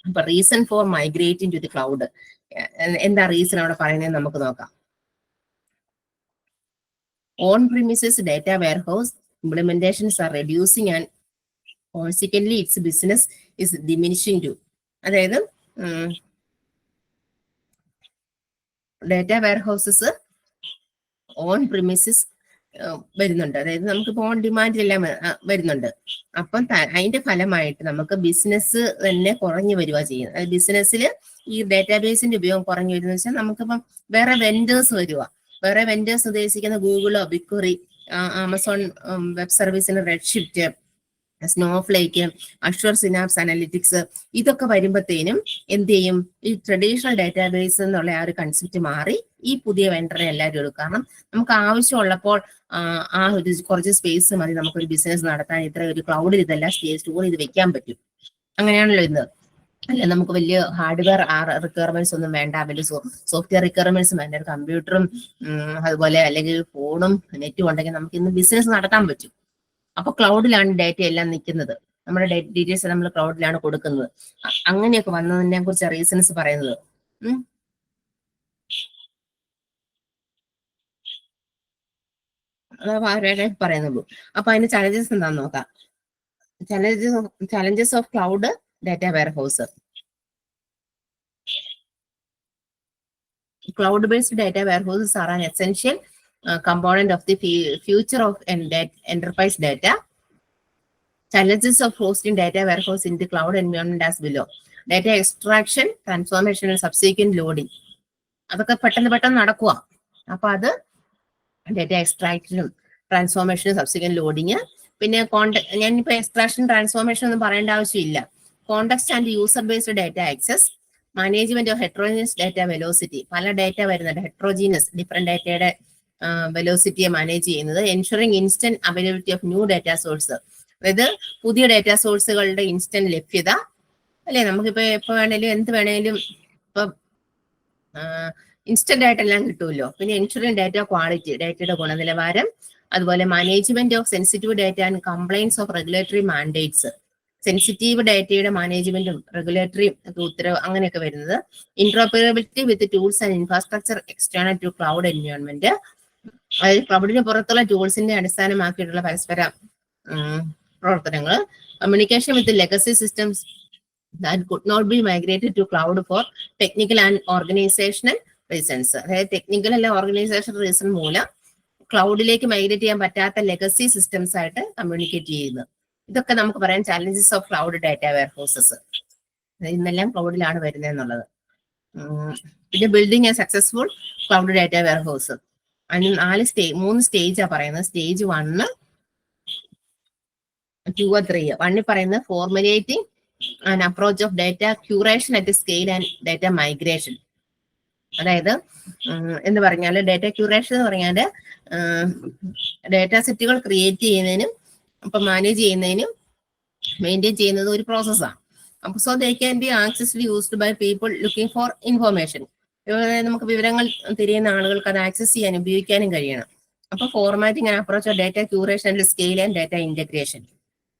അപ്പൊ reason for migrating to the cloud, എന്താ റീസൺ അവിടെ പറയുന്നത് നമുക്ക് നോക്കാം. On premises data warehouse implementations are reducing and consequently its business is diminishing too. അതായത് ഡാറ്റ വെയർഹൗസസ് ഓൺ പ്രിമിസസ് വരുന്നുണ്ട്, അതായത് നമുക്കിപ്പോൾ ഓൺ ഡിമാൻഡിലെല്ലാം വരുന്നുണ്ട്. അപ്പം അതിന്റെ ഫലമായിട്ട് നമുക്ക് ബിസിനസ് തന്നെ കുറഞ്ഞു വരിക ചെയ്യുന്നത്. ബിസിനസ്സിൽ ഈ ഡാറ്റാബേസിന്റെ ഉപയോഗം കുറഞ്ഞു വരുന്ന വെച്ചാൽ നമുക്കിപ്പം വേറെ വെൻഡേഴ്സ് വരിക. വേറെ വെൻഡേഴ്സ് ഉദ്ദേശിക്കുന്ന ഗൂഗിളോ ബിക്വറി, ആമസോൺ വെബ് സർവീസിന് റെഡ്ഷിഫ്റ്റ്, സ്നോഫ്ലേക്ക്, അഷ്വർ സിനാപ്സ് അനലിറ്റിക്സ്, ഇതൊക്കെ വരുമ്പോഴത്തേനും എന്ത് ചെയ്യും, ഈ ട്രഡീഷണൽ ഡാറ്റാബേസ് എന്നുള്ള ആ ഒരു കൺസെപ്റ്റ് മാറി ഈ പുതിയ വെണ്ടറെ എല്ലാവരും എടുക്കും. കാരണം നമുക്ക് ആവശ്യമുള്ളപ്പോൾ ആ ഒരു കുറച്ച് സ്പേസ് മതി നമുക്കൊരു ബിസിനസ് നടത്താൻ. ഇത്ര ഒരു ക്ലൗഡിൽ ഇതെല്ലാം സ്റ്റോർ ചെയ്ത് വെക്കാൻ പറ്റും. അങ്ങനെയാണല്ലോ ഇന്ന്. അല്ല, നമുക്ക് വലിയ ഹാർഡ്വെയർ റിക്വയർമെന്റ്സ് ഒന്നും വേണ്ട, വലിയ സോഫ്റ്റ്വെയർ റിക്വയർമെന്റ്സ് വേണ്ട. ഒരു കമ്പ്യൂട്ടറും അതുപോലെ അല്ലെങ്കിൽ ഫോണും നെറ്റും ഉണ്ടെങ്കിൽ നമുക്ക് ഇന്ന് ബിസിനസ് നടത്താൻ പറ്റും. അപ്പൊ ക്ലൗഡിലാണ് ഡാറ്റ എല്ലാം നിൽക്കുന്നത്, നമ്മുടെ ഡീറ്റെയിൽസ് നമ്മൾ ക്ലൗഡിലാണ് കൊടുക്കുന്നത്. അങ്ങനെയൊക്കെ വന്നതിനെ കുറിച്ച് റീസൺസ് പറയുന്നത്. പറയുന്നുള്ളൂ. അപ്പൊ അതിന് ചലഞ്ചസ് എന്താന്ന് നോക്കാം. challenges of cloud data warehouse. Cloud-based data warehouses are an essential component of the future of enterprise data. Challenges of hosting data warehouse in the cloud environment as below. Data extraction, transformation and subsequent loading. അതൊക്കെ പെട്ടെന്ന് നടക്കുക. അപ്പൊ അത് data എക്സ്ട്രാക്ഷനും ട്രാൻസ്ഫോർമേഷനും subsequent loading. പിന്നെ ഞാനിപ്പോ extraction transformation ഒന്നും പറയേണ്ട ആവശ്യമില്ല. Context and user based data access, management of heterogeneous data velocity, പല ഡാറ്റ വരുന്നുണ്ട്, ഹെട്രോജീനസ് ഡിഫറെന്റ് ഡാറ്റയുടെ വെലോസിറ്റിയെ മാനേജ് ചെയ്യുന്നത്. Ensuring instant availability of new data source, അതായത് പുതിയ ഡാറ്റാ സോഴ്സുകളുടെ ഇൻസ്റ്റന്റ് ലഭ്യത അല്ലെ, നമുക്കിപ്പോ എപ്പോ വേണേലും എന്ത് വേണേലും ഇപ്പൊ ഇൻസ്റ്റന്റ് ആയിട്ടെല്ലാം കിട്ടുമല്ലോ. പിന്നെ എൻഷുറിംഗ് ഡാറ്റ ക്വാളിറ്റി, ഡാറ്റയുടെ ഗുണനിലവാരം, അതുപോലെ management of sensitive data and compliance of regulatory mandates, sensitive ഡാറ്റയുടെ മാനേജ്മെന്റും റെഗുലേറ്ററി ഉത്തരവ് അങ്ങനെയൊക്കെ വരുന്നത്. Interoperability with tools and infrastructure external to cloud environment, അതായത് ക്ലൗഡിന് പുറത്തുള്ള ടൂൾസിന്റെ അടിസ്ഥാനമാക്കിയിട്ടുള്ള പരസ്പര പ്രവർത്തനങ്ങൾ. Communication with legacy systems that could not be migrated to cloud for technical and organizational reasons. അതായത് ടെക്നിക്കൽ അല്ല ഓർഗനൈസേഷൻ റീസൺ മൂലം ക്ലൗഡിലേക്ക് മൈഗ്രേറ്റ് ചെയ്യാൻ പറ്റാത്ത ലെഗസി സിസ്റ്റംസ് ആയിട്ട് കമ്മ്യൂണിക്കേറ്റ് ചെയ്യുന്നത്. ഇതൊക്കെ നമുക്ക് പറയാം challenges of cloud data warehouses. ഇന്നെല്ലാം ക്ലൗഡിലാണ് വരുന്നത് എന്നുള്ളത്. പിന്നെ building a successful cloud data warehouse, അതിന് മൂന്ന് സ്റ്റേജാ പറയുന്നത്. സ്റ്റേജ് 1, 2, 3. 1 പറയുന്നത് formulating an approach of data curation at scale and data migration. അതായത് എന്ന് പറഞ്ഞാൽ ഡാറ്റ ക്യൂറേഷൻ എന്ന് പറഞ്ഞാൽ ഡാറ്റ സെറ്റുകൾ ക്രിയേറ്റ് ചെയ്യുന്നതിനും ഇപ്പൊ മാനേജ് ചെയ്യുന്നതിനും മെയിൻറ്റെയിൻ ചെയ്യുന്നത് ഒരു പ്രോസസ്സാണ്. അപ്പൊ so they can be accessed used by people looking for information. നമുക്ക് വിവരങ്ങൾ തിരിയുന്ന ആളുകൾക്ക് അത് ആക്സസ് ചെയ്യാൻ ഉപയോഗിക്കാനും കഴിയണം. അപ്പൊ formatting and approach of data curation and scale and data integration,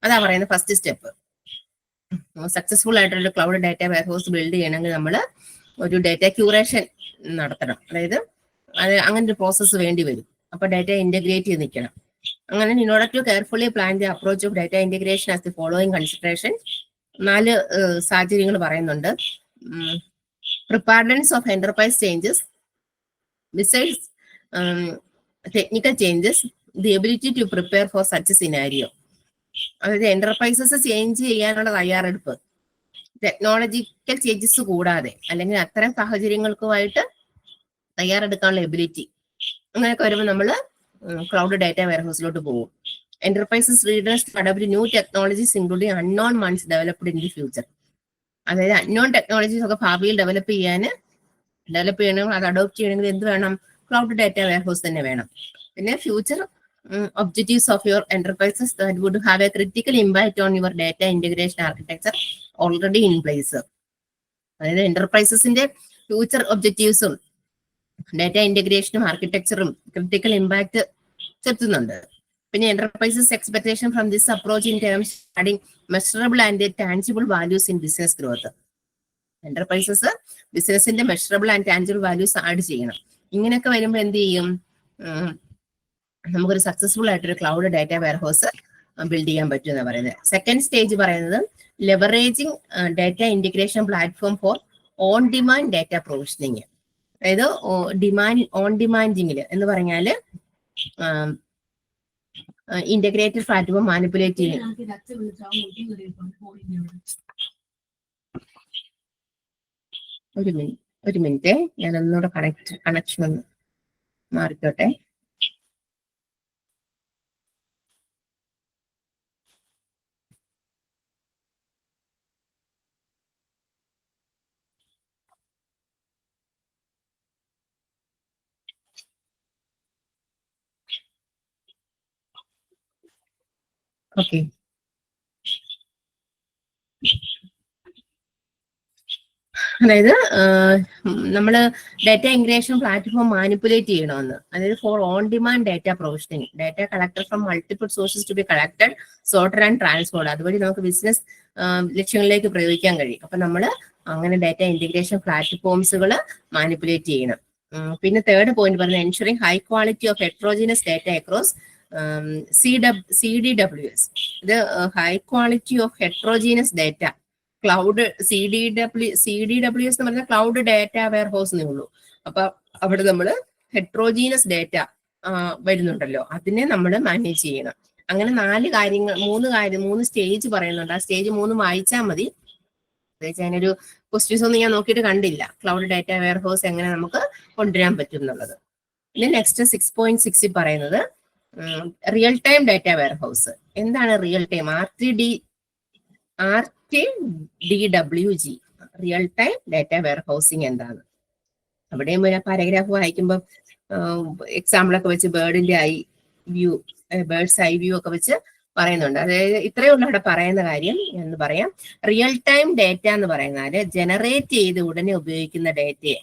അതാ പറയുന്നത് ഫസ്റ്റ് സ്റ്റെപ്പ്. സക്സസ്ഫുൾ ആയിട്ടുള്ള ക്ലൗഡ് ഡാറ്റ വെയർഹൗസ് ബിൽഡ് ചെയ്യണമെങ്കിൽ നമ്മൾ ഒരു ഡാറ്റ ക്യൂറേഷൻ നടത്തണം. അതായത് അങ്ങനെ ഒരു പ്രോസസ്സ് വേണ്ടി വരും. അപ്പൊ ഡാറ്റ ഇന്റഗ്രേറ്റ് ചെയ്ത് നിൽക്കണം. അങ്ങനെ in order to carefully plan the approach of data integration as the following consideration, 4 സാഹചര്യങ്ങൾ പറയുന്നുണ്ട്. Preparedness of enterprise changes, besides technical changes, the ability to prepare for such scenario. അതായത് enterprises change ചെയ്യാനുള്ള തയ്യാറെടുപ്പ്, technological changes കൂടാതെ അല്ലെങ്കിൽ അത്തരം സാഹചര്യങ്ങൾക്കുമായിട്ട് തയ്യാറെടുക്കാനുള്ള ability, അങ്ങനെയൊക്കെ വരുമ്പോൾ നമ്മൾ ക്ലൗഡ് ഡാറ്റ വെയർഹൗസിലോട്ട് പോകും. Enterprises readers adopt new technologies including unknown ones developed in the future. അതായത് അൺനോൺ ടെക്നോളജീസ് ഒക്കെ ഭാവിയിൽ ഡെവലപ്പ് ചെയ്യണമെങ്കിൽ അത് അഡോപ്റ്റ് ചെയ്യണമെങ്കിൽ എന്ത് വേണം? ക്ലൗഡ് ഡാറ്റ വെയർഹൗസ് തന്നെ വേണം. പിന്നെ future objectives of your enterprises that would have a critical impact on your data integration architecture already in place. അതായത് എന്റർപ്രൈസസിന്റെ ഫ്യൂച്ചർ ഒബ്ജക്റ്റീവ്സും ഡാറ്റ ഇന്റഗ്രേഷനും ആർക്കിടെക്ചറും ക്രിട്ടിക്കൽ ഇമ്പാക്ട് ചെലുത്തുന്നുണ്ട്. പിന്നെ enterprises expectation from this approach in terms adding measurable and tangible values in business growth. Enterprises ബിസിനസിന്റെ measurable and tangible values add ചെയ്യണം. ഇങ്ങനെയൊക്കെ വരുമ്പോൾ എന്ത് ചെയ്യും? നമുക്കൊരു സക്സസ്ഫുൾ ആയിട്ടൊരു ക്ലൗഡ് ഡാറ്റ വെയർഹൗസ് ബിൽഡ് ചെയ്യാൻ പറ്റും എന്ന് പറയുന്നത്. സെക്കൻഡ് സ്റ്റേജ് പറയുന്നത് ലെവറേജിങ് data integration platform for on demand data provisioning. അതായത് ഓൺ ഡിമാൻഡിങ്ങിൽ എന്ന് പറഞ്ഞാല് ഇന്റഗ്രേറ്റഡ് പ്ലാറ്റ്ഫോം മാനിപ്പുലേറ്റ് ചെയ്യും. ഒരു മിനിറ്റ് ഞാൻ ഒന്നുകൂടെ കണക്ഷൻ ഒന്ന് മാറിക്കോട്ടെ. ഓക്കെ, അതായത് നമ്മൾ ഡാറ്റ ഇൻഗ്രേഷൻ പ്ലാറ്റ്ഫോം മാനിപ്പുലേറ്റ് ചെയ്യണമെന്ന്. അതായത് for on demand data provisioning, data collected from multiple sources to be collected, sorted and transformed. അതുവഴി നമുക്ക് ബിസിനസ് ലക്ഷ്യങ്ങളിലേക്ക് പ്രയോഗിക്കാൻ കഴിയും. അപ്പൊ നമ്മൾ അങ്ങനെ ഡാറ്റ ഇന്റഗ്രേഷൻ പ്ലാറ്റ്ഫോംസുകൾ മാനിപ്പുലേറ്റ് ചെയ്യണം. പിന്നെ തേർഡ് പോയിന്റ് പറയുന്നത് ensuring high quality of heterogeneous data across CDWS. ഇത് high quality of heterogeneous data cloud CDWS എന്ന് പറഞ്ഞാൽ ക്ലൗഡ് ഡാറ്റ വെയർഹൗസ് എന്നേ ഉള്ളൂ. അപ്പൊ അവിടെ നമ്മൾ ഹെട്രോജീനസ് ഡാറ്റ വരുന്നുണ്ടല്ലോ, അതിനെ നമ്മൾ മാനേജ് ചെയ്യണം. അങ്ങനെ 3 സ്റ്റേജ് പറയുന്നുണ്ട്. ആ സ്റ്റേജ് 3 വായിച്ചാൽ മതി. അതിനൊരു ക്വസ്റ്റ്യൻസ് ഒന്നും ഞാൻ നോക്കിയിട്ട് കണ്ടില്ല, ക്ലൗഡ് ഡാറ്റ വെയർഹൗസ് എങ്ങനെ നമുക്ക് കൊണ്ടുവരാൻ പറ്റും എന്നുള്ളത്. പിന്നെ നെക്സ്റ്റ് 6.6 പറയുന്നത് റിയൽ ടൈം ഡാറ്റ വെയർഹൗസ്. എന്താണ് real time? RTDWG, real time data warehousing എന്താണ്? അവിടെയും ഒരു പാരഗ്രാഫ് വായിക്കുമ്പോൾ എക്സാമ്പിളൊക്കെ വെച്ച് ബേർഡ്സ് ഐ വ്യൂ ഒക്കെ വെച്ച് പറയുന്നുണ്ട്. അതായത് ഇത്രയേ ഉള്ളൂ അവിടെ പറയുന്ന കാര്യം എന്ന് പറയാം. റിയൽ ടൈം ഡേറ്റ എന്ന് പറയുന്നത് ജനറേറ്റ് ചെയ്ത് ഉടനെ ഉപയോഗിക്കുന്ന ഡേറ്റയെ,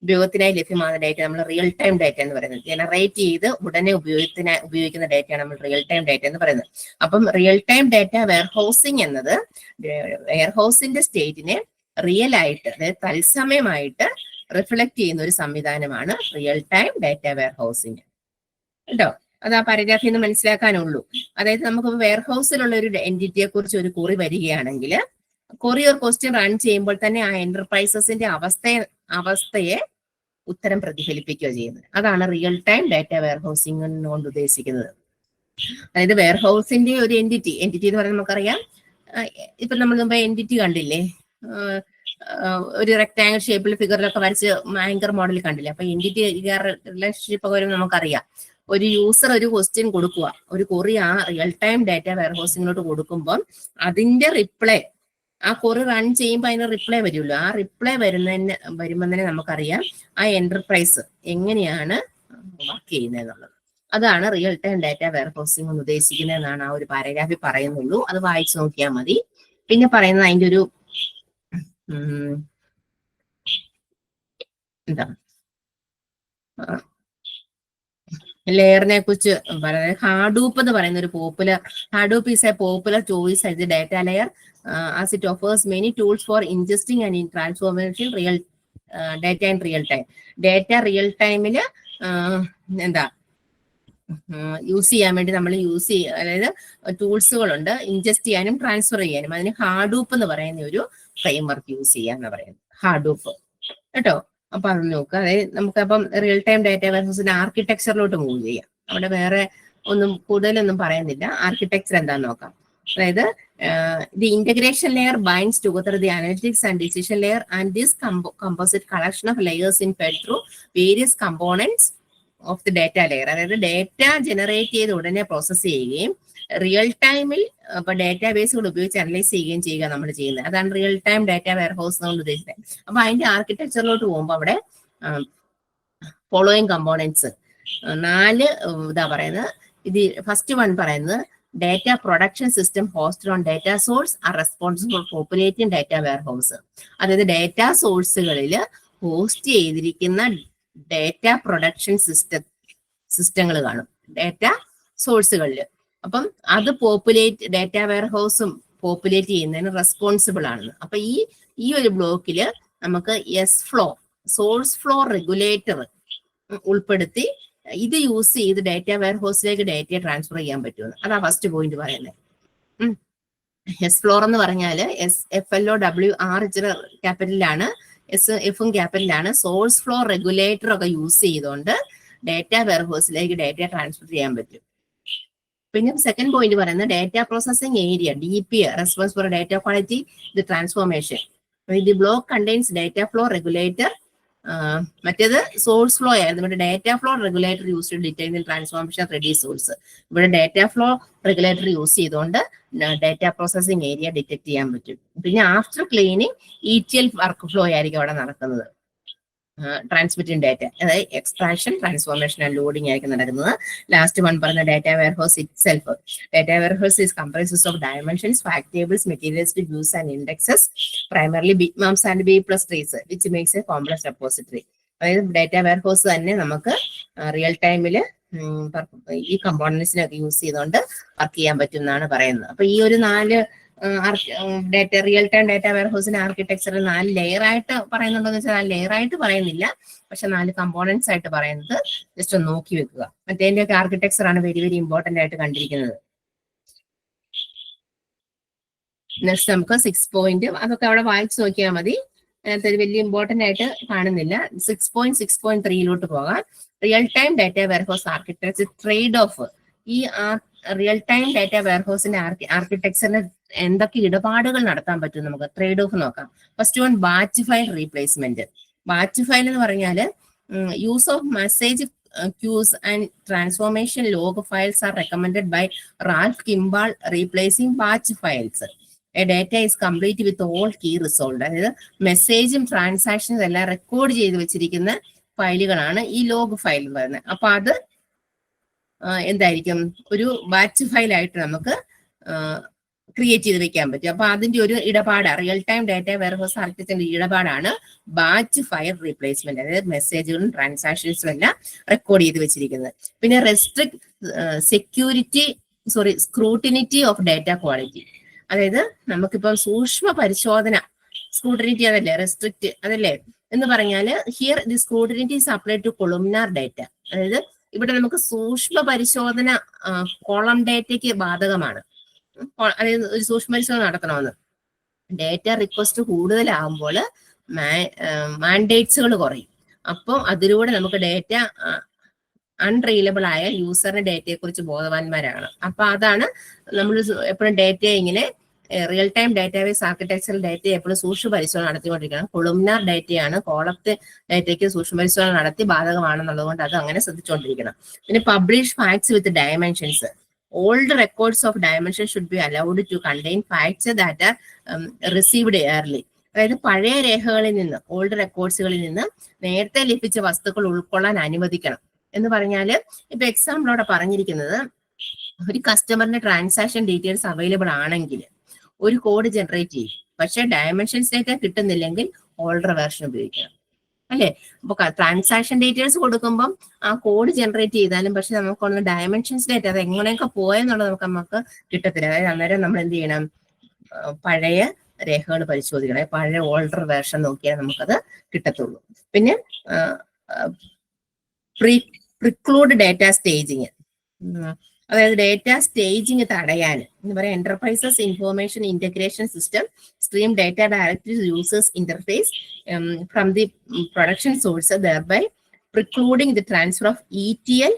ഉപയോഗത്തിനായി ലഭ്യമാകുന്ന ഡേറ്റ നമ്മൾ റിയൽ ടൈം ഡേറ്റ എന്ന് പറയുന്നത്. ജനറേറ്റ് ചെയ്ത് ഉടനെ ഉപയോഗിക്കുന്ന ഡേറ്റയാണ് നമ്മൾ റിയൽ ടൈം ഡേറ്റ എന്ന് പറയുന്നത്. അപ്പം റിയൽ ടൈം ഡേറ്റ വെയർഹൗസിംഗ് എന്നത് വെയർഹൗസിന്റെ സ്റ്റേറ്റിനെ റിയൽ ആയിട്ട്, അതായത് തത്സമയമായിട്ട് റിഫ്ലക്ട് ചെയ്യുന്ന ഒരു സംവിധാനമാണ് റിയൽ ടൈം ഡേറ്റ വെയർഹൗസിംഗ് കേട്ടോ. അത് ആ പാരഗ്രാഫിൽ നിന്ന് മനസ്സിലാക്കാനുള്ളൂ. അതായത് നമുക്ക് വെയർഹൗസിലുള്ള ഒരു എൻറ്റിറ്റിയെ കുറിച്ച് ഒരു കുറി വരികയാണെങ്കിൽ കൊറിയർ ക്വസ്റ്റ്യൻ റൺ ചെയ്യുമ്പോൾ തന്നെ ആ എന്റർപ്രൈസസിന്റെ അവസ്ഥയെ ഉത്തരം പ്രതിഫലിപ്പിക്കുകയോ ചെയ്യുന്നത്. അതാണ് റിയൽ ടൈം ഡാറ്റ വെയർഹൗസിംഗ് കൊണ്ട് ഉദ്ദേശിക്കുന്നത്. അതായത് വെയർഹൗസിന്റെ ഒരു എൻറ്റിറ്റി എന്ന് പറയുന്നത് നമുക്കറിയാം. ഇപ്പൊ നമ്മൾ മുമ്പ് എൻറ്റിറ്റി കണ്ടില്ലേ, ഒരു റെക്ടാങ്കിൾ ഷേപ്പിൽ ഫിഗറിലൊക്കെ വരച്ച് ആങ്കർ മോഡൽ കണ്ടില്ലേ. അപ്പൊ എൻറ്റിറ്റി റിലേഷൻഷിപ്പ് ഒക്കെ വരുമ്പോൾ നമുക്കറിയാം, ഒരു യൂസർ ഒരു ക്വസ്റ്റ്യൻ കൊടുക്കുക, ഒരു കൊറി ആ റിയൽ ടൈം ഡാറ്റ വെയർഹൗസിങ്ങിലോട്ട് കൊടുക്കുമ്പോൾ അതിന്റെ റിപ്ലൈ, ആ കൊറി റൺ ചെയ്യുമ്പോൾ അതിന് റിപ്ലൈ വരുമല്ലോ, ആ റിപ്ലൈ വരുമ്പോൾ തന്നെ നമുക്കറിയാം ആ എന്റർപ്രൈസ് എങ്ങനെയാണ് വർക്ക് ചെയ്യുന്നത് എന്നുള്ളത്. അതാണ് റിയൽ ടൈം ഡാറ്റ വെയർഹൗസിംഗ് എന്ന് ഉദ്ദേശിക്കുന്നതെന്നാണ് ആ ഒരു പാരഗ്രാഫിൽ പറയുന്നുള്ളൂ. അത് വായിച്ചു നോക്കിയാൽ മതി. പിന്നെ പറയുന്നത് അതിന്റെ ഒരു എന്താ ലെയറിനെ കുറിച്ച് പറയുന്നത്. ഹാഡൂപ്പ് എന്ന് പറയുന്ന ഒരു Hadoop is a popular choice as a data layer as it offers many tools for ingesting and transformation real data in real time. Data real ടൈമില് എന്താ യൂസ് ചെയ്യാൻ വേണ്ടി നമ്മൾ അതായത് ടൂൾസുകളുണ്ട് ഇൻജസ്റ്റ് ചെയ്യാനും ട്രാൻസ്ഫർ ചെയ്യാനും. അതിന് ഹാഡൂപ്പ് എന്ന് പറയുന്ന ഒരു ഫ്രെയിംവർക്ക് യൂസ് ചെയ്യാന്ന് പറയുന്നത്, ഹാഡൂപ്പ് കേട്ടോ. അപ്പൊ അത് നോക്കുക. അതായത് നമുക്കപ്പം റിയൽ ടൈം ഡാറ്റ വെയർഹൗസിന്റെ ആർക്കിടെക്ചറിലോട്ട് മൂവ് ചെയ്യാം. അവിടെ വേറെ കൂടുതലൊന്നും പറയുന്നില്ല. ആർക്കിടെക്ചർ എന്താന്ന് നോക്കാം. അതായത് the integration layer binds together the analytics and decision layer and this composite collection of layers in fed through various components of the data layer. അതായത് ഡാറ്റ ജനറേറ്റ് ചെയ്ത് ഉടനെ പ്രോസസ് ചെയ്യുകയും റിയൽ ടൈമിൽ ഇപ്പൊ ഡാറ്റാബേസുകൾ ഉപയോഗിച്ച് അനലൈസ് ചെയ്യുകയും ചെയ്യുക നമ്മൾ ചെയ്യുന്നത്. അതാണ് റിയൽ ടൈം ഡാറ്റ വെയർഹൗസ് എന്നുകൊണ്ട് ഉദ്ദേശിച്ചത്. അപ്പൊ അതിന്റെ ആർക്കിടെക്ചറിലോട്ട് പോകുമ്പോൾ അവിടെ ഫോളോയിങ് കമ്പോണൻസ് 4 ഇതാ പറയുന്നത്. ഇത് ഫസ്റ്റ് വൺ പറയുന്നത് data production system hosted on data source are responsible for populating data warehouse. അതായത് ഡാറ്റ സോഴ്സുകളിൽ ഹോസ്റ്റ് ചെയ്തിരിക്കുന്ന ഡാറ്റ പ്രൊഡക്ഷൻ സിസ്റ്റങ്ങൾ കാണും ഡാറ്റ സോഴ്സുകളിൽ. അപ്പം അത് ഡാറ്റ വെയർഹൗസും പോപ്പുലേറ്റ് ചെയ്യുന്നതിന് റെസ്പോൺസിബിൾ ആണെന്ന്. അപ്പൊ ഈ ഒരു ബ്ലോക്കില് നമുക്ക് സോഴ്സ് ഫ്ലോ റെഗുലേറ്റർ ഉൾപ്പെടുത്തി ഇത് യൂസ് ചെയ്ത് ഡാറ്റ വെയർഹൗസിലേക്ക് ഡാറ്റയെ ട്രാൻസ്ഫർ ചെയ്യാൻ പറ്റുമെന്ന്. അതാ ഫസ്റ്റ് പോയിന്റ് പറയുന്നത്. ഫ്ലോർ എന്ന് പറഞ്ഞാല് SFLOWR ക്യാപിറ്റലാണ്, എഫും ക്യാപിറ്റലാണ്. സോഴ്സ് ഫ്ലോ റെഗുലേറ്റർ ഒക്കെ യൂസ് ചെയ്തുകൊണ്ട് ഡാറ്റ വെയർഹൗസിലേക്ക് ഡാറ്റ ട്രാൻസ്ഫർ ചെയ്യാൻ പറ്റും. പിന്നെ സെക്കൻഡ് പോയിന്റ് പറയുന്നത് data processing area DPA response for data quality the transformation. The block contains data flow regulator. മറ്റേത് സോഴ്സ് ഫ്ലോ ആയിരുന്നു. ഇവിടെ data flow regulator use to detain transformation ready source. ഇവിടെ data flow regulator use ചെയ്തുകൊണ്ട് data processing area detect ചെയ്യാൻ പറ്റും. പിന്നെ after cleaning ETL work flow ആയിരിക്കും അവിടെ നടക്കുന്നത്. ട്രാൻസ്മിറ്റിംഗ് ഡാറ്റ, അതായത് എക്സ്ട്രാക്ഷൻ, ട്രാൻസ്ഫോർമേഷൻ ആൻഡ് ലോഡിംഗ് ആയിരിക്കും നടക്കുന്നത്. ലാസ്റ്റ് വൺ പറഞ്ഞ data warehouse itself. Data warehouse is comprises of dimensions, fact tables, materials to views and indexes, primarily bitmaps and B+ trees which makes a complex repository. അതായത് data warehouse തന്നെ നമുക്ക് real ടൈമില് ഈ കമ്പോണൻസിനൊക്കെ use ചെയ്തുകൊണ്ട് work ചെയ്യാൻ പറ്റും എന്നാണ് പറയുന്നത്. അപ്പൊ ഈ ഒരു 4 റിയൽ ടൈം ഡാറ്റ വെയർഹൗസിന്റെ ആർക്കിടെക്ചർ 4 ലെയർ ആയിട്ട് പറയുന്നുണ്ടോ എന്ന് വെച്ചാൽ 4 ലെയർ ആയിട്ട് പറയുന്നില്ല, പക്ഷെ 4 കമ്പോണൻസ് ആയിട്ട് പറയുന്നത് ജസ്റ്റ് ഒന്ന് നോക്കി വെക്കുക. മറ്റേതിന്റെ ഒക്കെ ആർക്കിടെക്ചർ ആണ് വെരി ഇമ്പോർട്ടന്റ് ആയിട്ട് കണ്ടിരിക്കുന്നത്. നെക്സ്റ്റ് നമുക്ക് 6 പോയിന്റ്, അതൊക്കെ അവിടെ വായിച്ചു നോക്കിയാൽ മതി. അതിനകത്ത് വലിയ ഇമ്പോർട്ടന്റ് ആയിട്ട് കാണുന്നില്ല. 6.6.3 പോകാം. Real time data warehouse architecture trade off. ഈ റിയൽ ടൈം ഡാറ്റ വെയർഹൗസിന്റെ ആർക്കിടെക്ചറിന് എന്തൊക്കെ ഇടപാടുകൾ നടത്താൻ പറ്റും നമുക്ക് ട്രേഡ് ഓഫ് നോക്കാം. First one batch file replacement. Batch file എന്ന് പറഞ്ഞാല് use of message queues and transformation log files are recommended by Ralph Kimball, replacing batch files. A data is complete with all key resolved. അതായത് മെസ്സേജും transactions എല്ലാം record ചെയ്ത് വെച്ചിരിക്കുന്ന ഫയലുകളാണ് ഈ log file എന്ന് പറയുന്നത്. അപ്പൊ അത് എന്തായിരിക്കും, ഒരു ബാച്ച് ഫയലായിട്ട് നമുക്ക് ക്രിയേറ്റ് ചെയ്ത് വെക്കാൻ പറ്റും. അപ്പൊ അതിന്റെ ഒരു ഇടപാടാണ്, റിയൽ ടൈം ഡാറ്റ വെയർഹൗസ് ആർക്കിടെക്ചറിന്റെ ഇടപാടാണ് ബാച്ച് ഫയൽ റീപ്ലേസ്മെന്റ്. അതായത് മെസ്സേജുകളും ട്രാൻസാക്ഷൻസും എല്ലാം റെക്കോർഡ് ചെയ്ത് വെച്ചിരിക്കുന്നത്. പിന്നെ സ്ക്രൂട്ടിനിറ്റി ഓഫ് ഡാറ്റ ക്വാളിറ്റി. അതായത് നമുക്കിപ്പം സൂക്ഷ്മ പരിശോധന, സ്ക്രൂട്ടിനിറ്റി അതല്ലേ, റെസ്ട്രിക്റ്റ് അതല്ലേ എന്ന് പറഞ്ഞാല്, here the scrutiny is applied to columnar data. അതായത് ഇവിടെ നമുക്ക് സൂക്ഷ്മ പരിശോധന കോളം ഡാറ്റയ്ക്ക് ബാധകമാണ്. അതായത് ഒരു സൂക്ഷ്മ പരിശോധന നടത്തണമെന്ന്. ഡാറ്റ റിക്വസ്റ്റ് കൂടുതലാകുമ്പോൾ മാൻഡേറ്റ്സുകൾ കുറയും. അപ്പം അതിലൂടെ നമുക്ക് ഡാറ്റ അൺറിയലബിൾ ആയ യൂസറിന്റെ ഡാറ്റയെ കുറിച്ച് ബോധവാന്മാരാണ്. അപ്പൊ അതാണ് നമ്മൾ എപ്പോഴും ഡാറ്റയെ ഇങ്ങനെ real time database architectural data എപ്പോഴും സൂക്ഷ്മ പരിശോധന നടത്തിക്കൊണ്ടിരിക്കണം. കൊളുമിനാർ ഡാറ്റയാണ് കോളത്തെ ഡാറ്റയ്ക്ക് സൂക്ഷ്മ പരിശോധന നടത്തി ബാധകമാണെന്നുള്ളത് കൊണ്ട് അത് അങ്ങനെ ശ്രദ്ധിച്ചുകൊണ്ടിരിക്കണം. പിന്നെ publish facts with dimensions. Old records of dimension should be allowed to contain facts that are received early. അതായത് പഴയ രേഖകളിൽ നിന്ന്, ഓൾഡ് റെക്കോർഡ്സുകളിൽ നിന്ന് നേരത്തെ ലഭിച്ച വസ്തുക്കൾ ഉൾക്കൊള്ളാൻ അനുവദിക്കണം എന്ന് പറഞ്ഞാല്, ഇപ്പൊ എക്സാമ്പിളോടെ പറഞ്ഞിരിക്കുന്നത്, ഒരു കസ്റ്റമറിന്റെ ട്രാൻസാക്ഷൻ ഡീറ്റെയിൽസ് അവൈലബിൾ ആണെങ്കിൽ ഒരു കോഡ് ജനറേറ്റ് ചെയ്യും. പക്ഷെ ഡയമെൻഷൻസ് ഡേറ്റ കിട്ടുന്നില്ലെങ്കിൽ ഓൾഡർ വേർഷൻ ഉപയോഗിക്കണം, അല്ലെ? അപ്പൊ ട്രാൻസാക്ഷൻ ഡീറ്റെയിൽസ് കൊടുക്കുമ്പോൾ ആ കോഡ് ജനറേറ്റ് ചെയ്താലും പക്ഷെ നമുക്കൊന്ന് ഡയമെൻഷൻസ് ഡേറ്റ അത് എങ്ങനെയൊക്കെ പോയെന്നുള്ളത് നമുക്ക് കിട്ടത്തില്ല. അതായത് അന്നേരം നമ്മൾ എന്ത് ചെയ്യണം, പഴയ രേഖകൾ പരിശോധിക്കണം. പഴയ ഓൾഡർ വേർഷൻ നോക്കിയാൽ നമുക്കത് കിട്ടത്തുള്ളൂ. പിന്നെ പ്രിക്ലൂഡ് ഡാറ്റ സ്റ്റേജിങ്. അതായത് ഡാറ്റ സ്റ്റേജിങ് തടയാൻ എന്ന് പറയാം, enterprises information integration system stream data direct users interface from the production source, thereby precluding the transfer of ETL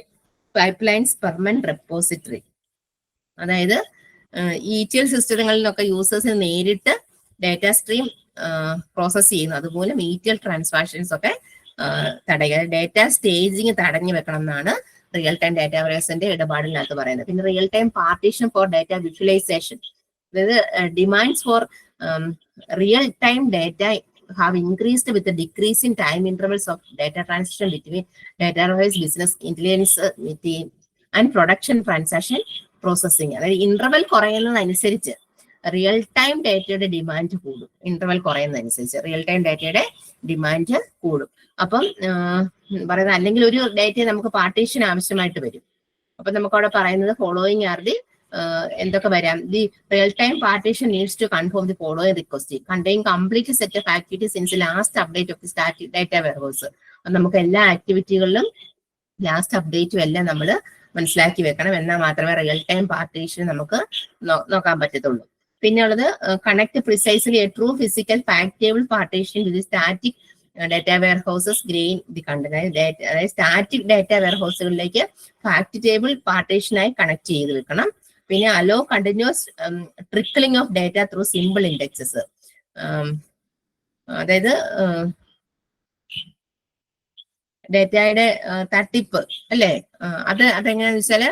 pipelines permanent repository. അതായത് ETL സിസ്റ്റങ്ങളിൽ നിന്നൊക്കെ യൂസേഴ്സിന് നേരിട്ട് ഡാറ്റ സ്ട്രീം പ്രോസസ് ചെയ്യുന്നു. അതുപോലെ ETL ട്രാൻസാക്ഷൻസ് ഒക്കെ തടയുക. ഡാറ്റ സ്റ്റേജിങ് തടഞ്ഞു വെക്കണം എന്നാണ് റിയൽ ടൈം ഡാറ്റാബേസിന്റെ ഇടപാടിനകത്ത് പറയുന്നത്. പിന്നെ real time partition for data visualisation. അതായത് demands for real time data have increased with the decrease in time intervals of data transition between database business intelligence team and production transaction processing. അതായത് interval കുറയുന്നതനുസരിച്ച് real time ഡാറ്റയുടെ demand കൂടും. Interval കുറയുന്നതനുസരിച്ച് real time ഡാറ്റയുടെ demand കൂടും. അപ്പം പറയുന്നത്, അല്ലെങ്കിൽ ഒരു ഡാറ്റയെ നമുക്ക് പാർട്ടീഷൻ ആവശ്യമായിട്ട് വരും. അപ്പൊ നമുക്ക് അവിടെ പറയുന്നത് ഫോളോയിങ് ആർ ദി എന്തൊക്കെ വരാം, the real time partition needs to confirm the following request contain complete set of activities since last update of the static data warehouse. നമുക്ക് എല്ലാ ആക്ടിവിറ്റികളിലും ലാസ്റ്റ് അപ്ഡേറ്റും എല്ലാം നമ്മൾ മനസ്സിലാക്കി വെക്കണം. എന്നാൽ മാത്രമേ റിയൽ ടൈം പാർട്ടീഷൻ നമുക്ക് നോക്കാൻ പറ്റത്തുള്ളൂ. പിന്നെ ഉള്ളത് connect precisely a true physical fact table partition with static data warehouses grain the content. അതായത് സ്റ്റാറ്റിക് ഡാറ്റ വെയർഹൗസുകളിലേക്ക് ഫാക്ട് ടേബിൾ പാർട്ടീഷനായി കണക്ട് ചെയ്ത് വെക്കണം. പിന്നെ allow continuous trickling of data through simple indexes. അതായത് ഡാറ്റയുടെ തട്ടിപ്പ് അല്ലേ, അതെങ്ങനെയാന്ന് വെച്ചാല്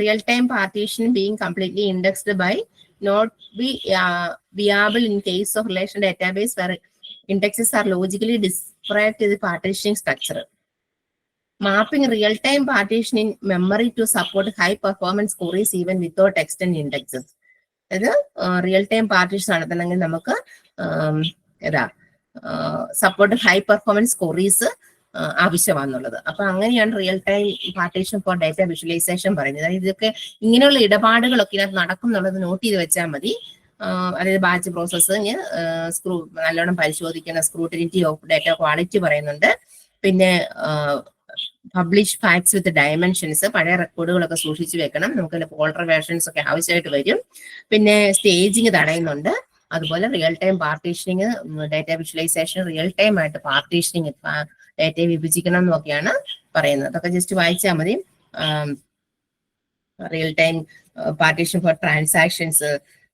real time partition being completely indexed by not be viable in case of relation database where indexes are logically disparate to the partitioning structure. Mapping real-time partition in memory to support high-performance queries even without extended indexes. അത് real-time partition നടത്തണമെങ്കിൽ നമുക്ക് support high-performance queries ആവശ്യമാണെന്നുള്ളത്. അപ്പൊ അങ്ങനെയാണ് real time partition for data visualisation പറയുന്നത്. അതായത് ഇതൊക്കെ ഇങ്ങനെയുള്ള ഇടപാടുകളൊക്കെ ഇതിനകത്ത് നടക്കും എന്നുള്ളത് നോട്ട് ചെയ്ത് വെച്ചാൽ മതി. അതായത് ബാച്ച് പ്രോസസ്സിങ് നല്ലോണം പരിശോധിക്കുന്ന സ്ക്രൂട്ടിനിറ്റി ഓഫ് ഡാറ്റ ക്വാളിറ്റി പറയുന്നുണ്ട്. പിന്നെ പബ്ലിഷ് ഫാക്ട്സ് വിത്ത് ഡയമെൻഷൻസ്, പഴയ റെക്കോർഡുകളൊക്കെ സൂക്ഷിച്ചു വെക്കണം. നമുക്ക് ഫോൾഡർ വേർഷൻസ് ഒക്കെ ആവശ്യമായിട്ട് വരും. പിന്നെ സ്റ്റേജിങ് തടയുന്നുണ്ട്. അതുപോലെ real time partitioning, data visualisation, real time ആയിട്ട് പാർട്ടീഷനിങ്, ഡാറ്റയെ വിഭജിക്കണം എന്നൊക്കെയാണ് പറയുന്നത്. അതൊക്കെ ജസ്റ്റ് വായിച്ചാൽ മതി. Real time partition for transactions,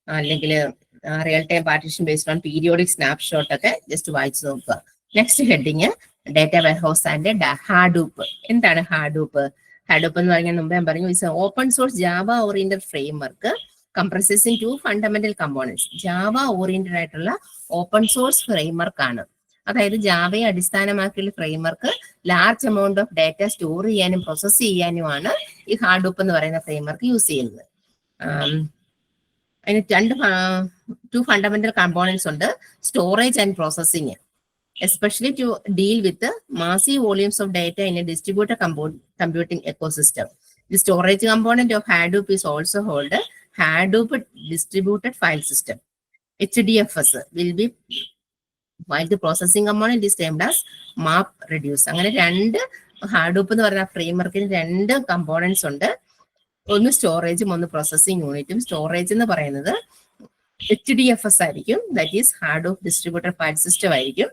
അല്ലെങ്കിൽ real time partition based on periodic snapshot ഒക്കെ ജസ്റ്റ് വായിച്ചു നോക്കുക. Next heading data warehouse and Hadoop. എന്താണ് ഹാഡൂപ്പ്? ഹാഡൂപ്പ് എന്ന് പറഞ്ഞാൽ മുമ്പ് ഞാൻ പറഞ്ഞു, it's open source Java oriented framework comprising 2 fundamental components. Java oriented ആയിട്ടുള്ള ഓപ്പൺ സോഴ്സ് ഫ്രെയിംവർക്ക് ആണ്. അതായത് ജാവയെ അടിസ്ഥാനമാക്കിയുള്ള framework large amount of data store ചെയ്യാനും പ്രോസസ് ചെയ്യാനുമാണ് ഈ ഹാഡൂപ്പ് എന്ന് പറയുന്ന ഫ്രെയിംവർക്ക് യൂസ് ചെയ്യുന്നത്. അതിന് ടു ഫണ്ടമെന്റൽ കമ്പോണൻസ് ഉണ്ട്, storage and processing, especially to deal with the massive volumes of data in a distributed computing ecosystem. The storage component of Hadoop is also called Hadoop Distributed File System. HDFS will be, while the processing component is termed as MapReduce. അങ്ങനെ രണ്ട് ഹാഡൂപ്പ് എന്ന് പറയുന്ന ഫ്രെയിംവർക്കിന് രണ്ട് components ഉണ്ട്, ഒന്ന് സ്റ്റോറേജും ഒന്ന് processing യൂണിറ്റും. സ്റ്റോറേജ് എന്ന് പറയുന്നത് HDFS ആയിരിക്കും, that is Hadoop distributed file system ആയിരിക്കും.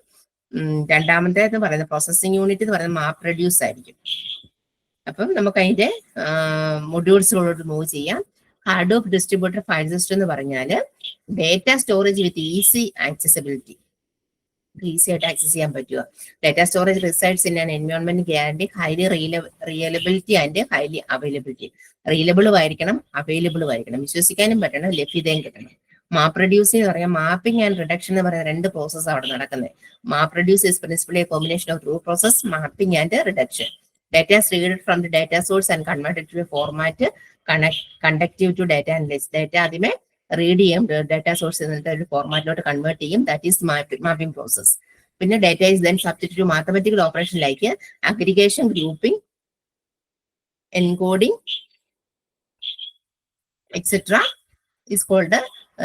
രണ്ടാമത്തെ എന്ന് പറയുന്നത് പ്രോസസ്സിംഗ് യൂണിറ്റ് എന്ന് പറയുന്നത് MapReduce ആയിരിക്കും. അപ്പം നമുക്ക് അതിന്റെ മൊഡ്യൂൾസിലോട്ട് മൂവ് ചെയ്യാം. ഹാഡൂപ്പ് ഡിസ്ട്രിബ്യൂട്ടഡ് ഫയൽ സിസ്റ്റം എന്ന് പറഞ്ഞാൽ data storage with easy accessibility, easy ആയിട്ട് ആക്സസ് ചെയ്യാൻ പറ്റുക. Data storage results in an environment guarantee highly reliability and highly availability. റിയലബിളും ആയിരിക്കണം, അവൈലബിളും ആയിരിക്കണം, വിശ്വസിക്കാനും പറ്റണം, ലഭ്യതയും കിട്ടണം. MapReduce എന്ന് പറയാം, മാപ്പിംഗ് ആൻഡ് റിഡക്ഷൻ എന്ന് പറയുന്ന രണ്ട് പ്രോസസ് അവിടെ നടക്കുന്നത്. MapReduce is principally a combination of two process, mapping and reduction. Data is read from the data source and converted to a format conductive to data analysis. Data ആദ്യമേ read ചെയ്യും, data source എന്നിട്ട് ഒരു ഫോർമാറ്റിലോട്ട് convert ചെയ്യും, that is mapping process. പിന്നെ data is then subject to mathematical operation like aggregation, grouping, encoding etcetera is called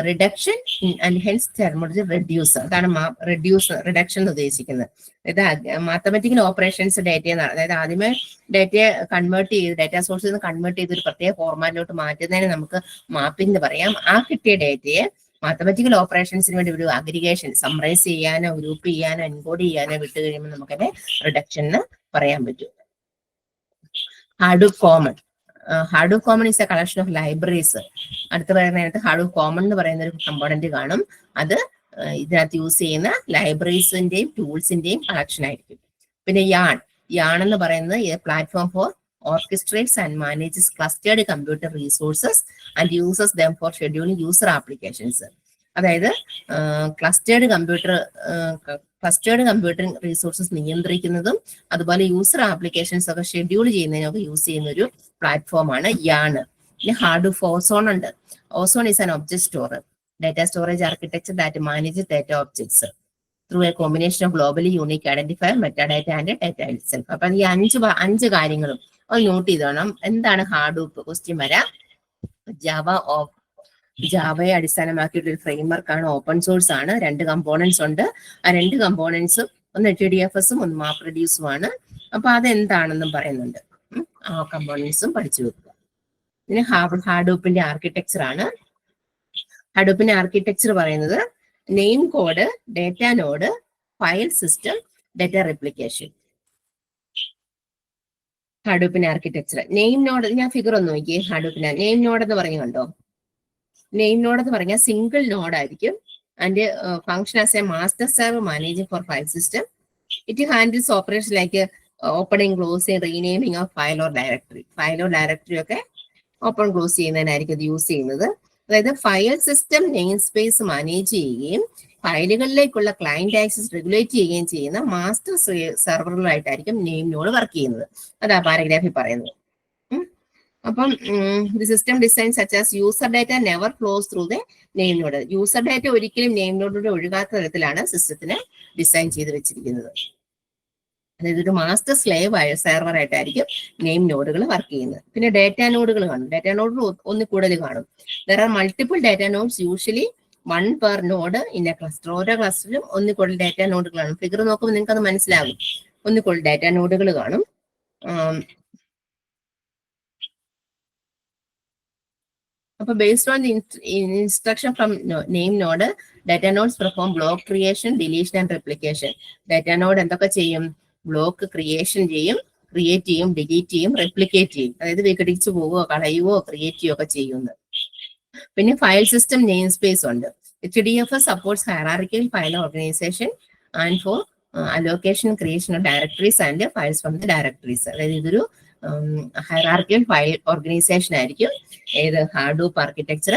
reduction and hence terminology reduce. അതാണ് reduction എന്ന് ഉദ്ദേശിക്കുന്നത്. അതായത് മാത്തമാറ്റിക്കൽ ഓപ്പറേഷൻസ് ഡേറ്റ, അതായത് ആദ്യമേ ഡേറ്റയെ കൺവേർട്ട് ചെയ്ത് ഡേറ്റ സോഴ്സിൽ നിന്ന് കൺവേർട്ട് ചെയ്ത് ഒരു പ്രത്യേക ഫോർമാറ്റിലോട്ട് മാറ്റുന്നതിന് നമുക്ക് മാപ്പിംഗ് എന്ന് പറയാം. ആ കിട്ടിയ ഡേറ്റയെ മാത്തമാറ്റിക്കൽ ഓപ്പറേഷൻസിന് വേണ്ടി ഒരു അഗ്രിഗേഷൻ, സമ്മറൈസ് ചെയ്യാനോ ഗ്രൂപ്പ് ചെയ്യാനോ എൻകോഡ് ചെയ്യാനോ വിട്ട് കഴിയുമ്പോൾ നമുക്കതിനെ റിഡക്ഷൻ എന്ന് പറയാൻ പറ്റും. Hadoop common. Hadoop common is a collection of libraries. അടുത്ത് പറയുന്നതിനകത്ത് ഹാഡൂപ്പ് കോമൺ എന്ന് പറയുന്ന ഒരു കമ്പോണന്റ് കാണും. അത് ഇതിനകത്ത് യൂസ് ചെയ്യുന്ന ലൈബ്രറീസിന്റെയും ടൂൾസിന്റെയും കളക്ഷൻ ആയിരിക്കും. പിന്നെ യാൺ എന്ന് പറയുന്നത് platform for orchestrates and manages clustered computer resources and uses them for scheduling user applications. അതായത് ക്ലസ്റ്റേർഡ് കമ്പ്യൂട്ടിംഗ് റിസോഴ്സസ് നിയന്ത്രിക്കുന്നതും അതുപോലെ യൂസർ ആപ്ലിക്കേഷൻസ് ഒക്കെ ഷെഡ്യൂൾ ചെയ്യുന്നതിനൊക്കെ യൂസ് ചെയ്യുന്ന ഒരു പ്ലാറ്റ്ഫോമാണ് യാണ്. പിന്നെ ഹാഡൂപ്പ് ഓസോൺ ഉണ്ട്. Ozone is an object store or data storage architecture that manages data objects through a combination of globally unique identifier, metadata and data itself. അപ്പൊ ഈ അഞ്ച് കാര്യങ്ങളും ഒന്ന് നോട്ട് ചെയ്തോണം. എന്താണ് ഹാഡൂപ്പ്? ക്വസ്റ്റ്യൻ വരാം. ജാവയെ അടിസ്ഥാനമാക്കിയിട്ടുള്ള ഒരു ഫ്രെയിംവർക്ക് ആണ്, ഓപ്പൺ സോഴ്സ് ആണ്, രണ്ട് കമ്പോണൻസ് ഉണ്ട്. ആ രണ്ട് കമ്പോണൻസും ഒന്ന് HDFSഉം ഒന്ന് MapReduceഉം ആണ്. അപ്പൊ അതെന്താണെന്നും പറയുന്നുണ്ട്. ആ കമ്പോണൻസും പഠിച്ചു വെക്കുക. പിന്നെ ഹാഡൂപ്പിന്റെ ആർക്കിടെക്ചർ ആണ്. ഹാഡൂപ്പിന്റെ ആർക്കിടെക്ചർ പറയുന്നത് name code, data node, file system, data replication. ഹാഡൂപ്പിന്റെ ആർക്കിടെക്ചർ. നെയിം നോഡ്, ഞാൻ ഫിഗർ ഒന്ന് നോക്കിയേ. ഹാഡൂപ്പിന്റെ നെയിം നോഡ് എന്ന് പറഞ്ഞു കണ്ടോ? നെയിം നോഡ് എന്ന് പറഞ്ഞാൽ സിംഗിൾ നോഡ് ആയിരിക്കും. And function as a master server managing for file system. It handles operation like opening, closing, renaming of file or directory. ഒക്കെ ഓപ്പൺ ക്ലോസ് ചെയ്യുന്നതിനായിരിക്കും ഇത് യൂസ് ചെയ്യുന്നത്. അതായത് file system name space manage ചെയ്യുകയും ഫയലുകളിലേക്കുള്ള client access regulate ചെയ്യുകയും ചെയ്യുന്ന master സെർവറുകളായിട്ടായിരിക്കും നെയിം നോഡ് വർക്ക് ചെയ്യുന്നത്. അതാ പാരഗ്രാഫിൽ പറയുന്നത്. അപ്പം the system design such as user data never flows through the name node. User data ഒരിക്കലും നെയിം നോഡിലൂടെ ഒഴുകാത്ത തരത്തിലാണ് സിസ്റ്റത്തിനെ ഡിസൈൻ ചെയ്ത് വെച്ചിരിക്കുന്നത്. അതായത് ഒരു മാസ്റ്റർ സ്ലേവ് ആയ സെർവർ ആയിട്ടായിരിക്കും നെയിം നോഡുകൾ വർക്ക് ചെയ്യുന്നത്. പിന്നെ ഡാറ്റ നോഡുകൾ കാണും. ഡാറ്റ നോഡുകൾ ഒന്നിൽ കൂടുതൽ കാണും. There are multiple data nodes, usually 1 per node in A cluster. ഓരോ ക്ലസ്റ്ററിലും ഒന്നിൽ കൂടുതൽ ഡാറ്റ നോഡുകളാണ്. ഫിഗർ നോക്കുമ്പോൾ നിങ്ങൾക്ക് അത് മനസ്സിലാകും. ഒന്നിൽ കൂടുതൽ ഡാറ്റ നോഡുകൾ കാണും. അപ്പൊ based on instruction from name node, data nodes perform block creation, deletion and replication. Data node എന്തൊക്കെ ചെയ്യും? ബ്ലോക്ക് ക്രിയേഷൻ ചെയ്യും, ക്രിയേറ്റ് ചെയ്യും, ഡിലീറ്റ് ചെയ്യും, റെപ്ലിക്കേറ്റ് ചെയ്യും. അതായത് വിഘടിച്ചു പോവുകയോ കളയുകയോ ക്രിയേറ്റ് ചെയ്യുകയോ ഒക്കെ ചെയ്യുന്നത്. പിന്നെ ഫയൽ സിസ്റ്റം നെയിം സ്പേസ് ഉണ്ട്. HDFS supports hierarchical file organization and for allocation, creation of directories and files from the directories. അതായത് ഇതൊരു ഹൈറാർക്കിക്കൽ ഫയൽ ഓർഗനൈസേഷൻ ആയിരിക്കും. ഏത് ഹാഡൂപ്പ് ആർക്കിടെക്ചർ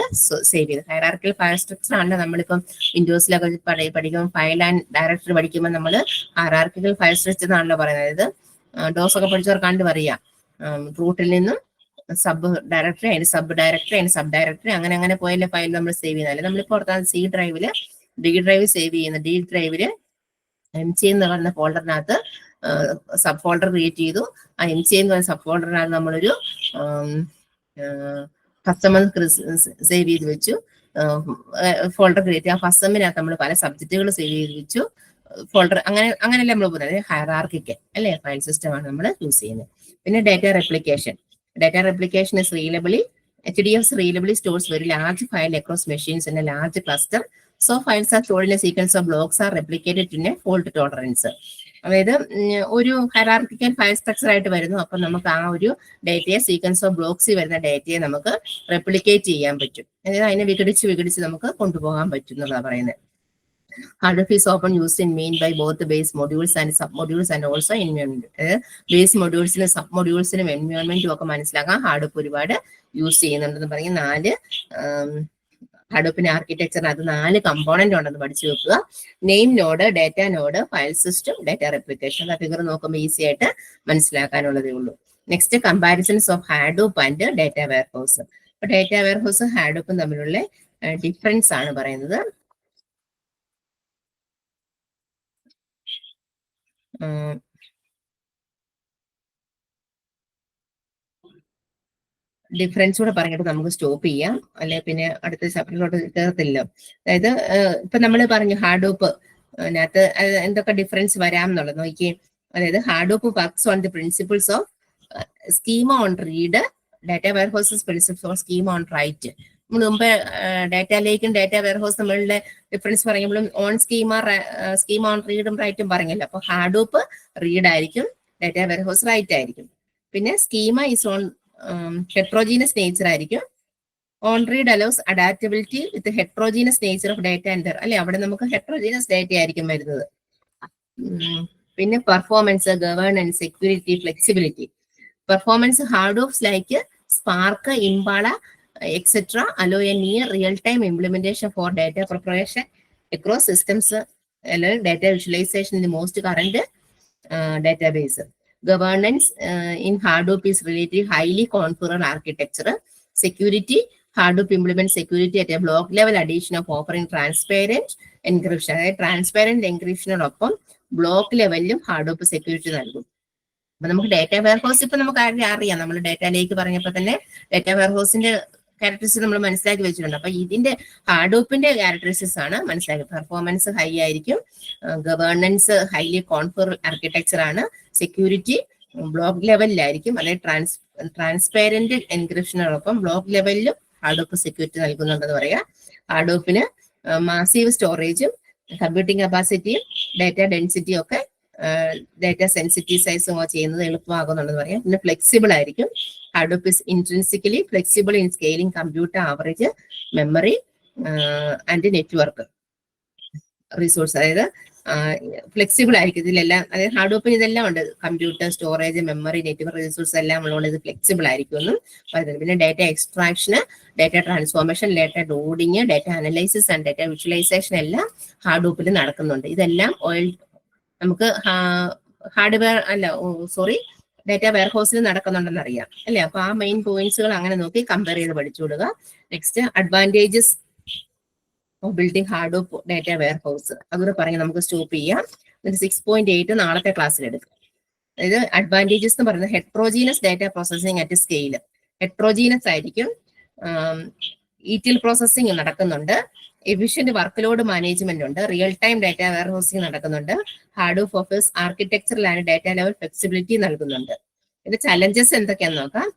സേവ് ചെയ്ത്. ഹൈറാർക്കിക്കൽ ഫയൽ സ്ട്രക്ചർ ആണ് നമ്മളിപ്പം വിൻഡോസിലൊക്കെ പഠിക്കുമ്പോൾ ഫയൽ ആൻഡ് ഡയറക്ടറി പഠിക്കുമ്പോൾ നമ്മൾ ഹൈറാർക്കിക്കൽ ഫയൽ സ്ട്രക്ചർ എന്നാണല്ലോ പറയുന്നത്. അതായത് ഡോസ് ഒക്കെ പഠിച്ചവർ കണ്ടു പറയാം. റൂട്ടിൽ നിന്നും സബ് ഡയറക്ടറി, അതിന് സബ് ഡയറക്ടറി, അതിന് സബ് ഡയറക്ടറി, അങ്ങനെ അങ്ങനെ പോയല്ലേ ഫയൽ നമ്മൾ സേവ് ചെയ്യുന്നത്. നമ്മളിപ്പോൾ ഓർത്താൽ സി ഡ്രൈവില് ഡി ഡ്രൈവ് സേവ് ചെയ്യുന്ന ഡി ഡ്രൈവില് MC എന്ന് പറയുന്ന ഫോൾഡറിനകത്ത് സബ് ഫോൾഡർ ക്രിയേറ്റ് ചെയ്തു. ആ MC എന്ന് പറയുന്ന സബ് ഫോൾഡറിനകത്ത് നമ്മളൊരു കസ്റ്റമർ സേവ് ചെയ്ത് വെച്ചു, ഫോൾഡർ ക്രിയേറ്റ്. ആ ഫസ്റ്റമിനകത്ത് നമ്മൾ പല സബ്ജക്റ്റുകൾ സേവ് ചെയ്ത് വെച്ചു, ഫോൾഡർ. അങ്ങനെയല്ലേ നമ്മൾ പോകുന്നത്. ഹയറാർക്കിക്ക് അല്ലേ ഫയൽ സിസ്റ്റം ആണ് നമ്മൾ യൂസ് ചെയ്യുന്നത്. പിന്നെ data replication. Data replication is reliably, HDFs reliably stores very large file across machines in a large cluster. So files are stored in a sequence of blocks are replicated in a fault tolerance. അതായത് ഒരു hierarchical file structure ആയിട്ട് വരുന്നു. അപ്പൊ നമുക്ക് ആ ഒരു ഡേറ്റയെ sequence of ബ്ലോക്സിൽ വരുന്ന ഡേറ്റയെ നമുക്ക് റെപ്ലിക്കേറ്റ് ചെയ്യാൻ പറ്റും. അതായത് അതിനെ വിഘടിച്ച് നമുക്ക് കൊണ്ടുപോകാൻ പറ്റും എന്നുള്ളതാണ് പറയുന്നത്. Hadoop is often used in main by both the base modules and submodules and also environment. Base modules and submodules and environment ഒക്കെ മനസ്സിലാക്കാം. Hadoop ഒരുപാട് യൂസ് ചെയ്യുന്നുണ്ടെന്ന് പറയും. 4 Hadoopന്റെ ആർക്കിടെക്ചറിനകത്ത് 4 കമ്പോണന്റ് ഉണ്ടെന്ന് പഠിച്ചു വെക്കുക. Name node, data node, file system, data replication. ആ figure നോക്കുമ്പോൾ ഈസി ആയിട്ട് മനസ്സിലാക്കാനുള്ളതേ ഉള്ളൂ. Next comparisons of Hadoop and data warehouse. അപ്പൊ ഡാറ്റ വെയർഹൗസും Hadoopും തമ്മിലുള്ള ഡിഫറൻസ് ആണ് പറയുന്നത്. ഡിഫറൻസ് കൂടെ പറഞ്ഞിട്ട് നമുക്ക് സ്റ്റോപ്പ് ചെയ്യാം, അല്ലെ പിന്നെ അടുത്ത ചാപ്റ്ററിലോട്ട് കയറത്തില്ലോ. അതായത് ഇപ്പൊ നമ്മൾ പറഞ്ഞു ഹാഡൂപ്പ് അതിനകത്ത് എന്തൊക്കെ ഡിഫറൻസ് വരാം എന്നുള്ളത് നോക്കിയേ. അതായത് Hadoop works on the principles of schema on read, data warehouses principles of schema on write. നമ്മൾ മുമ്പ് ഡാറ്റ ലേക്കും ഡാറ്റ വെയർഹൗസ് നമ്മളുടെ ഡിഫറൻസ് പറയുമ്പോഴും ഓൺ സ്കീമ ഓൺ റീഡും റൈറ്റും പറഞ്ഞല്ലോ. അപ്പൊ ഹാഡൂപ്പ് റീഡ് ആയിരിക്കും, ഡാറ്റ വെയർഹൗസ് റൈറ്റ് ആയിരിക്കും. പിന്നെ schema is on heterogeneous nature ആയിരിക്കും. On read allows adaptability with heterogeneous nature of data enter, അല്ലെ അവിടെ നമുക്ക് ഹെട്രോജീനസ് ഡാറ്റ ആയിരിക്കും വരുന്നത്. പിന്നെ performance, governance, security, flexibility. Performance Hadoops like Spark, Impala etc. allow a near real-time implementation for data preparation across systems, data visualization in the most current database. Governance in Hadoop is relatively highly configured architecture. Security, Hadoop implements security at a block level addition of offering transparent encryption. Transparent encryption ഒപ്പം block ലെവലിലും Hadoop security നൽകും. അപ്പൊ നമുക്ക് data warehouse ഇപ്പൊ നമുക്ക് അറിയാം. നമ്മൾ ഡാറ്റയിലേക്ക് പറഞ്ഞപ്പോൾ തന്നെ ഡാറ്റ വെയർഹൗസിന്റെ ക്യാരക്ടറിസ്റ്റിക്സ് നമ്മൾ മനസ്സിലാക്കി വെച്ചിട്ടുണ്ട്. അപ്പൊ ഇതിന്റെ ഹാഡൂപ്പിന്റെ ക്യാരക്ടറിസ്റ്റിക്സ് ആണ് മനസ്സിലാക്കി. പെർഫോമൻസ് ഹൈ ആയിരിക്കും, ഗവേണൻസ് ഹൈലി കോൺഫിഗർ ആർക്കിടെക്ചർ ആണ്, സെക്യൂരിറ്റി ബ്ലോക്ക് ലെവലിലായിരിക്കും, അല്ലെങ്കിൽ ട്രാൻസ്പെറന്റ് എൻക്രിപ്ഷനോടൊപ്പം ബ്ലോക്ക് ലെവലിലും ഹാഡൂപ്പ് സെക്യൂരിറ്റി നൽകുന്നുണ്ടെന്ന് പറയാം. ഹാഡൂപ്പിന് മാസീവ് സ്റ്റോറേജും കമ്പ്യൂട്ടിംഗ് കപ്പാസിറ്റിയും ഡാറ്റ ഡെൻസിറ്റിയും ഒക്കെ ഡാറ്റ സെൻസിറ്റൈസും ചെയ്യുന്നത് എളുപ്പമാകുന്നുണ്ടെന്ന് പറയാം. പിന്നെ ഫ്ലെക്സിബിൾ ആയിരിക്കും. Hadoop is intrinsically flexible in scaling computer average memory and network resource. അതായത് ഫ്ലെക്സിബിൾ ആയിരിക്കും ഇതിലെല്ലാം. അതായത് ഹാഡൂപ്പിന് ഇതെല്ലാം ഉണ്ട്, computer, storage, memory, network resource എല്ലാം ഉള്ളതുകൊണ്ട് ഇത് ഫ്ലെക്സിബിൾ ആയിരിക്കും എന്നും പറയുന്നത്. പിന്നെ data extraction, data transformation, data loading, data analysis and data visualisation എല്ലാം ഹാഡൂപ്പിൽ നടക്കുന്നുണ്ട്. ഇതെല്ലാം നമുക്ക് ഹാർഡ്വെയർ ഡാറ്റ വെയർഹൗസിൽ നടക്കുന്നുണ്ടെന്ന് അറിയാം, അല്ലെ? അപ്പൊ ആ മെയിൻ പോയിന്റ്സുകൾ അങ്ങനെ നോക്കി കമ്പയർ ചെയ്ത് പഠിച്ചു കൊടുക്കുക. Next advantages of building Hadoop data warehouse, അതുകൂടെ പറഞ്ഞ് നമുക്ക് സ്റ്റോപ്പ് ചെയ്യാം. 6.8 നാളത്തെ ക്ലാസ്സിൽ എടുക്കാം. അതായത് അഡ്വാൻറ്റേജസ് എന്ന് പറയുന്നത് heterogeneous data processing at scale. Heterogeneous ആയിരിക്കും, ETL പ്രോസസ്സിംഗ് നടക്കുന്നുണ്ട്, എഫിഷ്യന്റ് വർക്ക് ലോഡ് മാനേജ്മെന്റ് ഉണ്ട്, റിയൽ ടൈം ഡാറ്റ വെയർഹൗസിംഗ് നടക്കുന്നുണ്ട്, ഹാഡൂപ്പ് ഓഫീസ് ആർക്കിടെക്ചറിലാണ് ഡാറ്റ ലെവൽ ഫ്ലെക്സിബിലിറ്റി നൽകുന്നുണ്ട്. ഇതിന്റെ ചലഞ്ചസ് എന്തൊക്കെയാന്ന് നോക്കാം.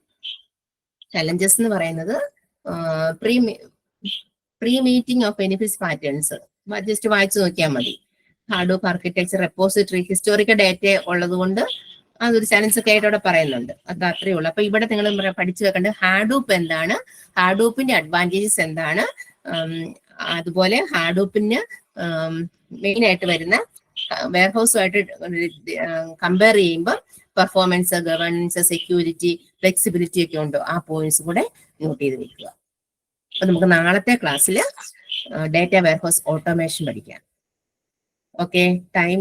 ചലഞ്ചസ് എന്ന് പറയുന്നത് pre meeting of benefits patterns just വായിച്ചു നോക്കിയാൽ മതി. ഹാഡൂപ്പ് ആർക്കിടെക്ചർ, റെപ്പോസിറ്ററി, ഹിസ്റ്റോറിക്കൽ ഡാറ്റ ഉള്ളത് കൊണ്ട് അതൊരു ചലഞ്ച് ഒക്കെ ആയിട്ട് അവിടെ പറയുന്നുണ്ട്. അത് അത്രയേ ഉള്ളൂ. അപ്പൊ ഇവിടെ നിങ്ങൾ പഠിച്ചു വെക്കേണ്ടത് ഹാഡൂപ്പ് എന്താണ്, ഹാഡൂപ്പിന്റെ അഡ്വാൻറ്റേജസ് എന്താണ്, അതുപോലെ ഹാഡൂപ്പിന് മെയിൻ ആയിട്ട് വരുന്ന വെയർഹൗസുമായിട്ട് കമ്പയർ ചെയ്യുമ്പോൾ പെർഫോമൻസ്, ഗവേണൻസ്, സെക്യൂരിറ്റി, ഫ്ലെക്സിബിലിറ്റി ഒക്കെ ഉണ്ടോ, ആ പോയിന്റ്സ് കൂടെ നോട്ട് ചെയ്ത് വെക്കുക. അപ്പൊ നമുക്ക് നാളത്തെ ക്ലാസ്സിൽ ഡാറ്റ വെയർഹൗസ് ഓട്ടോമേഷൻ പഠിക്കാം. Okay, time